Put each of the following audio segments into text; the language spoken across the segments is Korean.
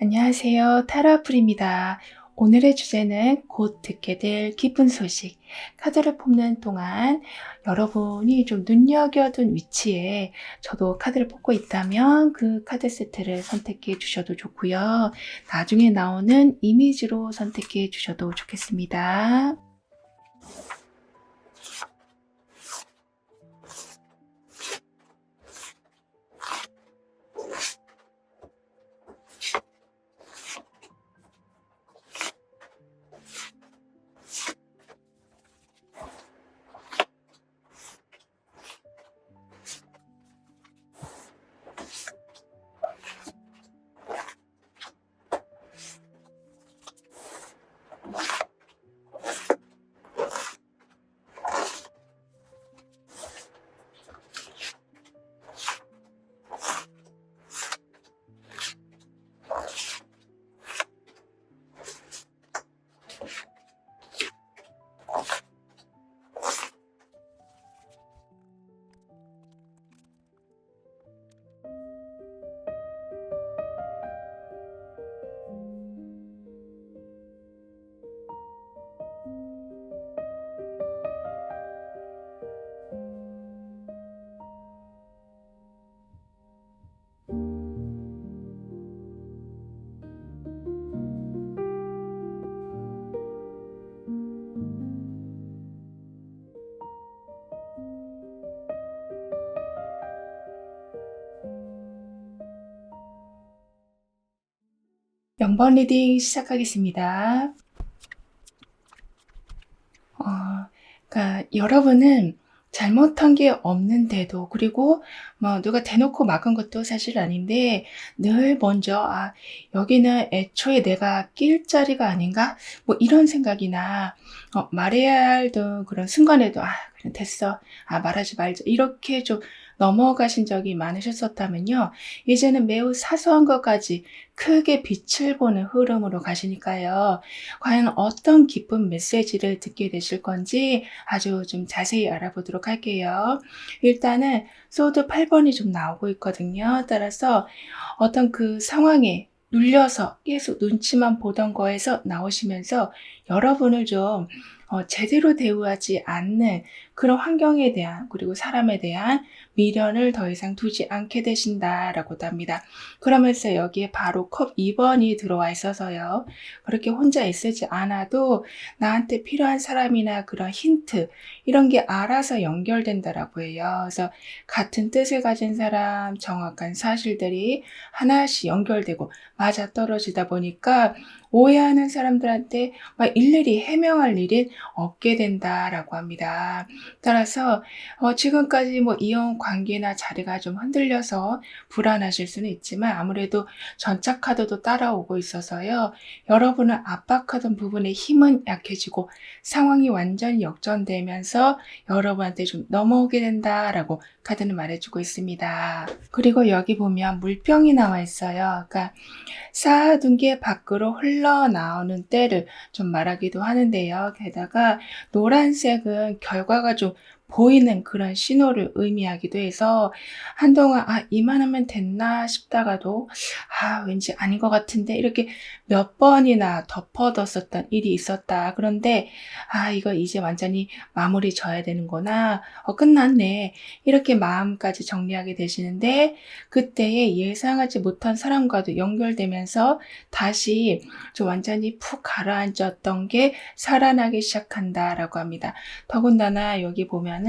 안녕하세요. 타로아플입니다. 오늘의 주제는 곧 듣게 될 기쁜 소식. 카드를 뽑는 동안 여러분이 좀 눈여겨둔 위치에 저도 카드를 뽑고 있다면 그 카드 세트를 선택해 주셔도 좋고요. 나중에 나오는 이미지로 선택해 주셔도 좋겠습니다. 영번 리딩 시작하겠습니다. 그러니까 여러분은 잘못한 게 없는데도, 그리고 뭐 누가 대놓고 막은 것도 사실 아닌데 늘 먼저 여기는 애초에 내가 낄 자리가 아닌가? 뭐 이런 생각이나 말해야 할 그런 순간에도 그래 됐어. 말하지 말자. 이렇게 좀 넘어가신 적이 많으셨었다면요. 이제는 매우 사소한 것까지 크게 빛을 보는 흐름으로 가시니까요. 과연 어떤 기쁜 메시지를 듣게 되실 건지 아주 좀 자세히 알아보도록 할게요. 일단은 소드 8번이 좀 나오고 있거든요. 따라서 어떤 그 상황에 눌려서 계속 눈치만 보던 거에서 나오시면서 여러분을 좀 제대로 대우하지 않는 그런 환경에 대한, 그리고 사람에 대한 미련을 더 이상 두지 않게 되신다라고도 합니다. 그러면서 여기에 바로 컵 2번이 들어와 있어서요. 그렇게 혼자 있지 않아도 나한테 필요한 사람이나 그런 힌트 이런 게 알아서 연결된다라고 해요. 그래서 같은 뜻을 가진 사람, 정확한 사실들이 하나씩 연결되고 맞아떨어지다 보니까 오해하는 사람들한테 막 일일이 해명할 일이 없게 된다라고 합니다. 따라서 지금까지 뭐 이혼 관계나 자리가 좀 흔들려서 불안하실 수는 있지만 아무래도 전차 카드도 따라오고 있어서요. 여러분을 압박하던 부분의 힘은 약해지고 상황이 완전히 역전되면서 여러분한테 좀 넘어오게 된다라고 카드는 말해주고 있습니다. 그리고 여기 보면 물병이 나와 있어요. 그러니까 쌓아둔 게 밖으로 흘러나오는 때를 좀 말하기도 하는데요. 게다가 노란색은 결과가 좀 보이는 그런 신호를 의미하기도 해서 한동안 이만하면 됐나 싶다가도 왠지 아닌 것 같은데 이렇게 몇 번이나 덮어뒀었던 일이 있었다. 그런데 이거 이제 완전히 마무리 져야 되는구나. 끝났네. 이렇게 마음까지 정리하게 되시는데 그때에 예상하지 못한 사람과도 연결되면서 다시 좀 완전히 푹 가라앉았던 게 살아나기 시작한다라고 합니다. 더군다나 여기 보면은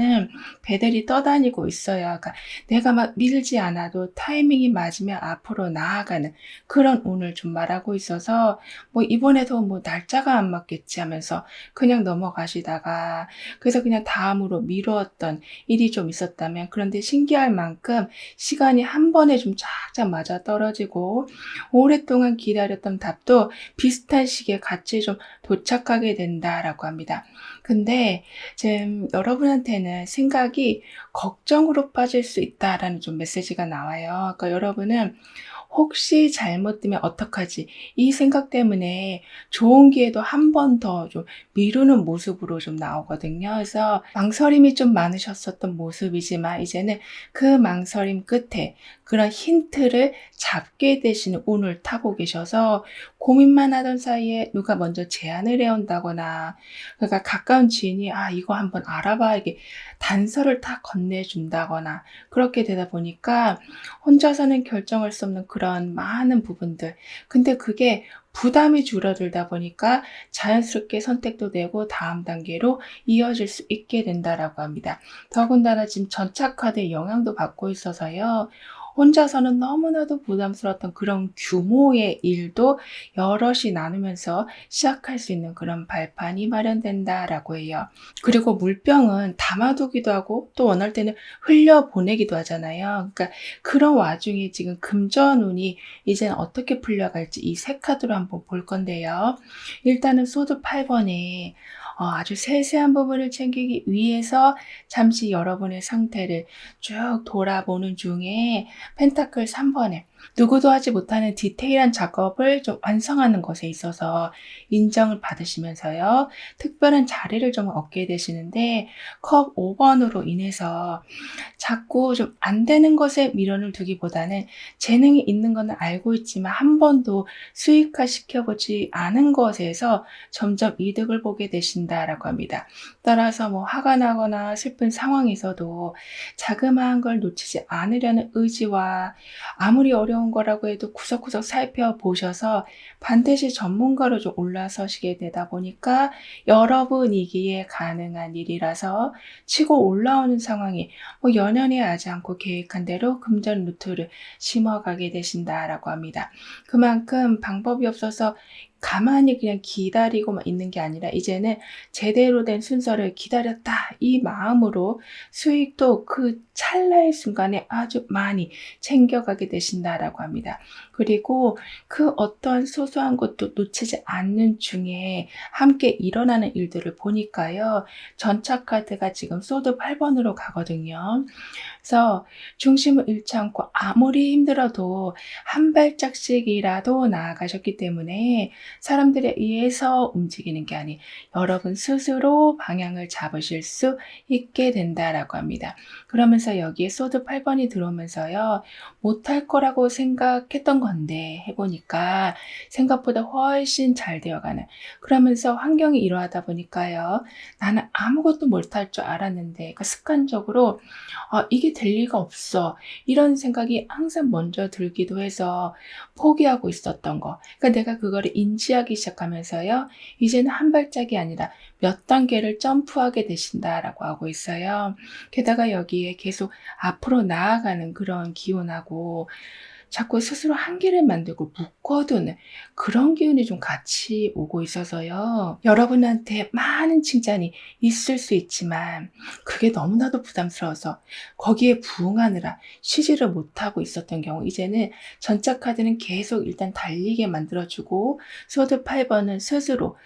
배들이 떠다니고 있어요. 그러니까 내가 막 밀지 않아도 타이밍이 맞으면 앞으로 나아가는 그런 운을 좀 말하고 있어서 뭐 이번에도 뭐 날짜가 안 맞겠지 하면서 그냥 넘어가시다가 그래서 그냥 다음으로 미루었던 일이 좀 있었다면 그런데 신기할 만큼 시간이 한 번에 좀 쫙쫙 맞아 떨어지고 오랫동안 기다렸던 답도 비슷한 시기에 같이 좀 도착하게 된다라고 합니다. 근데 지금 여러분한테는 생각이 걱정으로 빠질 수 있다라는 좀 메시지가 나와요. 그러니까 여러분은 혹시 잘못되면 어떡하지? 이 생각 때문에 좋은 기회도 한 번 더 좀 미루는 모습으로 좀 나오거든요. 그래서 망설임이 좀 많으셨었던 모습이지만 이제는 그 망설임 끝에 그런 힌트를 잡게 되시는 운을 타고 계셔서 고민만 하던 사이에 누가 먼저 제안을 해온다거나 그러니까 가까운 지인이 이거 한번 알아봐 이게 단서를 다 건네준다거나 그렇게 되다 보니까 혼자서는 결정할 수 없는 그런 많은 부분들. 근데 그게 부담이 줄어들다 보니까 자연스럽게 선택도 되고 다음 단계로 이어질 수 있게 된다라고 합니다. 더군다나 지금 전차카드의 영향도 받고 있어서요. 혼자서는 너무나도 부담스러웠던 그런 규모의 일도 여럿이 나누면서 시작할 수 있는 그런 발판이 마련된다라고 해요. 그리고 물병은 담아두기도 하고 또 원할 때는 흘려보내기도 하잖아요. 그러니까 그런 와중에 지금 금전운이 이제는 어떻게 풀려갈지 이 세 카드로 한번 볼 건데요. 일단은 소드 8번에 아주 세세한 부분을 챙기기 위해서 잠시 여러분의 상태를 쭉 돌아보는 중에 펜타클 3번에 누구도 하지 못하는 디테일한 작업을 좀 완성하는 것에 있어서 인정을 받으시면서요. 특별한 자리를 좀 얻게 되시는데 컵 5번으로 인해서 자꾸 좀 안 되는 것에 미련을 두기보다는 재능이 있는 거는 알고 있지만 한 번도 수익화 시켜보지 않은 것에서 점점 이득을 보게 되신다라고 합니다. 따라서 뭐 화가 나거나 슬픈 상황에서도 자그마한 걸 놓치지 않으려는 의지와 아무리 어려운 거라고 해도 구석구석 살펴보셔서 반드시 전문가로 좀 올라서시게 되다 보니까 여러분이기에 가능한 일이라서 치고 올라오는 상황이 연연해하지 않고 계획한 대로 금전 루트를 심어가게 되신다라고 합니다. 그만큼 방법이 없어서 가만히 그냥 기다리고만 있는 게 아니라 이제는 제대로 된 순서를 기다렸다 이 마음으로 수익도 그 찰나의 순간에 아주 많이 챙겨가게 되신다라고 합니다. 그리고 그 어떤 소소한 것도 놓치지 않는 중에 함께 일어나는 일들을 보니까요. 전차 카드가 지금 소드 8번으로 가거든요. 그래서 중심을 잃지 않고 아무리 힘들어도 한 발짝씩이라도 나아가셨기 때문에 사람들에 의해서 움직이는 게 아닌 여러분 스스로 방향을 잡으실 수 있게 된다라고 합니다. 그러면서 여기에 소드 8번이 들어오면서요. 못할 거라고 생각했던 건데 해보니까 생각보다 훨씬 잘 되어가는 그러면서 환경이 이러하다 보니까요. 나는 아무것도 못할 줄 알았는데 그러니까 습관적으로 이게 될 리가 없어. 이런 생각이 항상 먼저 들기도 해서 포기하고 있었던 거. 그러니까 내가 그거를 인지하기 시작하면서요. 이제는 한 발짝이 아니라 몇 단계를 점프하게 되신다라고 하고 있어요. 게다가 여기에 계속 앞으로 나아가는 그런 기운하고 자꾸 스스로 한계를 만들고 묶어두는 그런 기운이 좀 같이 오고 있어서요. 여러분한테 많은 칭찬이 있을 수 있지만 그게 너무나도 부담스러워서 거기에 부응하느라 쉬지를 못하고 있었던 경우 이제는 전자 카드는 계속 일단 달리게 만들어주고 소드 8번은 스스로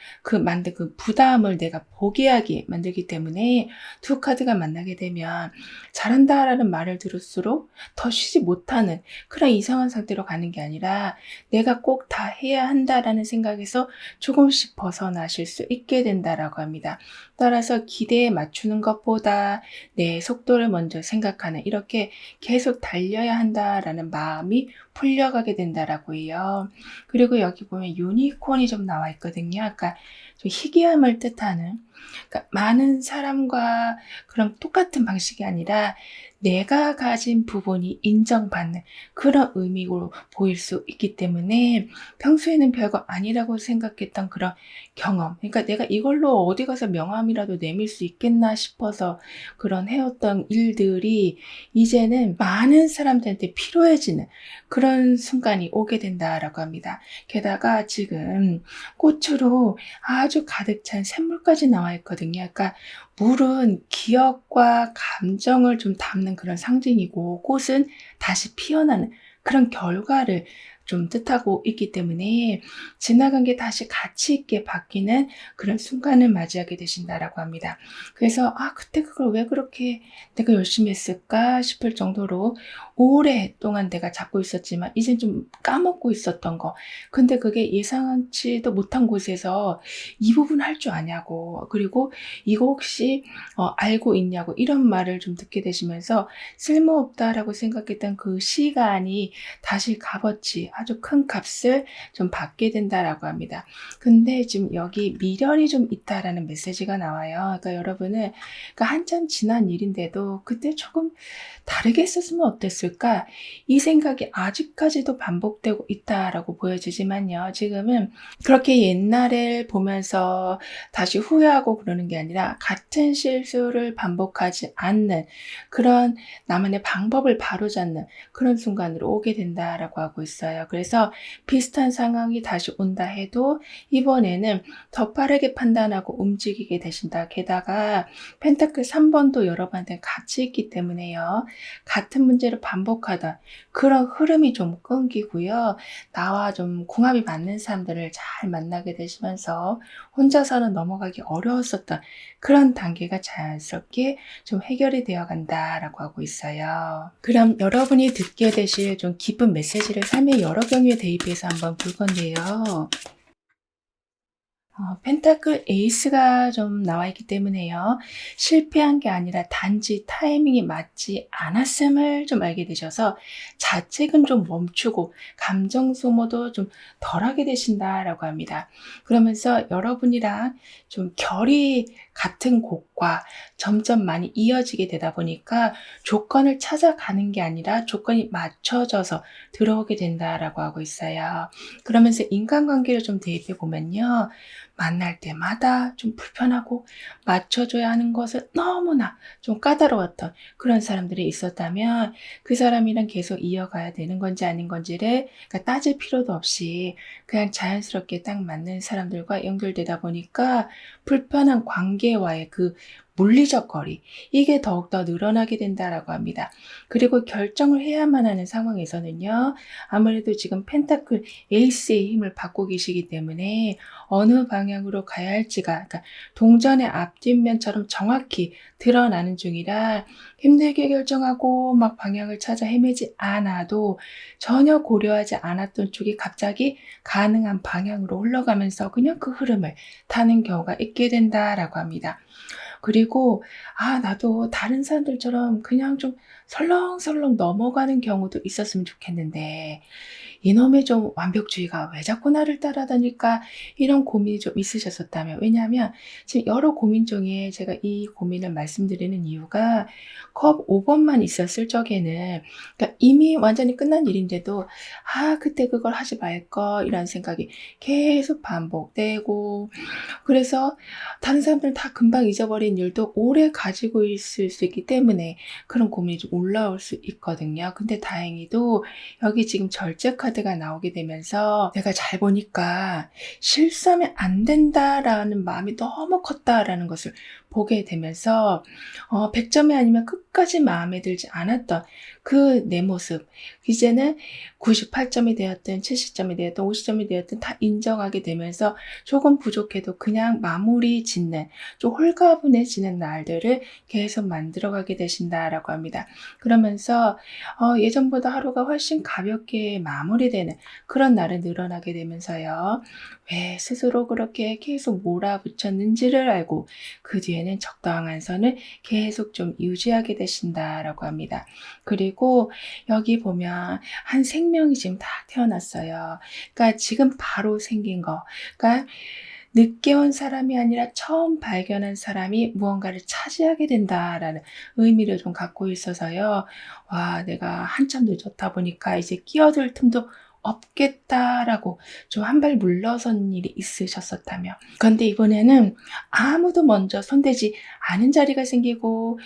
만든 그 부담을 내가 포기하게 만들기 때문에 두 카드가 만나게 되면 잘한다라는 말을 들을수록 더 쉬지 못하는 그런 이상한 상태로 가는 게 아니라 내가 꼭 다 해야 한다라는 생각에서 조금씩 벗어나실 수 있게 된다라고 합니다. 따라서 기대에 맞추는 것보다 내 속도를 먼저 생각하는 이렇게 계속 달려야 한다라는 마음이 풀려가게 된다라고 해요. 그리고 여기 보면 유니콘이 좀 나와 있거든요. 아까 좀 희귀함을 뜻하는 그러니까 많은 사람과 그런 똑같은 방식이 아니라 내가 가진 부분이 인정받는 그런 의미로 보일 수 있기 때문에 평소에는 별거 아니라고 생각했던 그런 경험 그러니까 내가 이걸로 어디 가서 명함이라도 내밀 수 있겠나 싶어서 그런 해왔던 일들이 이제는 많은 사람들한테 필요해지는 그런 순간이 오게 된다라고 합니다. 게다가 지금 꽃으로 아주 가득 찬 샘물까지 나와 있거든요. 그러니까 물은 기억과 감정을 좀 담는 그런 상징이고 꽃은 다시 피어나는 그런 결과를 좀 뜻하고 있기 때문에 지나간 게 다시 가치 있게 바뀌는 그런 순간을 맞이하게 되신다라고 합니다. 그래서 그때 그걸 왜 그렇게 내가 열심히 했을까 싶을 정도로 오랫동안 내가 잡고 있었지만 이젠 좀 까먹고 있었던 거. 근데 그게 예상치도 못한 곳에서 "이 부분 할 줄 아냐."고 그리고 "이거 혹시 알고 있냐."고 이런 말을 좀 듣게 되시면서 '쓸모없다.'라고 생각했던 그 시간이 다시 값어치 아주 큰 값을 좀 받게 된다라고 합니다. 근데 지금 여기 미련이 좀 있다라는 메시지가 나와요. 그러니까 여러분은 그러니까 한참 지난 일인데도 '그때 조금 다르게 했었으면 어땠을까?' 이 생각이 아직까지도 반복되고 있다라고 보여지지만요. 지금은 그렇게 옛날을 보면서 다시 후회하고 그러는 게 아니라 같은 실수를 반복하지 않는 그런 나만의 방법을 바로잡는 그런 순간으로 오게 된다라고 하고 있어요. 그래서 비슷한 상황이 다시 온다 해도 이번에는 더 빠르게 판단하고 움직이게 되신다. 게다가 펜타클 3번도 여러분한테 같이 있기 때문에요. 같은 문제를 반복하던 그런 흐름이 좀 끊기고요. 나와 좀 궁합이 맞는 사람들을 잘 만나게 되시면서 혼자서는 넘어가기 어려웠었던 그런 단계가 자연스럽게 좀 해결이 되어 간다라고 하고 있어요. 그럼 여러분이 듣게 되실 좀 기쁜 메시지를 삶의 여러 경우에 대입해서 한번 볼 건데요. 펜타클 에이스가 좀 나와 있기 때문에요. 실패한 게 아니라 단지 타이밍이 맞지 않았음을 좀 알게 되셔서 자책은 좀 멈추고 감정 소모도 좀 덜하게 되신다라고 합니다. 그러면서 여러분이랑 좀 결이 같은 곳과 점점 많이 이어지게 되다 보니까 조건을 찾아가는 게 아니라 조건이 맞춰져서 들어오게 된다라고 하고 있어요. 그러면서 인간관계를 좀 대입해 보면요. 만날 때마다 좀 불편하고 맞춰줘야 하는 것을 너무나 좀 까다로웠던 그런 사람들이 있었다면 그 사람이랑 계속 이어가야 되는 건지 아닌 건지를 그러니까 따질 필요도 없이 그냥 자연스럽게 딱 맞는 사람들과 연결되다 보니까 불편한 관계와의 그 물리적 거리 이게 더욱더 늘어나게 된다라고 합니다. 그리고 결정을 해야만 하는 상황에서는요. 아무래도 지금 펜타클 에이스의 힘을 받고 계시기 때문에 어느 방향으로 가야 할지가 그러니까 동전의 앞뒷면처럼 정확히 드러나는 중이라 힘들게 결정하고 막 방향을 찾아 헤매지 않아도 전혀 고려하지 않았던 쪽이 갑자기 가능한 방향으로 흘러가면서 그냥 그 흐름을 타는 경우가 있게 된다라고 합니다. 그리고 나도 다른 사람들처럼 그냥 좀 설렁설렁 넘어가는 경우도 있었으면 좋겠는데 이놈의 좀 완벽주의가 왜 자꾸 나를 따라다닐까 이런 고민이 좀 있으셨었다면 왜냐하면 지금 여러 고민 중에 제가 이 고민을 말씀드리는 이유가 컵 5번만 있었을 적에는 그러니까 이미 완전히 끝난 일인데도 '그때 그걸 하지 말걸.' 이런 생각이 계속 반복되고 그래서 다른 사람들은 다 금방 잊어버린 일도 오래 가지고 있을 수 있기 때문에 그런 고민이 좀 올라올 수 있거든요. 근데 다행히도 여기 지금 절제 카드가 나오게 되면서 내가 잘 보니까 '실수하면 안 된다.'라는 마음이 너무 컸다라는 것을 보게 되면서 100점이 아니면 끝까지 마음에 들지 않았던 그 내 모습 이제는 98점이 되었든 70점이 되었든 50점이 되었든 다 인정하게 되면서 조금 부족해도 그냥 마무리 짓는 좀 홀가분해지는 날들을 계속 만들어가게 되신다라고 합니다. 그러면서 예전보다 하루가 훨씬 가볍게 마무리되는 그런 날이 늘어나게 되면서요. 왜 스스로 그렇게 계속 몰아붙였는지를 알고 그 뒤에는 적당한 선을 계속 좀 유지하게 되신다라고 합니다. 그리고 여기 보면 한 생명이 지금 딱 태어났어요. 그러니까 지금 바로 생긴 거. 그러니까 늦게 온 사람이 아니라 처음 발견한 사람이 무언가를 차지하게 된다라는 의미를 좀 갖고 있어서요. 와, 내가 한참 늦었다 보니까 이제 끼어들 틈도 없겠다라고 좀 한 발 물러선 일이 있으셨었다면. 그런데 이번에는 아무도 먼저 손대지 않은 자리가 생기고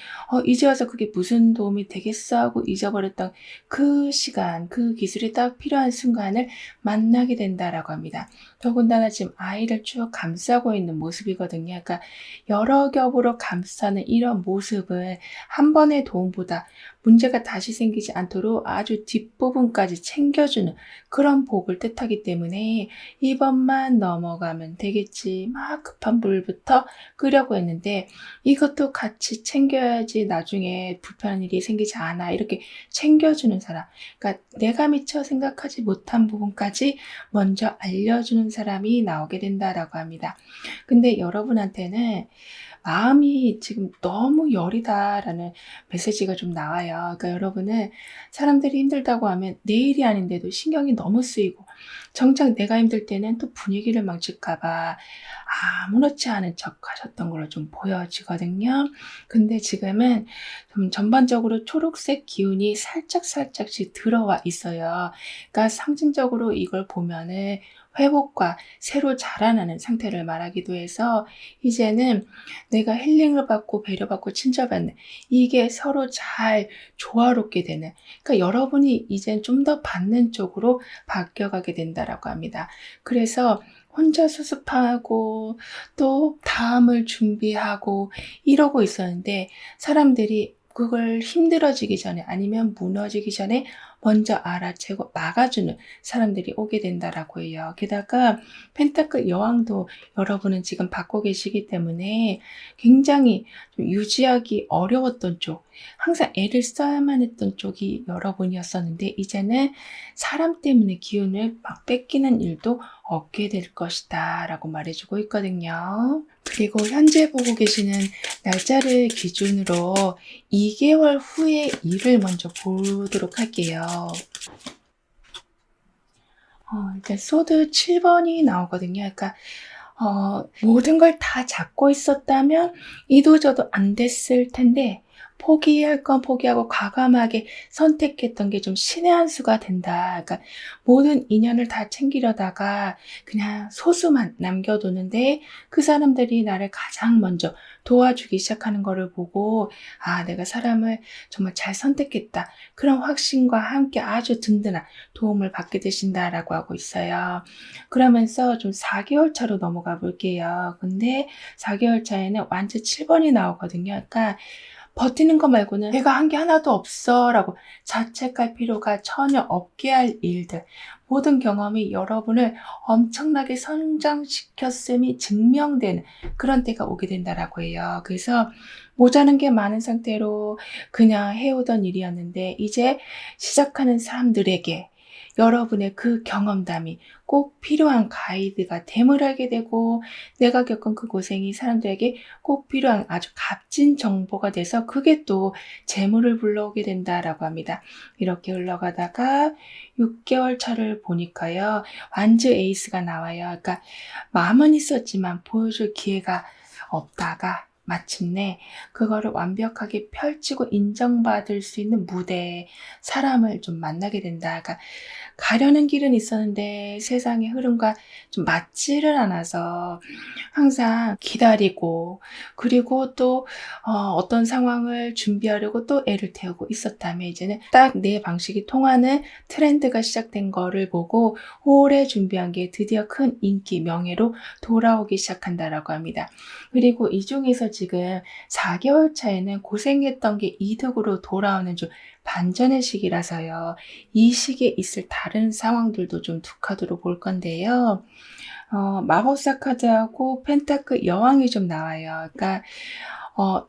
이제 와서 그게 무슨 도움이 되겠어 하고 잊어버렸던 그 시간, 그 기술이 딱 필요한 순간을 만나게 된다라고 합니다. 더군다나 지금 아이를 쭉 감싸고 있는 모습이거든요. 그러니까 여러 겹으로 감싸는 이런 모습은 한 번의 도움보다 문제가 다시 생기지 않도록 아주 뒷부분까지 챙겨주는 그런 복을 뜻하기 때문에 이번만 넘어가면 되겠지. 막 급한 불부터 끄려고 했는데 이것도 같이 챙겨야지 나중에 불편한 일이 생기지 않아. 이렇게 챙겨주는 사람. 그러니까 내가 미처 생각하지 못한 부분까지 먼저 알려주는 사람이 나오게 된다라고 합니다. 근데 여러분한테는 마음이 지금 너무 여리다라는 메시지가 좀 나와요. 그러니까 여러분은 사람들이 힘들다고 하면 내 일이 아닌데도 신경이 너무 쓰이고 정작 내가 힘들 때는 또 분위기를 망칠까 봐 아무렇지 않은 척 하셨던 걸로 좀 보여지거든요. 근데 지금은 좀 전반적으로 초록색 기운이 살짝씩 들어와 있어요. 그러니까 상징적으로 이걸 보면은 회복과 새로 자라나는 상태를 말하기도 해서 이제는 내가 힐링을 받고 배려받고 친절받는 이게 서로 잘 조화롭게 되는, 그러니까 여러분이 이젠 좀 더 받는 쪽으로 바뀌어가게 된다라고 합니다. 그래서 혼자 수습하고 또 다음을 준비하고 이러고 있었는데 사람들이 그걸 힘들어지기 전에 아니면 무너지기 전에 먼저 알아채고 막아주는 사람들이 오게 된다라고 해요. 게다가 펜타클 여왕도 여러분은 지금 받고 계시기 때문에 굉장히 좀 유지하기 어려웠던 쪽, 항상 애를 써야만 했던 쪽이 여러분이었었는데 이제는 사람 때문에 기운을 막 뺏기는 일도 얻게 될 것이다 라고 말해주고 있거든요. 그리고 현재 보고 계시는 날짜를 기준으로 2개월 후의 일을 먼저 보도록 할게요. 일단 소드 7번이 나오거든요. 그러니까 모든 걸 다 잡고 있었다면 이도저도 안 됐을 텐데 포기할 건 포기하고 과감하게 선택했던 게 좀 신의 한 수가 된다. 그러니까 모든 인연을 다 챙기려다가 그냥 소수만 남겨두는데 그 사람들이 나를 가장 먼저 도와주기 시작하는 거를 보고 내가 사람을 정말 잘 선택했다. 그런 확신과 함께 아주 든든한 도움을 받게 되신다라고 하고 있어요. 그러면서 좀 4개월 차로 넘어가 볼게요. 근데 4개월 차에는 완전 7번이 나오거든요. 그러니까 버티는 거 말고는 내가 한 게 하나도 없어 라고 자책할 필요가 전혀 없게 할 일들, 모든 경험이 여러분을 엄청나게 성장시켰음이 증명되는 그런 때가 오게 된다라고 해요. 그래서 모자란 게 많은 상태로 그냥 해오던 일이었는데 이제 시작하는 사람들에게 여러분의 그 경험담이 꼭 필요한 가이드가 됨을 알게 되고 내가 겪은 그 고생이 사람들에게 꼭 필요한 아주 값진 정보가 돼서 그게 또 재물을 불러오게 된다라고 합니다. 이렇게 흘러가다가 6개월 차를 보니까요. 완즈 에이스가 나와요. 그러니까 마음은 있었지만 보여줄 기회가 없다가 마침내 그거를 완벽하게 펼치고 인정받을 수 있는 무대에 사람을 좀 만나게 된다. 그러니까 가려는 길은 있었는데 세상의 흐름과 좀 맞지를 않아서 항상 기다리고 그리고 또 어떤 상황을 준비하려고 또 애를 태우고 있었다면 이제는 딱 내 방식이 통하는 트렌드가 시작된 거를 보고 오래 준비한 게 드디어 큰 인기, 명예로 돌아오기 시작한다라고 합니다. 그리고 이 중에서 지금 4개월 차에는 고생했던 게 이득으로 돌아오는 좀 반전의 시기라서요. 이 시기에 있을 다른 상황들도 좀 두 카드로 볼 건데요. 마법사 카드하고 펜타클 여왕이 좀 나와요. 그러니까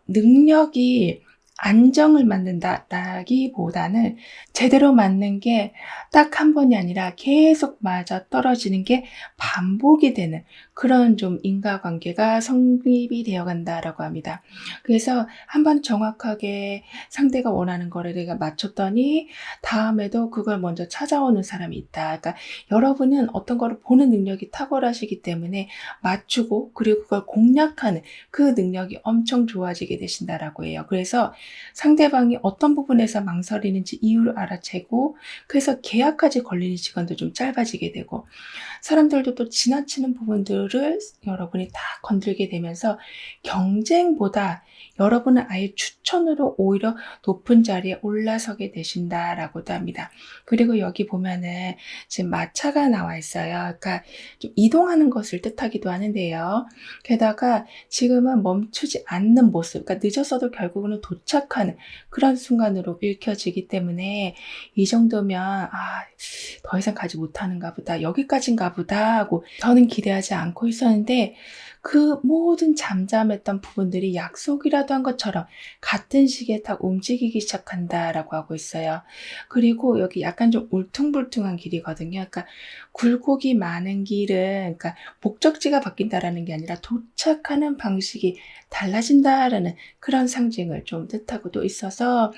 능력이 안정을 만든다라기보다는 제대로 맞는 게 딱 한 번이 아니라 계속 맞아 떨어지는 게 반복이 되는 그런 좀 인과관계가 성립이 되어 간다라고 합니다. 그래서 한번 정확하게 상대가 원하는 거를 내가 맞췄더니 다음에도 그걸 먼저 찾아오는 사람이 있다. 그러니까 여러분은 어떤 거를 보는 능력이 탁월하시기 때문에 맞추고 그리고 그걸 공략하는 그 능력이 엄청 좋아지게 되신다라고 해요. 그래서 상대방이 어떤 부분에서 망설이는지 이유를 알아채고 그래서 계약까지 걸리는 시간도 좀 짧아지게 되고 사람들도 또 지나치는 부분들을 여러분이 다 건들게 되면서 경쟁보다 여러분은 아예 추천으로 오히려 높은 자리에 올라서게 되신다라고도 합니다. 그리고 여기 보면은 지금 마차가 나와 있어요. 그러니까 좀 이동하는 것을 뜻하기도 하는데요. 게다가 지금은 멈추지 않는 모습, 그러니까 늦었어도 결국은 도착하는 그런 순간으로 읽혀지기 때문에 이 정도면 더 이상 가지 못하는가 보다, 여기까지인가 보다 하고 저는 기대하지 않고 있었는데 그 모든 잠잠했던 부분들이 약속이라도 한 것처럼 같은 시기에 딱 움직이기 시작한다라고 하고 있어요. 그리고 여기 약간 좀 울퉁불퉁한 길이거든요. 그러니까 굴곡이 많은 길은, 그러니까 목적지가 바뀐다라는 게 아니라 도착하는 방식이 달라진다라는 그런 상징을 좀 뜻하고도 있어서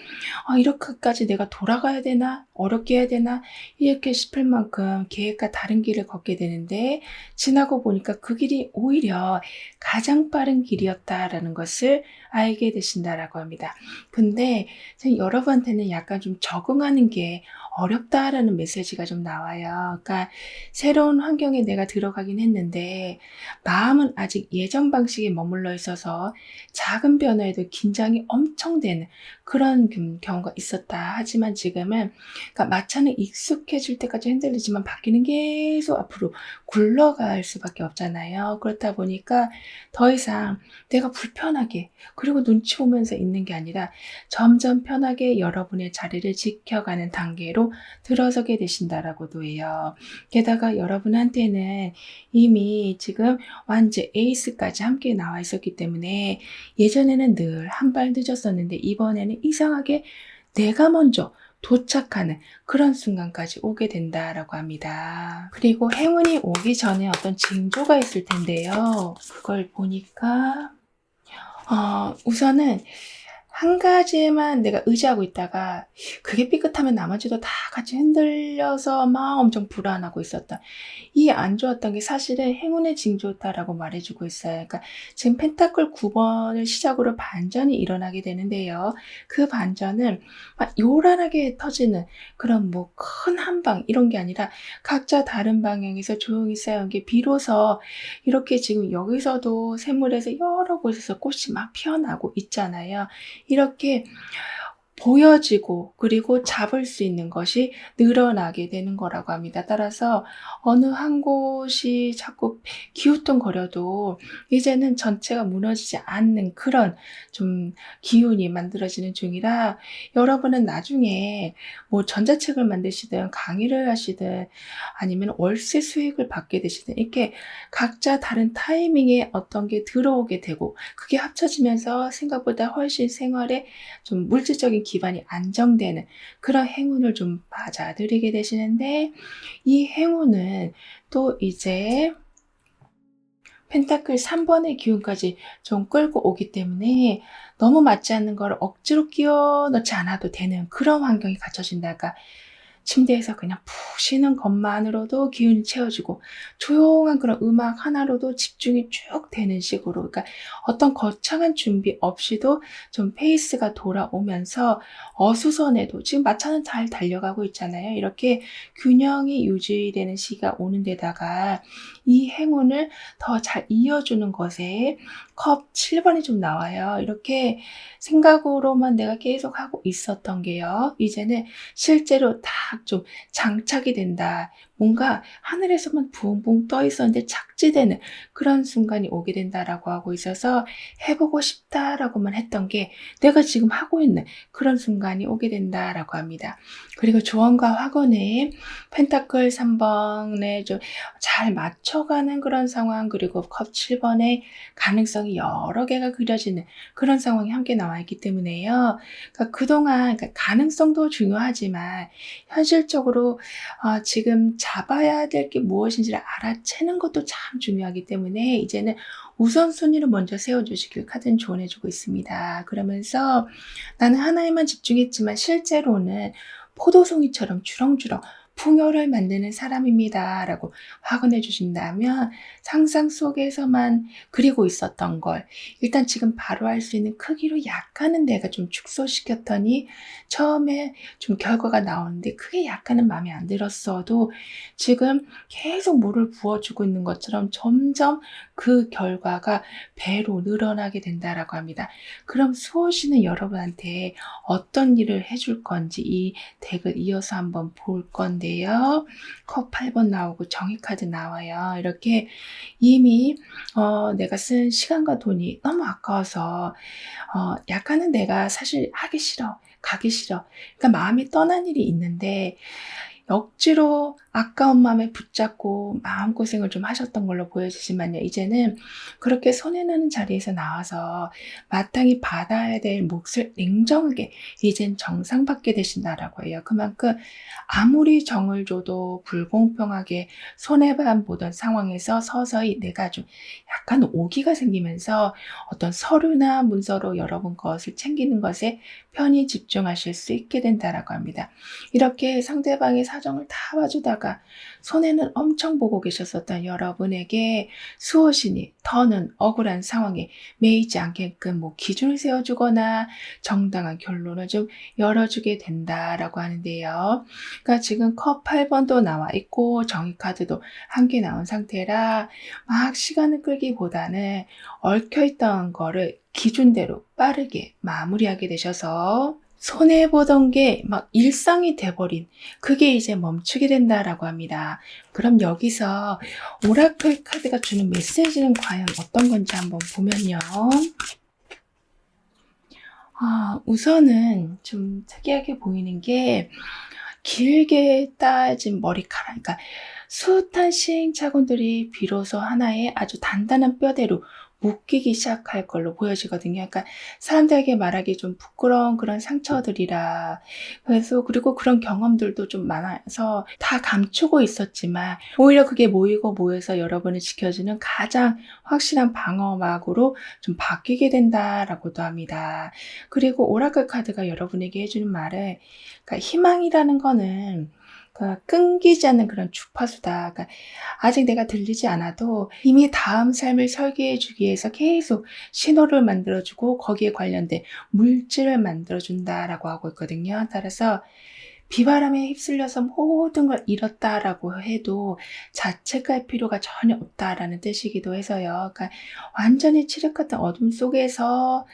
이렇게까지 내가 돌아가야 되나? 어렵게 해야 되나? 이렇게 싶을 만큼 계획과 다른 길을 걷게 되는데 지나고 보니까 그 길이 오히려 가장 빠른 길이었다라는 것을 알게 되신다라고 합니다. 근데 여러분한테는 약간 좀 적응하는 게 어렵다라는 메시지가 좀 나와요. 그러니까 새로운 환경에 내가 들어가긴 했는데 마음은 아직 예전 방식에 머물러 있어서 작은 변화에도 긴장이 엄청 되는 그런 경우가 있었다. 하지만 지금은 그러니까 마차는 익숙해질 때까지 흔들리지만 바뀌는 계속 앞으로 굴러갈 수밖에 없잖아요. 그렇다 보니까 더 이상 내가 불편하게 그리고 눈치 보면서 있는 게 아니라 점점 편하게 여러분의 자리를 지켜가는 단계로 들어서게 되신다라고도 해요. 게다가 여러분한테는 이미 지금 완제 에이스까지 함께 나와 있었기 때문에 예전에는 늘 한 발 늦었었는데 이번에는 이상하게 내가 먼저 도착하는 그런 순간까지 오게 된다라고 합니다. 그리고 행운이 오기 전에 어떤 징조가 있을 텐데요. 그걸 보니까 우선은 한 가지에만 내가 의지하고 있다가 그게 삐끗하면 나머지도 다 같이 흔들려서 막 엄청 불안하고 있었다. 이 안 좋았던 게 사실은 행운의 징조다라고 말해주고 있어요. 그러니까 지금 펜타클 9번을 시작으로 반전이 일어나게 되는데요. 그 반전은 막 요란하게 터지는 그런 뭐 큰 한방 이런 게 아니라 각자 다른 방향에서 조용히 쌓여온 게 비로소 이렇게 지금 여기서도 샘물에서 여러 곳에서 꽃이 막 피어나고 있잖아요. 이렇게 보여지고 그리고 잡을 수 있는 것이 늘어나게 되는 거라고 합니다. 따라서 어느 한 곳이 자꾸 기우뚱거려도 이제는 전체가 무너지지 않는 그런 좀 기운이 만들어지는 중이라 여러분은 나중에 뭐 전자책을 만드시든 강의를 하시든 아니면 월세 수익을 받게 되시든 이렇게 각자 다른 타이밍에 어떤 게 들어오게 되고 그게 합쳐지면서 생각보다 훨씬 생활에 좀 물질적인 기반이 안정되는 그런 행운을 좀 맞아들이게 되시는데 이 행운은 또 이제 펜타클 3번의 기운까지 좀 끌고 오기 때문에 너무 맞지 않는 걸 억지로 끼워 넣지 않아도 되는 그런 환경이 갖춰진다가 침대에서 그냥 푹 쉬는 것만으로도 기운이 채워지고 조용한 그런 음악 하나로도 집중이 쭉 되는 식으로 그러니까 어떤 거창한 준비 없이도 좀 페이스가 돌아오면서 어수선해도 지금 마차는 잘 달려가고 있잖아요. 이렇게 균형이 유지되는 시기가 오는 데다가 이 행운을 더 잘 이어주는 것에 컵 7번이 좀 나와요. 이렇게 생각으로만 내가 계속 하고 있었던 게요. 이제는 실제로 딱 좀 장착이 된다. 뭔가 하늘에서만 붕붕 떠 있었는데 착지되는 그런 순간이 오게 된다라고 하고 있어서 해보고 싶다라고만 했던 게 내가 지금 하고 있는 그런 순간이 오게 된다라고 합니다. 그리고 조언과 확언에 펜타클 3번에 좀 잘 맞춰가는 그런 상황 그리고 컵 7번의 가능성이 여러 개가 그려지는 그런 상황이 함께 나와 있기 때문에요. 그러니까 그동안 그러니까 가능성도 중요하지만 현실적으로 지금 잡아야 될 게 무엇인지를 알아채는 것도 참 중요하기 때문에 이제는 우선순위를 먼저 세워주시길 카드는 조언해주고 있습니다. 그러면서 나는 하나에만 집중했지만 실제로는 포도송이처럼 주렁주렁 풍요를 만드는 사람입니다. 라고 확언해 주신다면 상상 속에서만 그리고 있었던 걸 일단 지금 바로 할 수 있는 크기로 약간은 내가 좀 축소시켰더니 처음에 좀 결과가 나오는데 크게 약간은 마음에 안 들었어도 지금 계속 물을 부어주고 있는 것처럼 점점 그 결과가 배로 늘어나게 된다라고 합니다. 그럼 수호씨는 여러분한테 어떤 일을 해줄 건지 이 덱을 이어서 한번 볼 건데 나오는데요. 컵 8번 나오고 정의카드 나와요. 이렇게 이미 내가 쓴 시간과 돈이 너무 아까워서 약간은 내가 사실 하기 싫어, 가기 싫어. 그러니까 마음이 떠난 일이 있는데 억지로 아까운 마음에 붙잡고 마음고생을 좀 하셨던 걸로 보여지지만요. 이제는 그렇게 손해나는 자리에서 나와서 마땅히 받아야 될 몫을 냉정하게 이젠 정상받게 되신다라고 해요. 그만큼 아무리 정을 줘도 불공평하게 손해만 보던 상황에서 서서히 내가 좀 약간 오기가 생기면서 어떤 서류나 문서로 여러분 것을 챙기는 것에 편히 집중하실 수 있게 된다라고 합니다. 이렇게 상대방의 사정을 다 봐주다가 손해는 엄청 보고 계셨었던 여러분에게 수호신이 더는 억울한 상황에 매이지 않게끔 기준을 세워주거나 정당한 결론을 좀 열어주게 된다라고 하는데요. 그러니까 지금 컵 8번도 나와 있고 정의카드도 함께 나온 상태라 막 시간을 끌기보다는 얽혀있던 거를 기준대로 빠르게 마무리하게 되셔서 손해보던 게 막 일상이 돼버린 그게 이제 멈추게 된다라고 합니다. 그럼 여기서 오라클 카드가 주는 메시지는 과연 어떤 건지 한번 보면요. 우선은 좀 특이하게 보이는 게 길게 따진 머리카락, 그러니까 숱한 시행착오들이 비로소 하나의 아주 단단한 뼈대로 묶이기 시작할 걸로 보여지거든요. 그러니까 사람들에게 말하기 좀 부끄러운 그런 상처들이라. 그래서 그리고 그런 경험들도 좀 많아서 다 감추고 있었지만 오히려 그게 모이고 모여서 여러분을 지켜주는 가장 확실한 방어막으로 좀 바뀌게 된다라고도 합니다. 그리고 오라클 카드가 여러분에게 해주는 말은, 그러니까 희망이라는 거는 끊기지 않는 그런 주파수다. 그러니까 아직 내가 들리지 않아도 이미 다음 삶을 설계해 주기 위해서 계속 신호를 만들어주고 거기에 관련된 물질을 만들어준다라고 하고 있거든요. 따라서 비바람에 휩쓸려서 모든 걸 잃었다라고 해도 자책할 필요가 전혀 없다라는 뜻이기도 해서요. 그러니까 완전히 칠흑 같은 어둠 속에서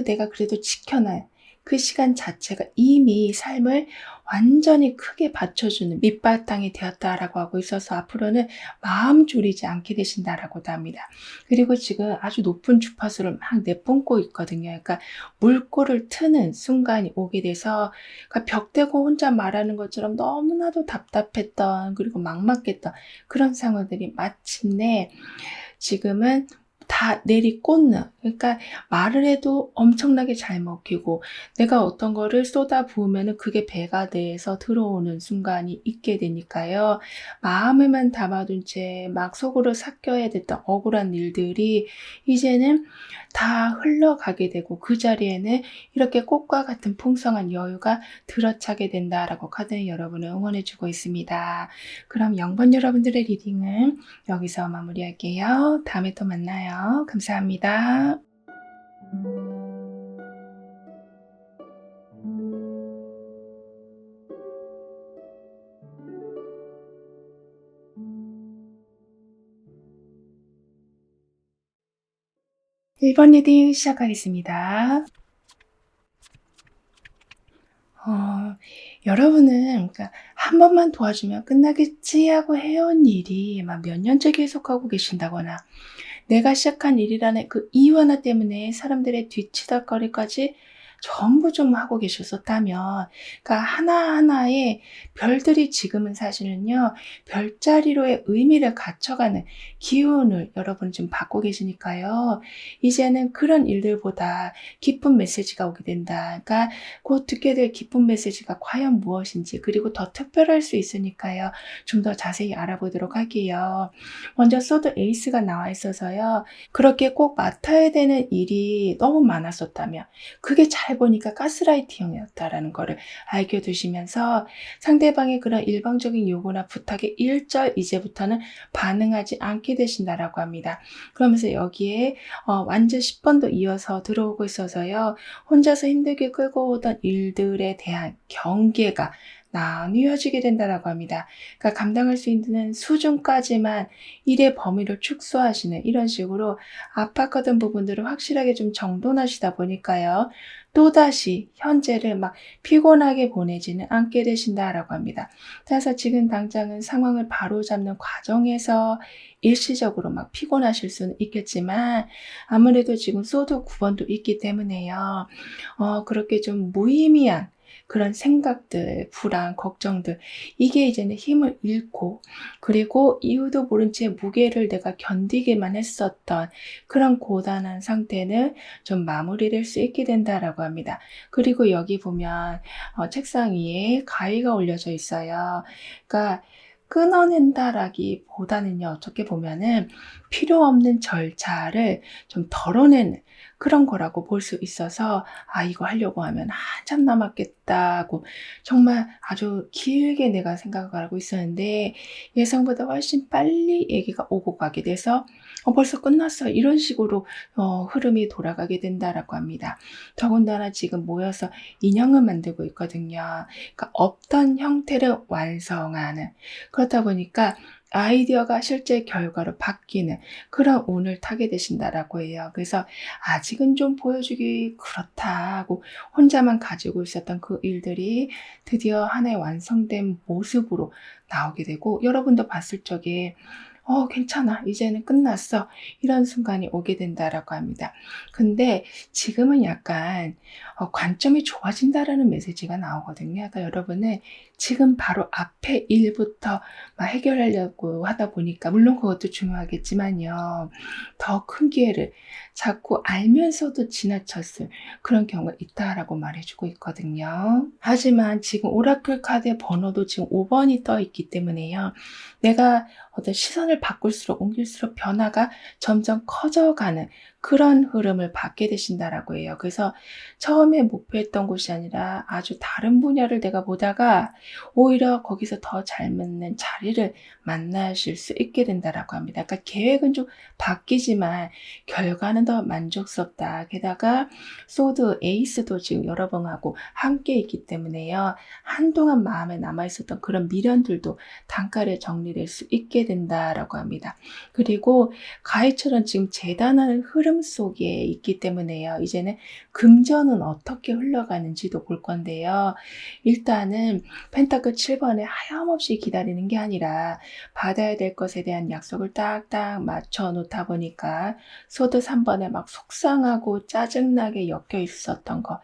내가 그래도 지켜놔요. 그 시간 자체가 이미 삶을 완전히 크게 받쳐주는 밑바탕이 되었다라고 하고 있어서 앞으로는 마음 졸이지 않게 되신다라고도 합니다. 그리고 지금 아주 높은 주파수를 막 내뿜고 있거든요. 그러니까 물꼬를 트는 순간이 오게 돼서, 그러니까 벽대고 혼자 말하는 것처럼 너무나도 답답했던 그리고 막막했던 그런 상황들이 마침내 지금은 다 내리꽂는, 그러니까 말을 해도 엄청나게 잘 먹히고 내가 어떤 거를 쏟아 부으면 그게 배가 돼서 들어오는 순간이 있게 되니까요. 마음에만 담아둔 채 막 속으로 삭혀야 됐던 억울한 일들이 이제는 다 흘러가게 되고 그 자리에는 이렇게 꽃과 같은 풍성한 여유가 들어차게 된다라고 카드는 여러분을 응원해주고 있습니다. 그럼 0번 여러분들의 리딩은 여기서 마무리할게요. 다음에 또 만나요. 감사합니다. 1번 리딩 시작하겠습니다. 여러분은 그러니까 한 번만 도와주면 끝나겠지 하고 해온 일이 막 몇 년째 계속하고 계신다거나 내가 시작한 일이라는 그 이유 하나 때문에 사람들의 뒤치다거리까지 전부 좀 하고 계셨었다면, 그러니까 하나하나의 별들이 지금은 사실은요, 별자리로의 의미를 갖춰가는 기운을 여러분 지금 받고 계시니까요. 이제는 그런 일들보다 기쁜 메시지가 오게 된다. 그러니까 곧 듣게 될 기쁜 메시지가 과연 무엇인지, 그리고 더 특별할 수 있으니까요. 좀 더 자세히 알아보도록 할게요. 먼저 소드 에이스가 나와 있어서요. 그렇게 꼭 맡아야 되는 일이 너무 많았었다면 그게 잘 보니까 가스라이팅이었다라는 거를 알게 두시면서 상대방의 그런 일방적인 요구나 부탁에 일절 이제부터는 반응하지 않게 되신다라고 합니다. 그러면서 여기에 완전 10번도 이어서 들어오고 있어서요. 혼자서 힘들게 끌고 오던 일들에 대한 경계가 나뉘어지게 된다라고 합니다. 그러니까 감당할 수 있는 수준까지만 일의 범위를 축소하시는 이런 식으로 압박하던 부분들을 확실하게 좀 정돈하시다 보니까요. 또다시 현재를 막 피곤하게 보내지는 않게 되신다라고 합니다. 그래서 지금 당장은 상황을 바로잡는 과정에서 일시적으로 막 피곤하실 수는 있겠지만 아무래도 지금 소드 9번도 있기 때문에요. 그렇게 좀 무의미한 그런 생각들, 불안, 걱정들 이게 이제는 힘을 잃고 그리고 이유도 모른 채 무게를 내가 견디기만 했었던 그런 고단한 상태는 좀 마무리될 수 있게 된다라고 합니다. 그리고 여기 보면 책상 위에 가위가 올려져 있어요. 그러니까 끊어낸다라기보다는요. 어떻게 보면은 필요 없는 절차를 좀 덜어내는 그런 거라고 볼 수 있어서 '아 이거 하려고 하면 한참 남았겠다.'고 정말 아주 길게 내가 생각을 하고 있었는데 예상보다 훨씬 빨리 얘기가 오고 가게 돼서 벌써 끝났어.' 이런 식으로 흐름이 돌아가게 된다라고 합니다. 더군다나 지금 모여서 인형을 만들고 있거든요. 그러니까 없던 형태를 완성하는 그렇다 보니까 아이디어가 실제 결과로 바뀌는 그런 운을 타게 되신다라고 해요. 그래서 '아직은 좀 보여주기 그렇다.' 하고 혼자만 가지고 있었던 그 일들이 드디어 하나의 완성된 모습으로 나오게 되고 여러분도 봤을 적에 괜찮아. 이제는 끝났어.' 이런 순간이 오게 된다라고 합니다. 근데 지금은 약간 관점이 좋아진다라는 메시지가 나오거든요. 그러니까 여러분은 지금 바로 앞에 일부터 막 해결하려고 하다 보니까 물론 그것도 중요하겠지만요. 더 큰 기회를 자꾸 알면서도 지나쳤을 그런 경우가 있다라고 말해 주고 있거든요. 하지만 지금 오라클 카드의 번호도 지금 5 번이 떠 있기 때문에요. 내가 어떤 시선을 바꿀수록 옮길수록 변화가 점점 커져가는 그런 흐름을 받게 되신다라고 해요. 그래서 처음에 목표했던 곳이 아니라 아주 다른 분야를 내가 보다가 오히려 거기서 더 잘 맞는 자리를 만나실 수 있게 된다라고 합니다. 그러니까 계획은 좀 바뀌지만 결과는 더 만족스럽다. 게다가 소드, 에이스도 지금 여러분하고 함께 있기 때문에요. 한동안 마음에 남아있었던 그런 미련들도 단칼에 정리될 수 있게 된다라고 합니다. 그리고 가위처럼 지금 재단하는 흐름 속에 있기 때문에요. 이제는 금전은 어떻게 흘러가는지도 볼 건데요. 일단은 펜타클 7번에 하염없이 기다리는 게 아니라 받아야 될 것에 대한 약속을 딱딱 맞춰 놓다 보니까 소드 3번에 막 속상하고 짜증나게 엮여 있었던 거.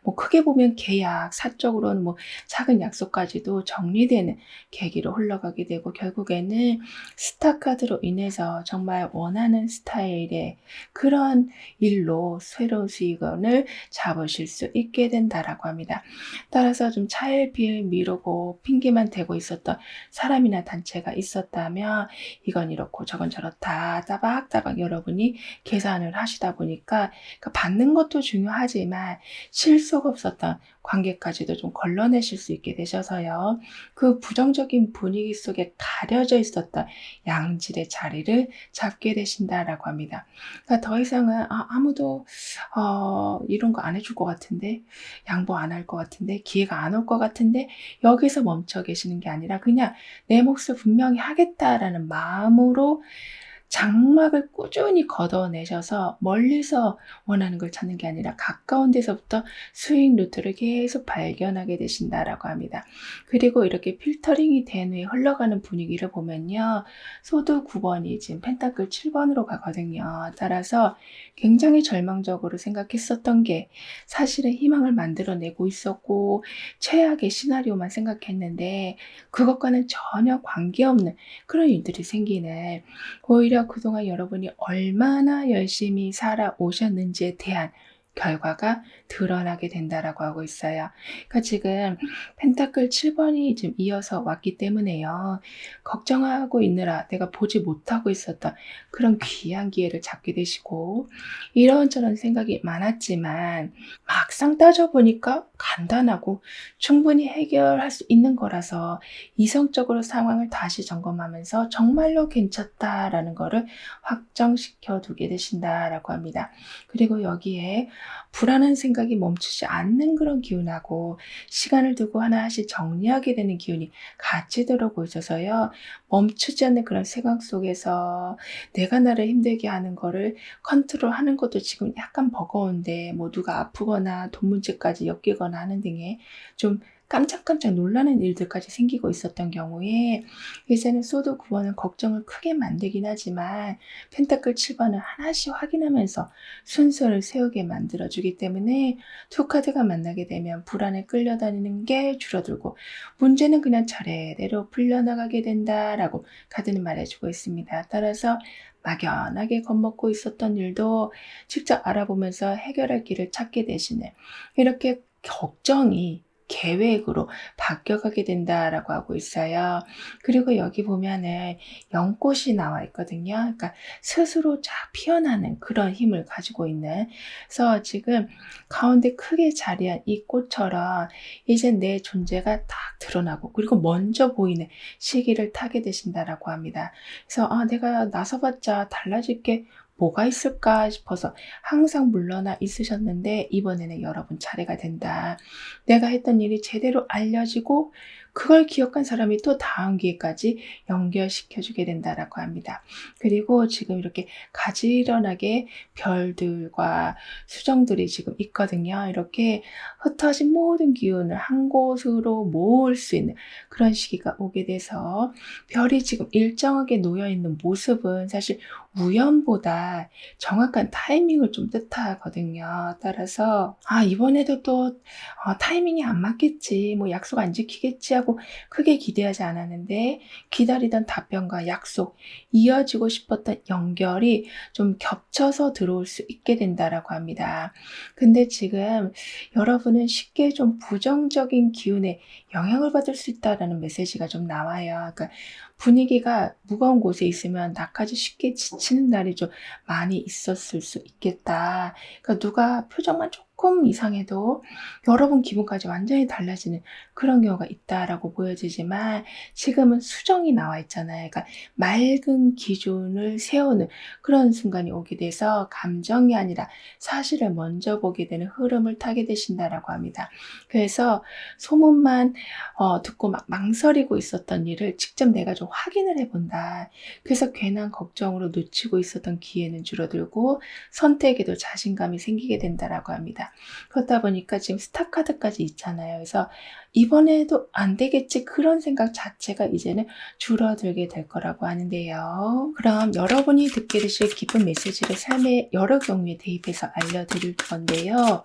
뭐 크게 보면 계약, 사적으로는 뭐 작은 약속까지도 정리되는 계기로 흘러가게 되고 결국에는 스타 카드로 인해서 정말 원하는 스타일의 그런 일로 새로운 수익원을 잡으실 수 있게 된다라고 합니다. 따라서 좀 차일피일 미루고 핑계만 대고 있었던 사람이나 단체가 있었다면 이건 이렇고 저건 저렇다 따박따박 여러분이 계산을 하시다 보니까 받는 것도 중요하지만 실속 없었던 관계까지도 좀 걸러내실 수 있게 되셔서요. 그 부정적인 분위기 속에 가려져 있었던 양질의 자리를 잡게 되신다라고 합니다. 그러니까 더 이상은 아무도 이런 거 안 해줄 것 같은데 양보 안 할 것 같은데 기회가 안 올 것 같은데 여기서 멈춰 계시는 게 아니라 그냥 내 몫을 분명히 하겠다라는 마음으로 장막을 꾸준히 걷어내셔서 멀리서 원하는 걸 찾는 게 아니라 가까운 데서부터 수익 루트를 계속 발견하게 되신다라고 합니다. 그리고 이렇게 필터링이 된 후에 흘러가는 분위기를 보면요. 소드 9번이 지금 펜타클 7번으로 가거든요. 따라서 굉장히 절망적으로 생각했었던 게 사실은 희망을 만들어내고 있었고 최악의 시나리오만 생각했는데 그것과는 전혀 관계없는 그런 일들이 생기는 오히려 그동안 여러분이 얼마나 열심히 살아오셨는지에 대한 결과가 드러나게 된다라고 하고 있어요. 그러니까 지금 펜타클 7번이 지금 이어서 왔기 때문에요. 걱정하고 있느라 내가 보지 못하고 있었던 그런 귀한 기회를 잡게 되시고 이런저런 생각이 많았지만 막상 따져보니까 간단하고 충분히 해결할 수 있는 거라서 이성적으로 상황을 다시 점검하면서 정말로 괜찮다라는 거를 확정시켜 두게 되신다라고 합니다. 그리고 여기에 불안한 생각이 멈추지 않는 그런 기운하고 시간을 두고 하나씩 정리하게 되는 기운이 같이 들어오고 있어서요. 멈추지 않는 그런 생각 속에서 내가 나를 힘들게 하는 거를 컨트롤하는 것도 지금 약간 버거운데 뭐 누가 아프거나 돈 문제까지 엮이거나 하는 등의 좀 깜짝깜짝 놀라는 일들까지 생기고 있었던 경우에 이제는 소드 9번은 걱정을 크게 만들긴 하지만 펜타클 7번을 하나씩 확인하면서 순서를 세우게 만들어주기 때문에 두 카드가 만나게 되면 불안에 끌려다니는 게 줄어들고 문제는 그냥 차례대로 풀려나가게 된다라고 카드는 말해주고 있습니다. 따라서 막연하게 겁먹고 있었던 일도 직접 알아보면서 해결할 길을 찾게 되시는 이렇게 걱정이 계획으로 바뀌어가게 된다라고 하고 있어요. 그리고 여기 보면은 연꽃이 나와 있거든요. 그러니까 스스로 쫙 피어나는 그런 힘을 가지고 있는. 그래서 지금 가운데 크게 자리한 이 꽃처럼 이제 내 존재가 딱 드러나고 그리고 먼저 보이는 시기를 타게 되신다라고 합니다. 그래서 내가 나서봤자 달라질 게 뭐가 있을까 싶어서 항상 물러나 있으셨는데 이번에는 여러분 차례가 된다. 내가 했던 일이 제대로 알려지고 그걸 기억한 사람이 또 다음 기회까지 연결시켜주게 된다라고 합니다. 그리고 지금 이렇게 가지런하게 별들과 수정들이 지금 있거든요. 이렇게 흩어진 모든 기운을 한 곳으로 모을 수 있는 그런 시기가 오게 돼서 별이 지금 일정하게 놓여있는 모습은 사실 우연보다 정확한 타이밍을 좀 뜻하거든요. 따라서 이번에도 또 타이밍이 안 맞겠지, 뭐 약속 안 지키겠지 하고 크게 기대하지 않았는데 기다리던 답변과 약속, 이어지고 싶었던 연결이 좀 겹쳐서 들어올 수 있게 된다라고 합니다. 근데 지금 여러분은 쉽게 좀 부정적인 기운에 영향을 받을 수 있다라는 메시지가 좀 나와요. 그러니까 분위기가 무거운 곳에 있으면 나까지 쉽게 지치는 날이 좀 많이 있었을 수 있겠다. 그러니까 누가 표정만 조금 이상해도 여러분 기분까지 완전히 달라지는 그런 경우가 있다라고 보여지지만 지금은 수정이 나와 있잖아요. 그러니까 맑은 기준을 세우는 그런 순간이 오게 돼서 감정이 아니라 사실을 먼저 보게 되는 흐름을 타게 되신다라고 합니다. 그래서 소문만 듣고 막 망설이고 있었던 일을 직접 내가 좀 확인을 해본다. 그래서 괜한 걱정으로 놓치고 있었던 기회는 줄어들고 선택에도 자신감이 생기게 된다라고 합니다. 그렇다 보니까 지금 스타 카드까지 있잖아요. 그래서 이번에도 안 되겠지 그런 생각 자체가 이제는 줄어들게 될 거라고 하는데요. 그럼 여러분이 듣게 되실 기쁜 메시지를 삶의 여러 경우에 대입해서 알려드릴 건데요.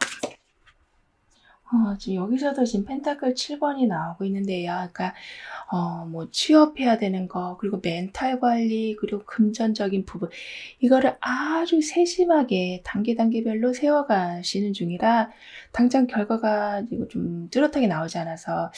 지금 여기서도 지금 펜타클 7번이 나오고 있는데요. 그러니까 뭐 취업해야 되는 거, 그리고 멘탈 관리, 그리고 금전적인 부분, 이거를 아주 세심하게 단계별로 세워가시는 중이라 당장 결과가 이거 좀 뚜렷하게 나오지 않아서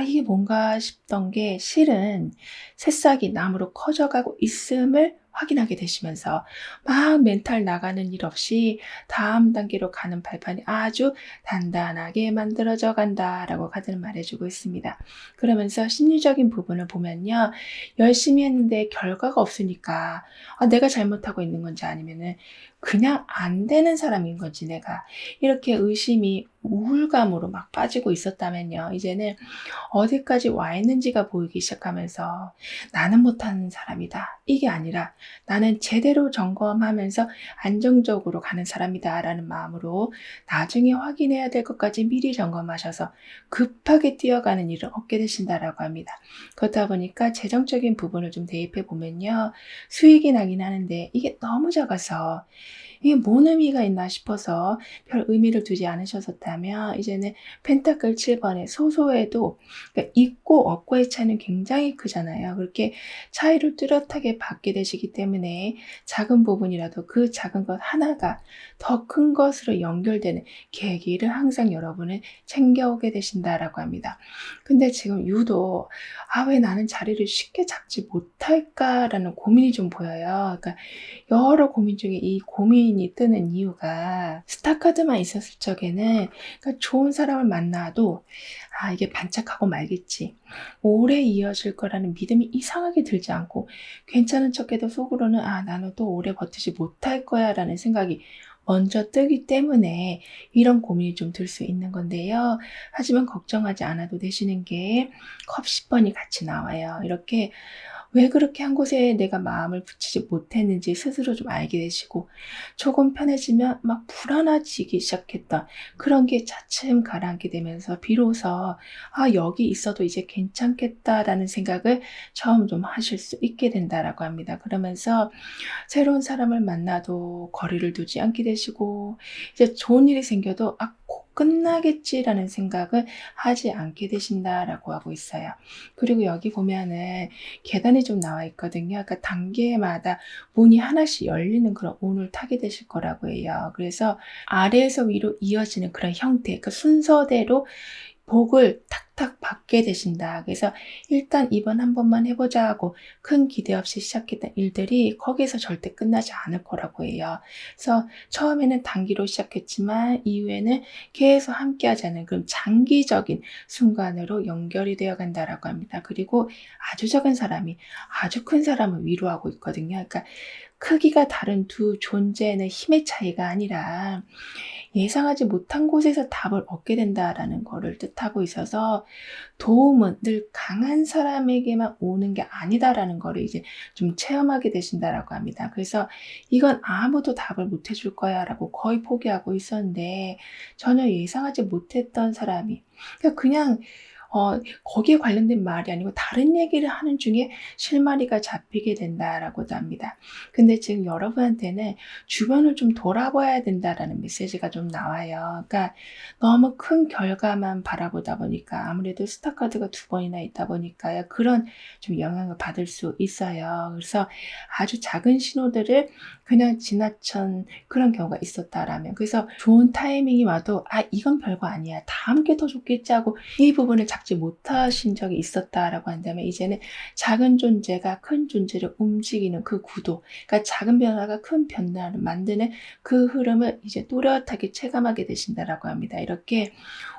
이게 뭔가 싶던 게 실은 새싹이 나무로 커져가고 있음을 확인하게 되시면서 막 멘탈 나가는 일 없이 다음 단계로 가는 발판이 아주 단단하게 만들어져 간다라고 카드는 말해주고 있습니다. 그러면서 심리적인 부분을 보면요. 열심히 했는데 결과가 없으니까 내가 잘못하고 있는 건지 아니면은 그냥 안 되는 사람인 건지 내가 이렇게 의심이 우울감으로 막 빠지고 있었다면요. 이제는 어디까지 와 있는지가 보이기 시작하면서 나는 못하는 사람이다. 이게 아니라 나는 제대로 점검하면서 안정적으로 가는 사람이다 라는 마음으로 나중에 확인해야 될 것까지 미리 점검하셔서 급하게 뛰어가는 일을 얻게 되신다라고 합니다. 그렇다 보니까 재정적인 부분을 좀 대입해 보면요. 수익이 나긴 하는데 이게 너무 작아서 이게 뭔 의미가 있나 싶어서 별 의미를 두지 않으셨었다면 이제는 펜타클 7번의 소소해도 그러니까 있고 없고의 차이는 굉장히 크잖아요. 그렇게 차이를 뚜렷하게 받게 되시기 때문에 작은 부분이라도 그 작은 것 하나가 더 큰 것으로 연결되는 계기를 항상 여러분은 챙겨오게 되신다라고 합니다. 근데 지금 유독 왜 나는 자리를 쉽게 잡지 못할까라는 고민이 좀 보여요. 그러니까 여러 고민 중에 이 고민이 뜨는 이유가 스타카드만 있었을 적에는 그러니까 좋은 사람을 만나도 이게 반짝하고 말겠지. 오래 이어질 거라는 믿음이 이상하게 들지 않고 괜찮은 척해도 속으로는 나는 또 오래 버티지 못할 거야 라는 생각이 먼저 뜨기 때문에 이런 고민이 좀 들 수 있는 건데요. 하지만 걱정하지 않아도 되시는 게 컵 10번이 같이 나와요. 이렇게 왜 그렇게 한 곳에 내가 마음을 붙이지 못했는지 스스로 좀 알게 되시고, 조금 편해지면 막 불안해지기 시작했던 그런 게 차츰 가라앉게 되면서 비로소 '아 여기 있어도 이제 괜찮겠다.'라는 생각을 처음 좀 하실 수 있게 된다라고 합니다. 그러면서 새로운 사람을 만나도 거리를 두지 않게 되시고, 이제 좋은 일이 생겨도 '아 곧 끝나겠지.'라는 생각을 하지 않게 되신다라고 하고 있어요. 그리고 여기 보면은 계단이 좀 나와 있거든요. 그러니까 단계마다 문이 하나씩 열리는 그런 운을 타게 되실 거라고 해요. 그래서 아래에서 위로 이어지는 그런 형태, 그 순서대로 복을 탁탁 받게 되신다. 그래서 일단 이번 한 번만 해보자 하고 큰 기대 없이 시작했던 일들이 거기서 절대 끝나지 않을 거라고 해요. 그래서 처음에는 단기로 시작했지만 이후에는 계속 함께하자는 그런 장기적인 순간으로 연결이 되어 간다라고 합니다. 그리고 아주 작은 사람이 아주 큰 사람을 위로하고 있거든요. 그러니까 크기가 다른 두 존재는 힘의 차이가 아니라 예상하지 못한 곳에서 답을 얻게 된다라는 거를 뜻하고 있어서, 도움은 늘 강한 사람에게만 오는 게 아니다라는 거를 이제 좀 체험하게 되신다라고 합니다. 그래서 이건 아무도 답을 못 해줄 거야라고 거의 포기하고 있었는데, 전혀 예상하지 못했던 사람이 그냥 거기에 관련된 말이 아니고 다른 얘기를 하는 중에 실마리가 잡히게 된다라고도 합니다. 근데 지금 여러분한테는 주변을 좀 돌아봐야 된다라는 메시지가 좀 나와요. 그러니까 너무 큰 결과만 바라보다 보니까 아무래도 스타카드가 두 번이나 있다 보니까요. 그런 좀 영향을 받을 수 있어요. 그래서 아주 작은 신호들을 그냥 지나친 그런 경우가 있었다라면, 그래서 좋은 타이밍이 와도 '아 이건 별거 아니야. 다음 게 더 좋겠지.' 하고 이 부분을 잡지 못하신 적이 있었다라고 한다면, 이제는 작은 존재가 큰 존재를 움직이는 그 구도, 그러니까 작은 변화가 큰 변화를 만드는 그 흐름을 이제 또렷하게 체감하게 되신다라고 합니다. 이렇게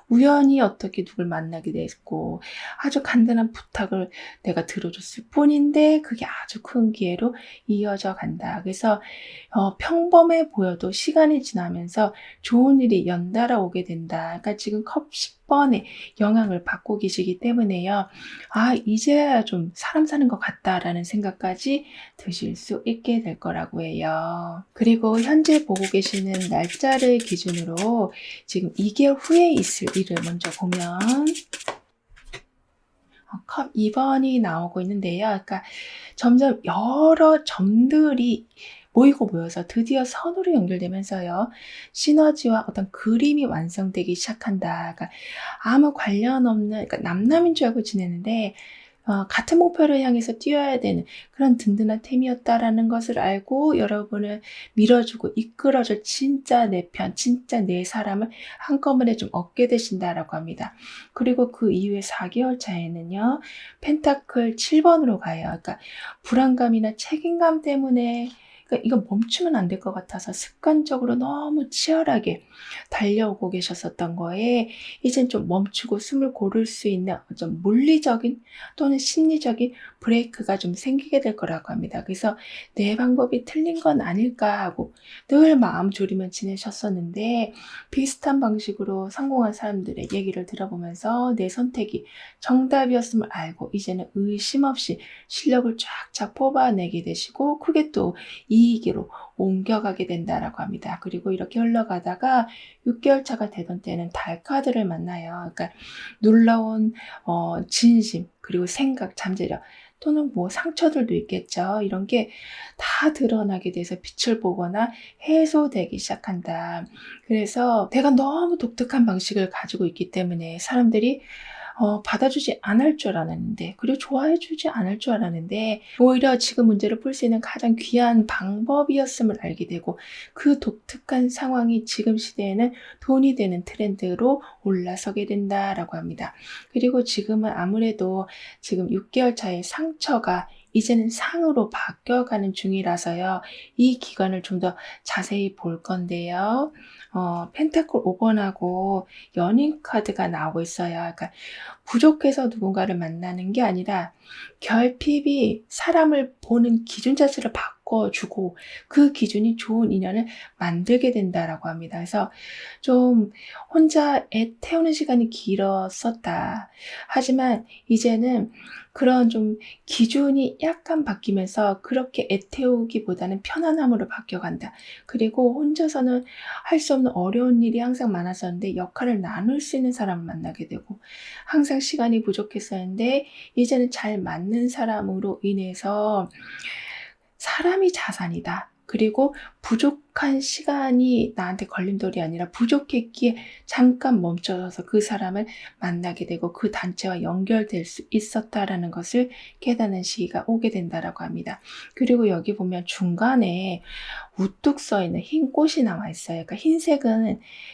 우연히 어떻게 누굴 만나게 됐고 아주 간단한 부탁을 내가 들어줬을 뿐인데 그게 아주 큰 기회로 이어져 간다. 그래서 평범해 보여도 시간이 지나면서 좋은 일이 연달아 오게 된다. 그러니까 지금 컵 10번의 영향을 받고 계시기 때문에요. '아 이제야 좀 사람 사는 것 같다.'라는 생각까지 드실 수 있게 될 거라고 해요. 그리고 현재 보고 계시는 날짜를 기준으로 지금 2개월 후에 있을 일을 먼저 보면 컵 2번이 나오고 있는데요. 그러니까 점점 여러 점들이 모이고 모여서 드디어 선으로 연결되면서요. 시너지와 어떤 그림이 완성되기 시작한다. 그러니까 아무 관련 없는, 그러니까 남남인 줄 알고 지냈는데 같은 목표를 향해서 뛰어야 되는 그런 든든한 팀이었다라는 것을 알고 여러분을 밀어주고 이끌어줄 진짜 내 편, 진짜 내 사람을 한꺼번에 좀 얻게 되신다라고 합니다. 그리고 그 이후에 4개월 차에는요, 펜타클 7번으로 가요. 그러니까 불안감이나 책임감 때문에, 그러니까 이거 멈추면 안 될 것 같아서 습관적으로 너무 치열하게 달려오고 계셨었던 거에 이젠 좀 멈추고 숨을 고를 수 있는 좀 물리적인 또는 심리적인 브레이크가 좀 생기게 될 거라고 합니다. 그래서 '내 방법이 틀린 건 아닐까.' 하고 늘 마음 졸이며 지내셨었는데, 비슷한 방식으로 성공한 사람들의 얘기를 들어보면서 내 선택이 정답이었음을 알고 이제는 의심 없이 실력을 쫙쫙 뽑아내게 되시고 크게 또 이익으로 옮겨가게 된다라고 합니다. 그리고 이렇게 흘러가다가 6개월 차가 되던 때는 달 카드를 만나요. 그러니까 놀라운 진심, 그리고 생각, 잠재력, 또는 뭐 상처들도 있겠죠. 이런 게 다 드러나게 돼서 빛을 보거나 해소되기 시작한다. 그래서 내가 너무 독특한 방식을 가지고 있기 때문에 사람들이 받아주지 않을 줄 알았는데, 그리고 좋아해 주지 않을 줄 알았는데, 오히려 지금 문제를 풀 수 있는 가장 귀한 방법이었음을 알게 되고, 그 독특한 상황이 지금 시대에는 돈이 되는 트렌드로 올라서게 된다라고 합니다. 그리고 지금은 아무래도 지금 6개월 차의 상처가 이제는 상으로 바뀌어가는 중이라서요. 이 기간을 좀 더 자세히 볼 건데요. 펜타클 5번하고 연인 카드가 나오고 있어요. 그러니까 부족해서 누군가를 만나는 게 아니라 결핍이 사람을 보는 기준 자체를 바꿔주고 그 기준이 좋은 인연을 만들게 된다라고 합니다. 그래서 좀 혼자 애 태우는 시간이 길었었다. 하지만 이제는 그런 좀 기준이 약간 바뀌면서 그렇게 애 태우기보다는 편안함으로 바뀌어간다. 그리고 혼자서는 할 수 없는 어려운 일이 항상 많았었는데 역할을 나눌 수 있는 사람을 만나게 되고 항상 시간이 부족했었는데 이제는 잘 맞는 사람으로 인해서 사람이 자산이다. 그리고 부족한 시간이 나한테 걸림돌이 아니라 부족했기에 잠깐 멈춰서서 그 사람을 만나게 되고 그 단체와 연결될 수 있었다라는 것을 깨닫는 시기가 오게 된다라고 합니다. 그리고 여기 보면 중간에 우뚝 서 있는 흰 꽃이 나와 있어요. 그러니까 흰색은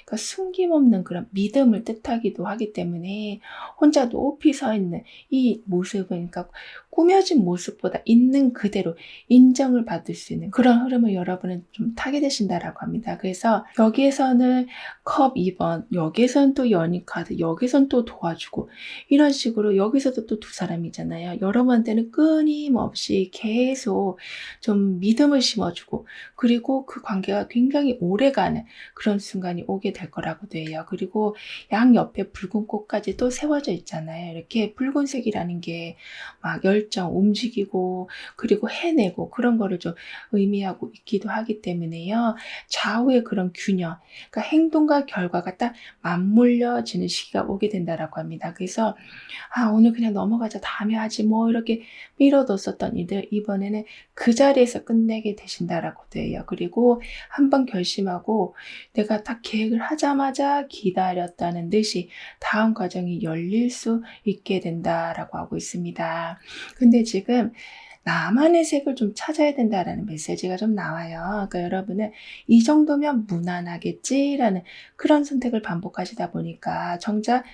그러니까 숨김없는 그런 믿음을 뜻하기도 하기 때문에 혼자 높이 서 있는 이 모습은 그러니까 꾸며진 모습보다 있는 그대로 인정을 받을 수 있는 그런 흐름을 여러분은 좀 타게 되신다라고 합니다. 그래서 여기에서는 컵 2번, 여기에서는 또 연인카드, 여기서는 또 도와주고 이런 식으로 여기서도 또 두 사람이잖아요. 여러분한테는 끊임없이 계속 좀 믿음을 심어주고 그리고 그 관계가 굉장히 오래가는 그런 순간이 오게 될 거라고 돼요. 그리고 양옆에 붉은 꽃까지 또 세워져 있잖아요. 이렇게 붉은색이라는 게 막 열정, 움직이고 그리고 해내고 그런 거를 좀 의미하고 있기도 하기 때문에요. 좌우의 그런 균형, 그러니까 행동과 결과가 딱 맞물려지는 시기가 오게 된다라고 합니다. 그래서 오늘 그냥 넘어가자 다음에 하지 뭐 이렇게 미뤄뒀었던 일들 이번에는 그 자리에서 끝내게 되신다라고 돼요. 그리고 한번 결심하고 내가 딱 계획을 하자마자 기다렸다는 듯이 다음 과정이 열릴 수 있게 된다라고 하고 있습니다. 근데 지금 나만의 색을 좀 찾아야 된다라는 메시지가 좀 나와요. 그러니까 여러분은 이 정도면 무난하겠지라는 그런 선택을 반복하시다 보니까 정작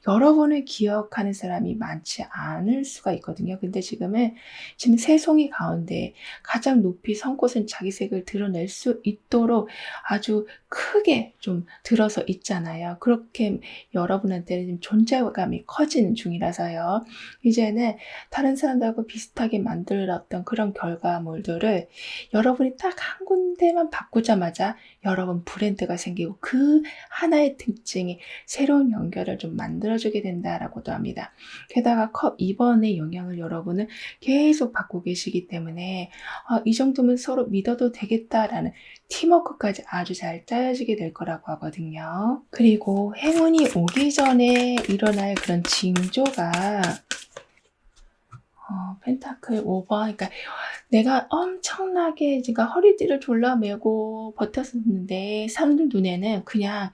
여러분을 기억하는 사람이 많지 않을 수가 있거든요. 근데 지금 새송이 가운데 가장 높이 선 곳은 자기 색을 드러낼 수 있도록 아주 크게 좀 들어서 있잖아요. 그렇게 여러분한테는 지금 존재감이 커지는 중이라서요. 이제는 다른 사람들하고 비슷하게 만들었던 그런 결과물들을 여러분이 딱 한 군데만 바꾸자마자 여러분 브랜드가 생기고 그 하나의 특징이 새로운 연결을 좀 만들어주게 된다라고도 합니다. 게다가 컵 2번의 영향을 여러분은 계속 받고 계시기 때문에 이 정도면 서로 믿어도 되겠다라는 팀워크까지 아주 잘 짜여지게 될 거라고 하거든요. 그리고 행운이 오기 전에 일어날 그런 징조가 펜타클 5번. 그러니까 내가 엄청나게 제가 허리띠를 졸라매고 버텼었는데 사람들 눈에는 그냥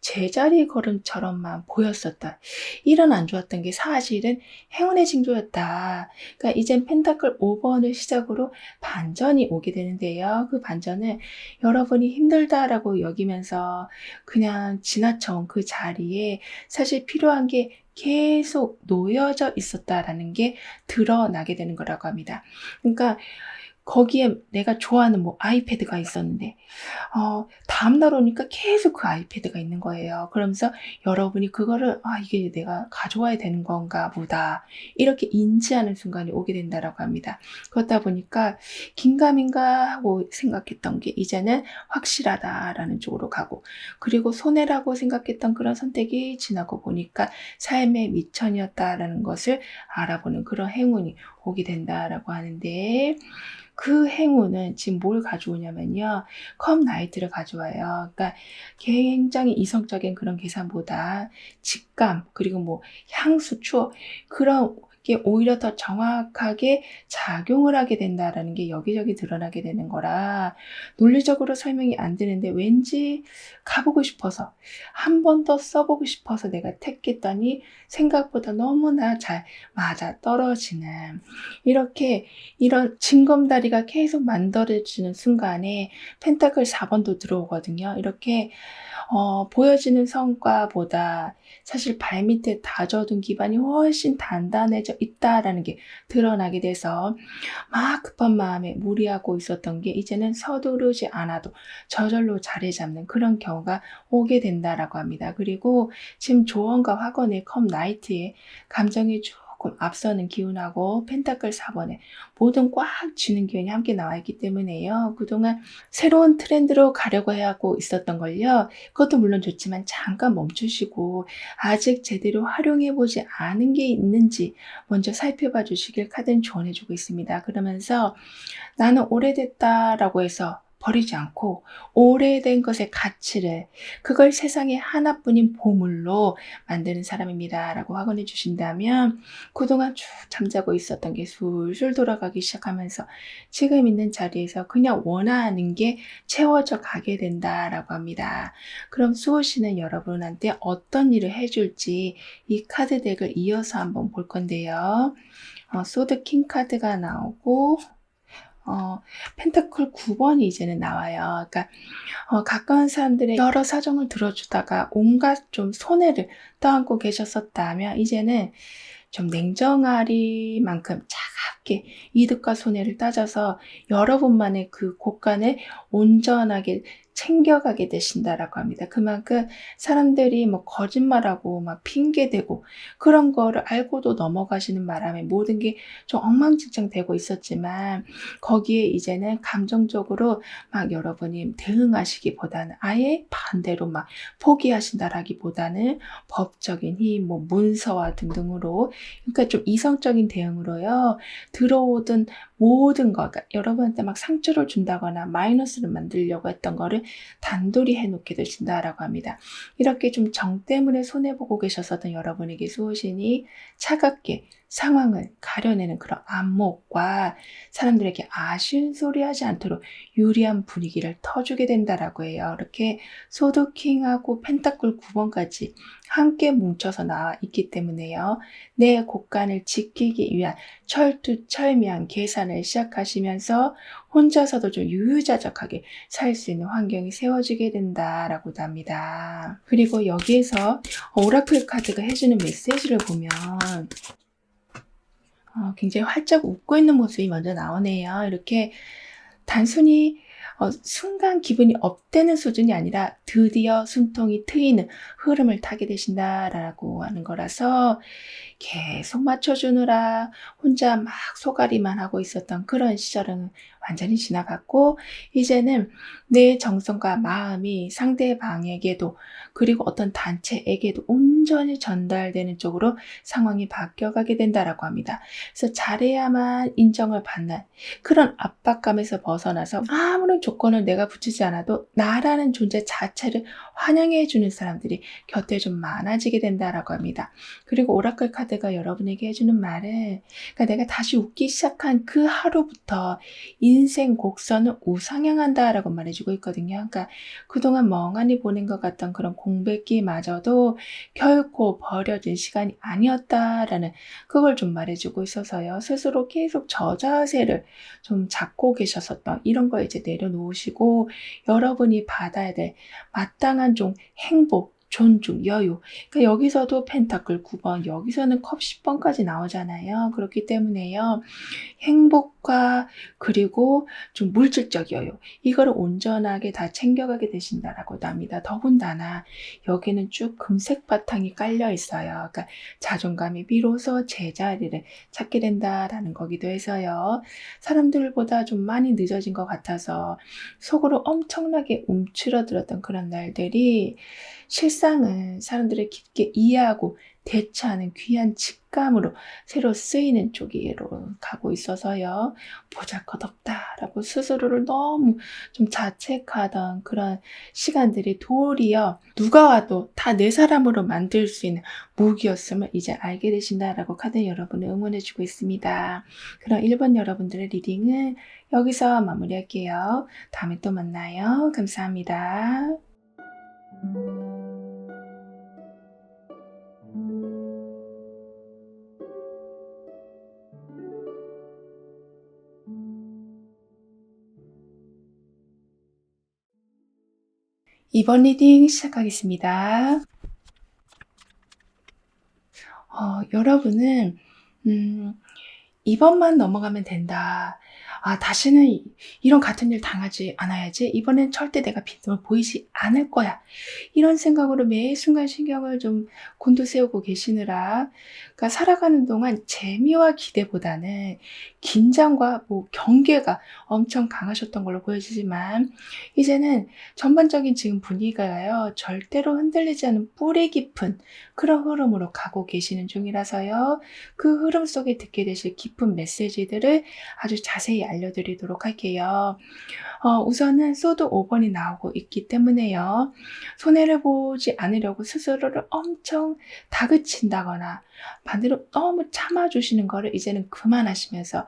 제자리 걸음처럼만 보였었다. 이런 안 좋았던 게 사실은 행운의 징조였다. 그러니까 이젠 펜타클 5번을 시작으로 반전이 오게 되는데요. 그 반전은 여러분이 힘들다라고 여기면서 그냥 지나쳐온 그 자리에 사실 필요한 게 계속 놓여져 있었다라는 게 드러나게 되는 거라고 합니다. 그러니까 거기에 내가 좋아하는 뭐 아이패드가 있었는데 다음날 오니까 계속 그 아이패드가 있는 거예요. 그러면서 여러분이 그거를 이게 내가 가져와야 되는 건가 보다 이렇게 인지하는 순간이 오게 된다라고 합니다. 그렇다 보니까 긴가민가 하고 생각했던 게 이제는 확실하다라는 쪽으로 가고 그리고 손해라고 생각했던 그런 선택이 지나고 보니까 삶의 미천이었다라는 것을 알아보는 그런 행운이 오게 된다라고 하는데 그 행운은 지금 뭘 가져오냐면요. 컵 나이트를 가져와요. 그러니까 굉장히 이성적인 그런 계산보다 직감, 그리고 뭐 향수, 추억, 그런 게 오히려 더 정확하게 작용을 하게 된다라는 게 여기저기 드러나게 되는 거라 논리적으로 설명이 안 되는데 왠지 가보고 싶어서 한 번 더 써보고 싶어서 내가 택했더니 생각보다 너무나 잘 맞아 떨어지는 이렇게 이런 징검다리가 계속 만들어지는 순간에 펜타클 4번도 들어오거든요. 이렇게 보여지는 성과보다 사실 발밑에 다져둔 기반이 훨씬 단단해져 있다라는 게 드러나게 돼서 막 급한 마음에 무리하고 있었던 게 이제는 서두르지 않아도 저절로 자리 잡는 그런 경우가 오게 된다라고 합니다. 그리고 지금 조언과 확언의 컵 나이트에 감정이 쭉 조금 앞서는 기운하고 펜타클 4번에 모든 꽉 쥐는 기운이 함께 나와 있기 때문에요. 그동안 새로운 트렌드로 가려고 하고 있었던 걸요. 그것도 물론 좋지만 잠깐 멈추시고 아직 제대로 활용해 보지 않은 게 있는지 먼저 살펴봐 주시길 카드는 조언해 주고 있습니다. 그러면서 나는 오래됐다라고 해서 버리지 않고 오래된 것의 가치를 그걸 세상에 하나뿐인 보물로 만드는 사람입니다라고 확언해 주신다면 그동안 쭉 잠자고 있었던 게 술술 돌아가기 시작하면서 지금 있는 자리에서 그냥 원하는 게 채워져 가게 된다라고 합니다. 그럼 수호 씨는 여러분한테 어떤 일을 해줄지 이 카드 덱을 이어서 한번 볼 건데요. 소드 킹 카드가 나오고 펜타클 9번이 이제는 나와요. 그러니까 가까운 사람들의 여러 사정을 들어주다가 온갖 좀 손해를 떠안고 계셨었다면 이제는 좀 냉정하리만큼 차갑게 이득과 손해를 따져서 여러분만의 그 곳간을 온전하게 챙겨가게 되신다라고 합니다. 그만큼 사람들이 뭐 거짓말하고 막 핑계대고 그런 거를 알고도 넘어가시는 바람에 모든 게 좀 엉망진창 되고 있었지만 거기에 이제는 감정적으로 막 여러분이 대응하시기보다는 아예 반대로 막 포기하신다라기보다는 법적인 힘, 뭐 문서와 등등으로 그러니까 좀 이성적인 대응으로요. 들어오던 모든 거, 그러니까 여러분한테 막 상처를 준다거나 마이너스를 만들려고 했던 거를 단돌이 해놓게 되신다라고 합니다. 이렇게 좀 정 때문에 손해보고 계셨었던 여러분에게 수호신이 차갑게 상황을 가려내는 그런 안목과 사람들에게 아쉬운 소리 하지 않도록 유리한 분위기를 터주게 된다라고 해요. 이렇게 소드킹하고 펜타클 9번까지 함께 뭉쳐서 나와 있기 때문에요. 내 곳간을 지키기 위한 철두철미한 계산을 시작하시면서 혼자서도 좀 유유자적하게 살 수 있는 환경이 세워지게 된다라고도 합니다. 그리고 여기에서 오라클 카드가 해주는 메시지를 보면 굉장히 활짝 웃고 있는 모습이 먼저 나오네요. 이렇게 단순히 순간 기분이 업되는 수준이 아니라 드디어 숨통이 트이는 흐름을 타게 되신다라고 하는 거라서 계속 맞춰주느라 혼자 막 소가리만 하고 있었던 그런 시절은 완전히 지나갔고 이제는 내 정성과 마음이 상대방에게도 그리고 어떤 단체에게도 온전히 전달되는 쪽으로 상황이 바뀌어가게 된다라고 합니다. 그래서 잘해야만 인정을 받는 그런 압박감에서 벗어나서 아무런 조건을 내가 붙이지 않아도 나라는 존재 자체를 환영해주는 사람들이 곁에 좀 많아지게 된다라고 합니다. 그리고 오라클 카드가 여러분에게 해주는 말은 그러니까 내가 다시 웃기 시작한 그 하루부터 인생 곡선은 우상향한다라고 말해주고 있거든요. 그러니까 그동안 멍하니 보낸 것 같던 그런 공백기마저도 결코 버려진 시간이 아니었다라는 그걸 좀 말해주고 있어서요. 스스로 계속 저자세를 좀 잡고 계셨었던 이런 거 이제 내려놓으시고 여러분이 받아야 될 마땅한 좀 행복, 존중, 여유. 그러니까 여기서도 펜타클 9번, 여기서는 컵 10번까지 나오잖아요. 그렇기 때문에요. 행복과 그리고 좀 물질적 여유. 이거를 온전하게 다 챙겨가게 되신다라고도 합니다. 더군다나 여기는 쭉 금색 바탕이 깔려 있어요. 그러니까 자존감이 비로소 제자리를 찾게 된다라는 거기도 해서요. 사람들보다 좀 많이 늦어진 것 같아서 속으로 엄청나게 움츠러들었던 그런 날들이 실상은 사람들을 깊게 이해하고 대처하는 귀한 직감으로 새로 쓰이는 쪽으로 가고 있어서요. 보잘것없다라고 스스로를 너무 좀 자책하던 그런 시간들이 도리어 누가 와도 다 내 사람으로 만들 수 있는 무기였음을 이제 알게 되신다라고 카드 여러분을 응원해주고 있습니다. 그럼 1번 여러분들의 리딩은 여기서 마무리할게요. 다음에 또 만나요. 감사합니다. 2번 리딩 시작하겠습니다. 여러분은 2번만 넘어가면 된다. 다시는 이런 같은 일 당하지 않아야지. 이번엔 절대 내가 빈틈을 보이지 않을 거야. 이런 생각으로 매 순간 신경을 좀 곤두세우고 계시느라, 그러니까 살아가는 동안 재미와 기대보다는 긴장과 뭐 경계가 엄청 강하셨던 걸로 보여지지만, 이제는 전반적인 지금 분위기가요, 절대로 흔들리지 않은 뿌리 깊은 그런 흐름으로 가고 계시는 중이라서요. 그 흐름 속에 듣게 되실 깊은 메시지들을 아주 자세히 알려드리도록 할게요. 우선은 소드 5번이 나오고 있기 때문에요. 손해를 보지 않으려고 스스로를 엄청 다그친다거나 반대로 너무 참아주시는 거를 이제는 그만하시면서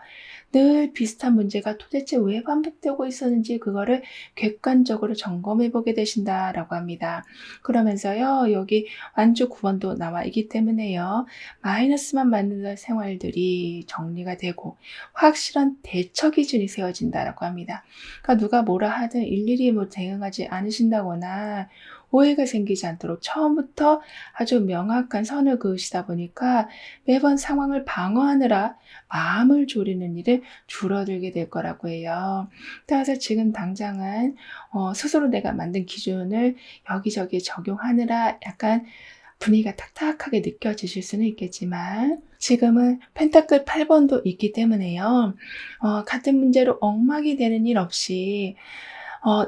늘 비슷한 문제가 도대체 왜 반복되고 있었는지 그거를 객관적으로 점검해 보게 되신다라고 합니다. 그러면서요, 여기 완주 9번도 나와 있기 때문에요. 마이너스만 만드는 생활들이 정리가 되고 확실한 대처 기준이 세워진다라고 합니다. 그러니까 누가 뭐라 하든 일일이 뭐 대응하지 않으신다거나 오해가 생기지 않도록 처음부터 아주 명확한 선을 그으시다 보니까 매번 상황을 방어하느라 마음을 졸이는 일을 줄어들게 될 거라고 해요. 따라서 지금 당장은 스스로 내가 만든 기준을 여기저기 적용하느라 약간 분위기가 탁탁하게 느껴지실 수는 있겠지만, 지금은 펜타클 8번도 있기 때문에요. 같은 문제로 엉망이 되는 일 없이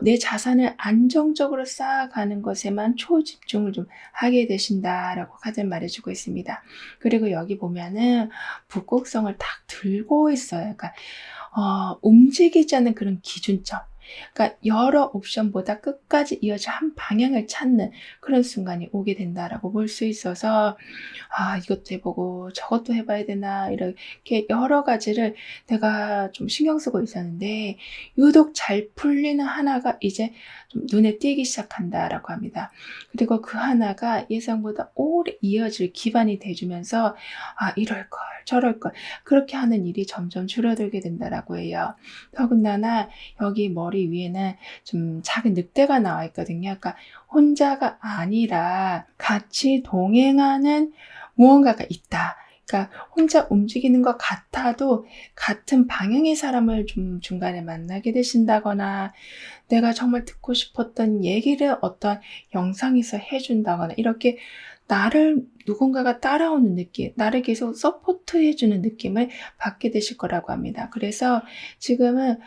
내 자산을 안정적으로 쌓아가는 것에만 초집중을 좀 하게 되신다라고 카드는 말해주고 있습니다. 그리고 여기 보면은 북극성을 딱 들고 있어요. 그러니까 움직이지 않는 그런 기준점. 그러니까 여러 옵션보다 끝까지 이어져 한 방향을 찾는 그런 순간이 오게 된다라고 볼 수 있어서, 이것도 해보고 저것도 해봐야 되나, 이렇게 여러 가지를 내가 좀 신경 쓰고 있었는데, 유독 잘 풀리는 하나가 이제 좀 눈에 띄기 시작한다라고 합니다. 그리고 그 하나가 예상보다 오래 이어질 기반이 돼주면서, 이럴 걸, 저럴 걸, 그렇게 하는 일이 점점 줄어들게 된다라고 해요. 더군다나 여기 머리 위에는 좀 작은 늑대가 나와 있거든요. 그러니까 혼자가 아니라 같이 동행하는 무언가가 있다. 그러니까 혼자 움직이는 것 같아도 같은 방향의 사람을 좀 중간에 만나게 되신다거나, 내가 정말 듣고 싶었던 얘기를 어떤 영상에서 해준다거나, 이렇게 나를 누군가가 따라오는 느낌, 나를 계속 서포트해주는 느낌을 받게 되실 거라고 합니다. 그래서 지금은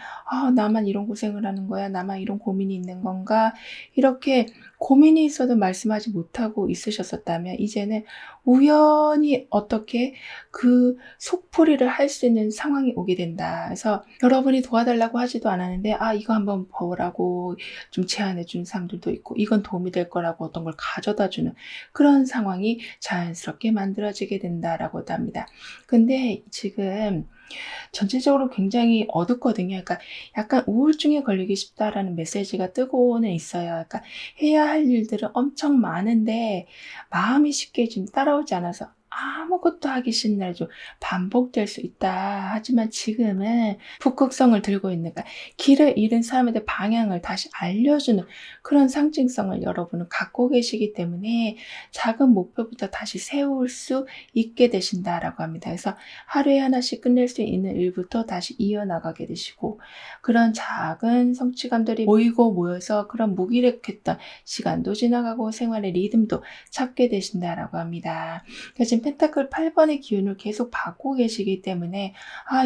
나만 이런 고생을 하는 거야, 나만 이런 고민이 있는 건가, 이렇게 고민이 있어도 말씀하지 못하고 있으셨었다면 이제는 우연히 어떻게 그 속풀이를 할 수 있는 상황이 오게 된다. 그래서 여러분이 도와달라고 하지도 않았는데 이거 한번 보라고 좀 제안해 주는 사람들도 있고, 이건 도움이 될 거라고 어떤 걸 가져다 주는 그런 상황이 자연스럽게 만들어지게 된다라고도 합니다. 근데 지금 전체적으로 굉장히 어둡거든요. 그러니까 약간 우울증에 걸리기 쉽다라는 메시지가 뜨고는 있어요. 그러니까 해야 할 일들은 엄청 많은데 마음이 쉽게 좀 따라오지 않아서 아무것도 하기 싫은 날이 좀 반복될 수 있다. 하지만 지금은 북극성을 들고 있는, 그러니까 길을 잃은 사람한테 방향을 다시 알려주는 그런 상징성을 여러분은 갖고 계시기 때문에 작은 목표부터 다시 세울 수 있게 되신다라고 합니다. 그래서 하루에 하나씩 끝낼 수 있는 일부터 다시 이어나가게 되시고, 그런 작은 성취감들이 모이고 모여서 그런 무기력했던 시간도 지나가고 생활의 리듬도 찾게 되신다라고 합니다. 그러니까 지금 펜타클 8번의 기운을 계속 받고 계시기 때문에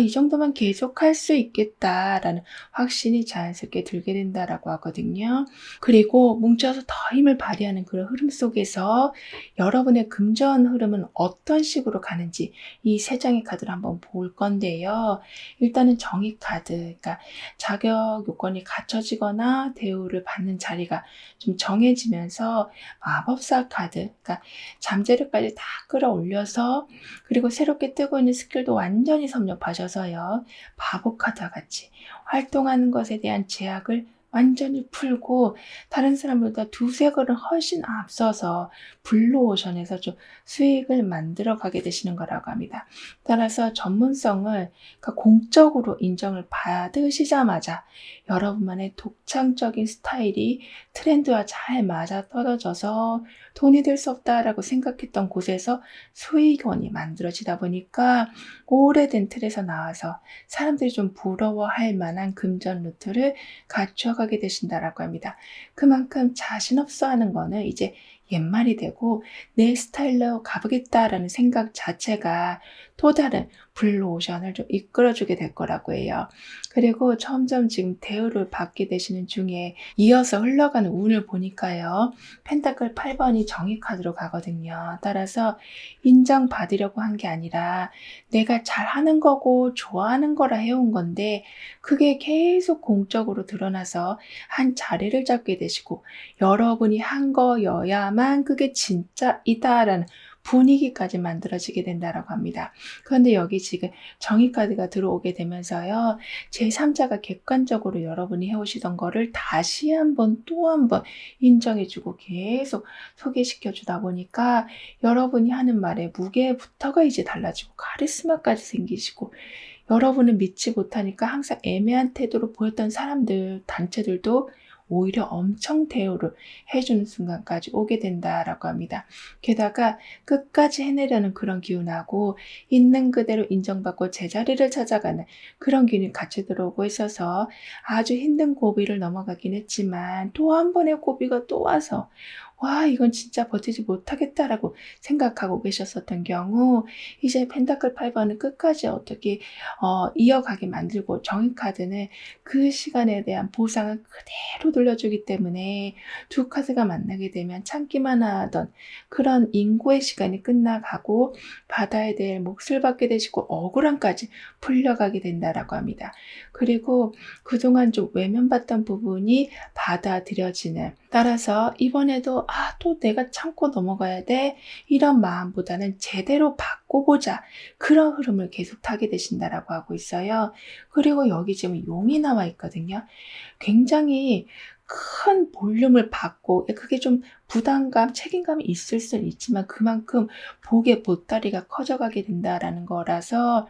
이 정도만 계속할 수 있겠다라는 확신이 자연스럽게 들게 된다라고 하거든요. 그리고 뭉쳐서 더 힘을 발휘하는 그런 흐름 속에서 여러분의 금전 흐름은 어떤 식으로 가는지 이 세 장의 카드를 한번 볼 건데요. 일단은 정의 카드, 그러니까 자격 요건이 갖춰지거나 대우를 받는 자리가 좀 정해지면서, 마법사 카드, 그러니까 잠재력까지 다 끌어올려서, 그리고 새롭게 뜨고 있는 스킬도 완전히 섭렵하셔서요. 바보 카드와 같이 활동하는 것에 대한 제약을 완전히 풀고 다른 사람보다 두세 걸음 훨씬 앞서서 블루오션에서 좀 수익을 만들어 가게 되시는 거라고 합니다. 따라서 전문성을 그러니까 공적으로 인정을 받으시자마자 여러분만의 독창적인 스타일이 트렌드와 잘 맞아떨어져서 돈이 될 수 없다라고 생각했던 곳에서 수익원이 만들어지다 보니까 오래된 틀에서 나와서 사람들이 좀 부러워할 만한 금전 루트를 갖춰가게 되신다라고 합니다. 그만큼 자신 없어 하는 거는 이제 옛말이 되고 내 스타일로 가보겠다라는 생각 자체가 또 다른 블루오션을 좀 이끌어주게 될 거라고 해요. 그리고 점점 지금 대우를 받게 되시는 중에 이어서 흘러가는 운을 보니까요. 펜타클 8번이 정의카드로 가거든요. 따라서 인정받으려고 한 게 아니라 내가 잘하는 거고 좋아하는 거라 해온 건데 그게 계속 공적으로 드러나서 한 자리를 잡게 되시고 여러분이 한 거여야만 그게 진짜이다라는 분위기까지 만들어지게 된다라고 합니다. 그런데 여기 지금 정의카드가 들어오게 되면서요. 제3자가 객관적으로 여러분이 해오시던 거를 다시 한번 또 한 번 인정해주고 계속 소개시켜 주다 보니까 여러분이 하는 말에 무게부터가 이제 달라지고 카리스마까지 생기시고 여러분은 믿지 못하니까 항상 애매한 태도로 보였던 사람들, 단체들도 오히려 엄청 대우를 해주는 순간까지 오게 된다라고 합니다. 게다가 끝까지 해내려는 그런 기운하고 있는 그대로 인정받고 제자리를 찾아가는 그런 기운이 같이 들어오고 있어서 아주 힘든 고비를 넘어가긴 했지만 또 한 번의 고비가 또 와서 와, 이건 진짜 버티지 못하겠다라고 생각하고 계셨었던 경우 이제 펜타클 8번은 끝까지 어떻게 이어가게 만들고 정의카드는 그 시간에 대한 보상을 그대로 돌려주기 때문에 두 카드가 만나게 되면 참기만 하던 그런 인고의 시간이 끝나가고 받아야 될 몫을 받게 되시고 억울함까지 풀려가게 된다라고 합니다. 그리고 그동안 좀 외면받던 부분이 받아들여지는 따라서 이번에도 또 내가 참고 넘어가야 돼 이런 마음보다는 제대로 바꿔보자 그런 흐름을 계속 타게 되신다라고 하고 있어요. 그리고 여기 지금 용이 나와 있거든요. 굉장히 큰 볼륨을 받고 그게 좀 부담감, 책임감이 있을 수는 있지만 그만큼 복의 보따리가 커져가게 된다라는 거라서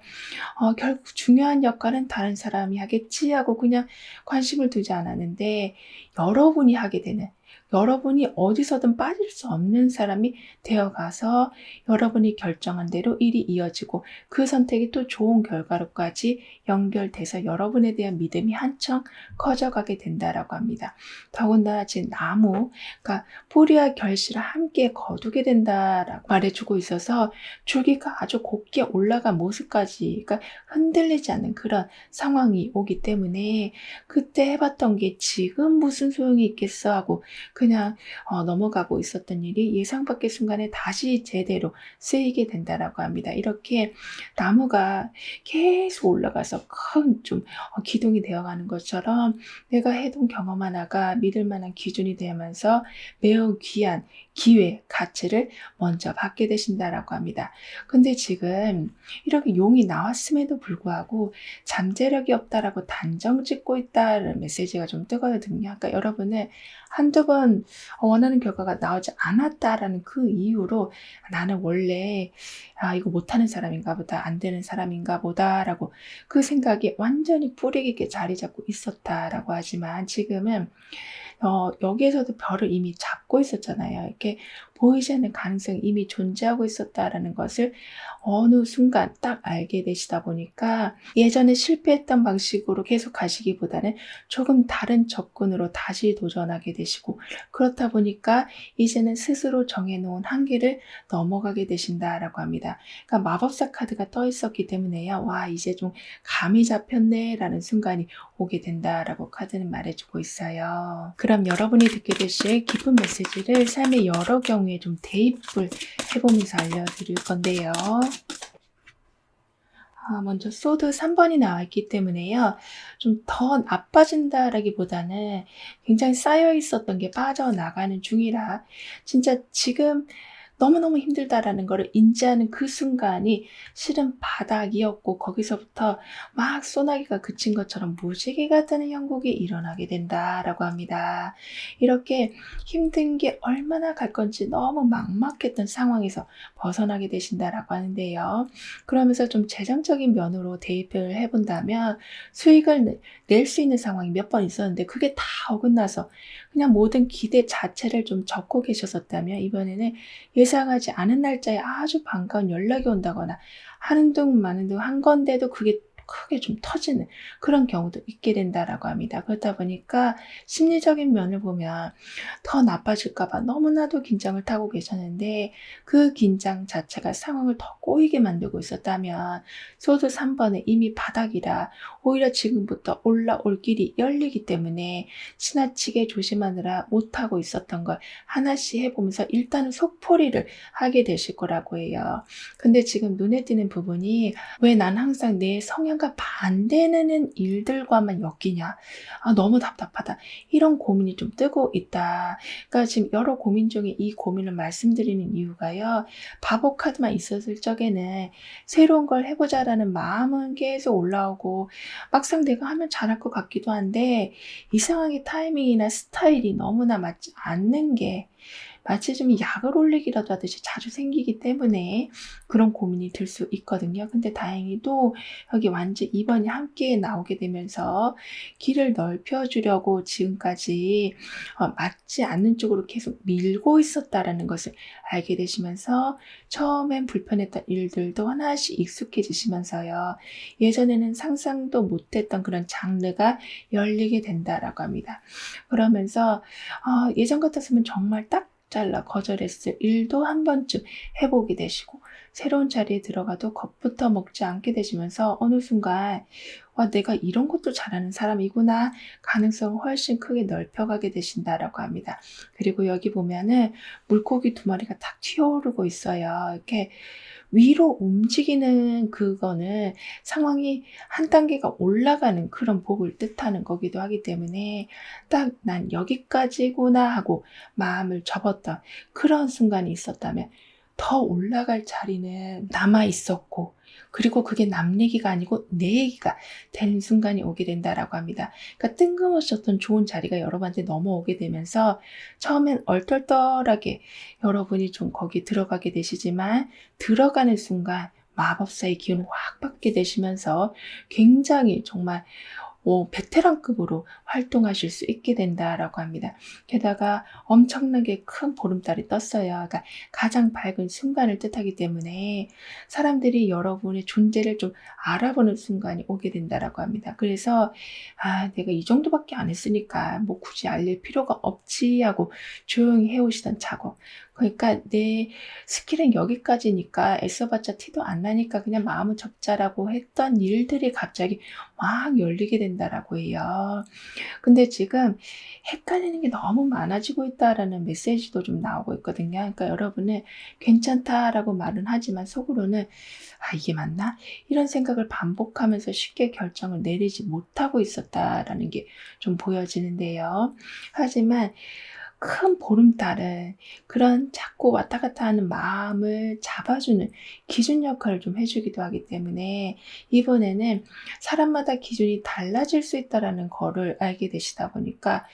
결국 중요한 역할은 다른 사람이 하겠지 하고 그냥 관심을 두지 않았는데 여러분이 하게 되는 여러분이 어디서든 빠질 수 없는 사람이 되어가서 여러분이 결정한 대로 일이 이어지고 그 선택이 또 좋은 결과로까지 연결돼서 여러분에 대한 믿음이 한층 커져가게 된다라고 합니다. 더군다나 지금 나무, 그러니까 뿌리와 결실을 함께 거두게 된다라고 말해주고 있어서 줄기가 아주 곱게 올라간 모습까지 그러니까 흔들리지 않는 그런 상황이 오기 때문에 그때 해봤던 게 지금 무슨 소용이 있겠어 하고 그냥 넘어가고 있었던 일이 예상 밖의 순간에 다시 제대로 쓰이게 된다라고 합니다. 이렇게 나무가 계속 올라가서 큰 좀 기둥이 되어가는 것처럼 내가 해둔 경험 하나가 믿을 만한 기준이 되면서 매우 귀한 기회, 가치를 먼저 받게 되신다라고 합니다. 근데 지금 이렇게 용이 나왔음에도 불구하고 잠재력이 없다라고 단정 짓고 있다는 메시지가 좀 뜨거든요. 그러니까 여러분은 한두 번 원하는 결과가 나오지 않았다라는 그 이유로 나는 원래 이거 못하는 사람인가 보다, 안 되는 사람인가 보다라고 그 생각이 완전히 뿌리 깊게 자리 잡고 있었다라고 하지만 지금은 여기에서도 별을 이미 잡고 있었잖아요. 이렇게 보이지 않는 가능성이 이미 존재하고 있었다라는 것을 어느 순간 딱 알게 되시다 보니까 예전에 실패했던 방식으로 계속 가시기보다는 조금 다른 접근으로 다시 도전하게 되시고 그렇다 보니까 이제는 스스로 정해놓은 한계를 넘어가게 되신다라고 합니다. 그러니까 마법사 카드가 떠 있었기 때문에요. 와, 이제 좀 감이 잡혔네 라는 순간이 오게 된다라고 카드는 말해주고 있어요. 그럼 여러분이 듣게 되실 깊은 메시지를 삶의 여러 경우에 좀 대입을 해보면서 알려드릴 건데요. 먼저 소드 3번이 나와 있기 때문에요. 좀 더 나빠진다라기보다는 굉장히 쌓여 있었던 게 빠져나가는 중이라 진짜 지금 너무너무 힘들다라는 거를 인지하는 그 순간이 실은 바닥이었고, 거기서부터 막 소나기가 그친 것처럼 무지개가 뜨는 형국이 일어나게 된다라고 합니다. 이렇게 힘든 게 얼마나 갈 건지 너무 막막했던 상황에서 벗어나게 되신다라고 하는데요. 그러면서 좀 재정적인 면으로 대입을 해본다면, 수익을 낼 수 있는 상황이 몇 번 있었는데 그게 다 어긋나서 그냥 모든 기대 자체를 좀 접고 계셨었다면, 이번에는 예상하지 않은 날짜에 아주 반가운 연락이 온다거나, 하는 둥 마는 둥 한 건데도 그게 크게 좀 터지는 그런 경우도 있게 된다라고 합니다. 그렇다 보니까 심리적인 면을 보면 더 나빠질까 봐 너무나도 긴장을 타고 계셨는데, 그 긴장 자체가 상황을 더 꼬이게 만들고 있었다면, 소드 3번에 이미 바닥이라 오히려 지금부터 올라올 길이 열리기 때문에 지나치게 조심하느라 못하고 있었던 걸 하나씩 해보면서 일단은 속풀이를 하게 되실 거라고 해요. 근데 지금 눈에 띄는 부분이, 왜 난 항상 내 성향과 반대되는 일들과만 엮이냐, 너무 답답하다, 이런 고민이 좀 뜨고 있다. 그러니까 지금 여러 고민 중에 이 고민을 말씀드리는 이유가요, 바보 카드만 있었을 적에는 새로운 걸 해보자라는 마음은 계속 올라오고, 막상 내가 하면 잘할 것 같기도 한데 이상하게 타이밍이나 스타일이 너무나 맞지 않는 게, 마치 좀 약을 올리기라도 하듯이 자주 생기기 때문에 그런 고민이 들 수 있거든요. 근데 다행히도 여기 완전 2번이 함께 나오게 되면서 길을 넓혀주려고 지금까지 맞지 않는 쪽으로 계속 밀고 있었다라는 것을 알게 되시면서, 처음엔 불편했던 일들도 하나씩 익숙해지시면서요, 예전에는 상상도 못했던 그런 장르가 열리게 된다라고 합니다. 그러면서 예전 같았으면 정말 딱 잘라 거절했을 일도 한 번쯤 해보게 되시고, 새로운 자리에 들어가도 겁부터 먹지 않게 되시면서 어느 순간 와, 내가 이런 것도 잘하는 사람이구나, 가능성을 훨씬 크게 넓혀가게 되신다라고 합니다. 그리고 여기 보면은 물고기 2마리가 탁 튀어오르고 있어요. 이렇게 위로 움직이는 그거는 상황이 한 단계가 올라가는 그런 복을 뜻하는 거기도 하기 때문에, 딱 난 여기까지구나 하고 마음을 접었던 그런 순간이 있었다면, 더 올라갈 자리는 남아 있었고, 그리고 그게 남 얘기가 아니고 내 얘기가 되는 순간이 오게 된다라고 합니다. 그러니까 뜬금없이 어떤 좋은 자리가 여러분한테 넘어오게 되면서, 처음엔 얼떨떨하게 여러분이 좀 거기 들어가게 되시지만, 들어가는 순간 마법사의 기운을 확 받게 되시면서 굉장히 정말 베테랑급으로 활동하실 수 있게 된다라고 합니다. 게다가 엄청나게 큰 보름달이 떴어요. 그러니까 가장 밝은 순간을 뜻하기 때문에 사람들이 여러분의 존재를 좀 알아보는 순간이 오게 된다라고 합니다. 그래서 내가 이 정도밖에 안 했으니까 뭐 굳이 알릴 필요가 없지 하고 조용히 해오시던 작업, 그러니까 내 스킬은 여기까지니까 애써봤자 티도 안 나니까 그냥 마음을 접자라고 했던 일들이 갑자기 막 열리게 된다라고 해요. 근데 지금 헷갈리는 게 너무 많아지고 있다라는 메시지도 좀 나오고 있거든요. 그러니까 여러분은 괜찮다라고 말은 하지만 속으로는 이게 맞나? 이런 생각을 반복하면서 쉽게 결정을 내리지 못하고 있었다라는 게 좀 보여지는데요. 하지만 큰 보름달은 그런 자꾸 왔다 갔다 하는 마음을 잡아주는 기준 역할을 좀 해주기도 하기 때문에, 이번에는 사람마다 기준이 달라질 수 있다는 거를 알게 되시다 보니까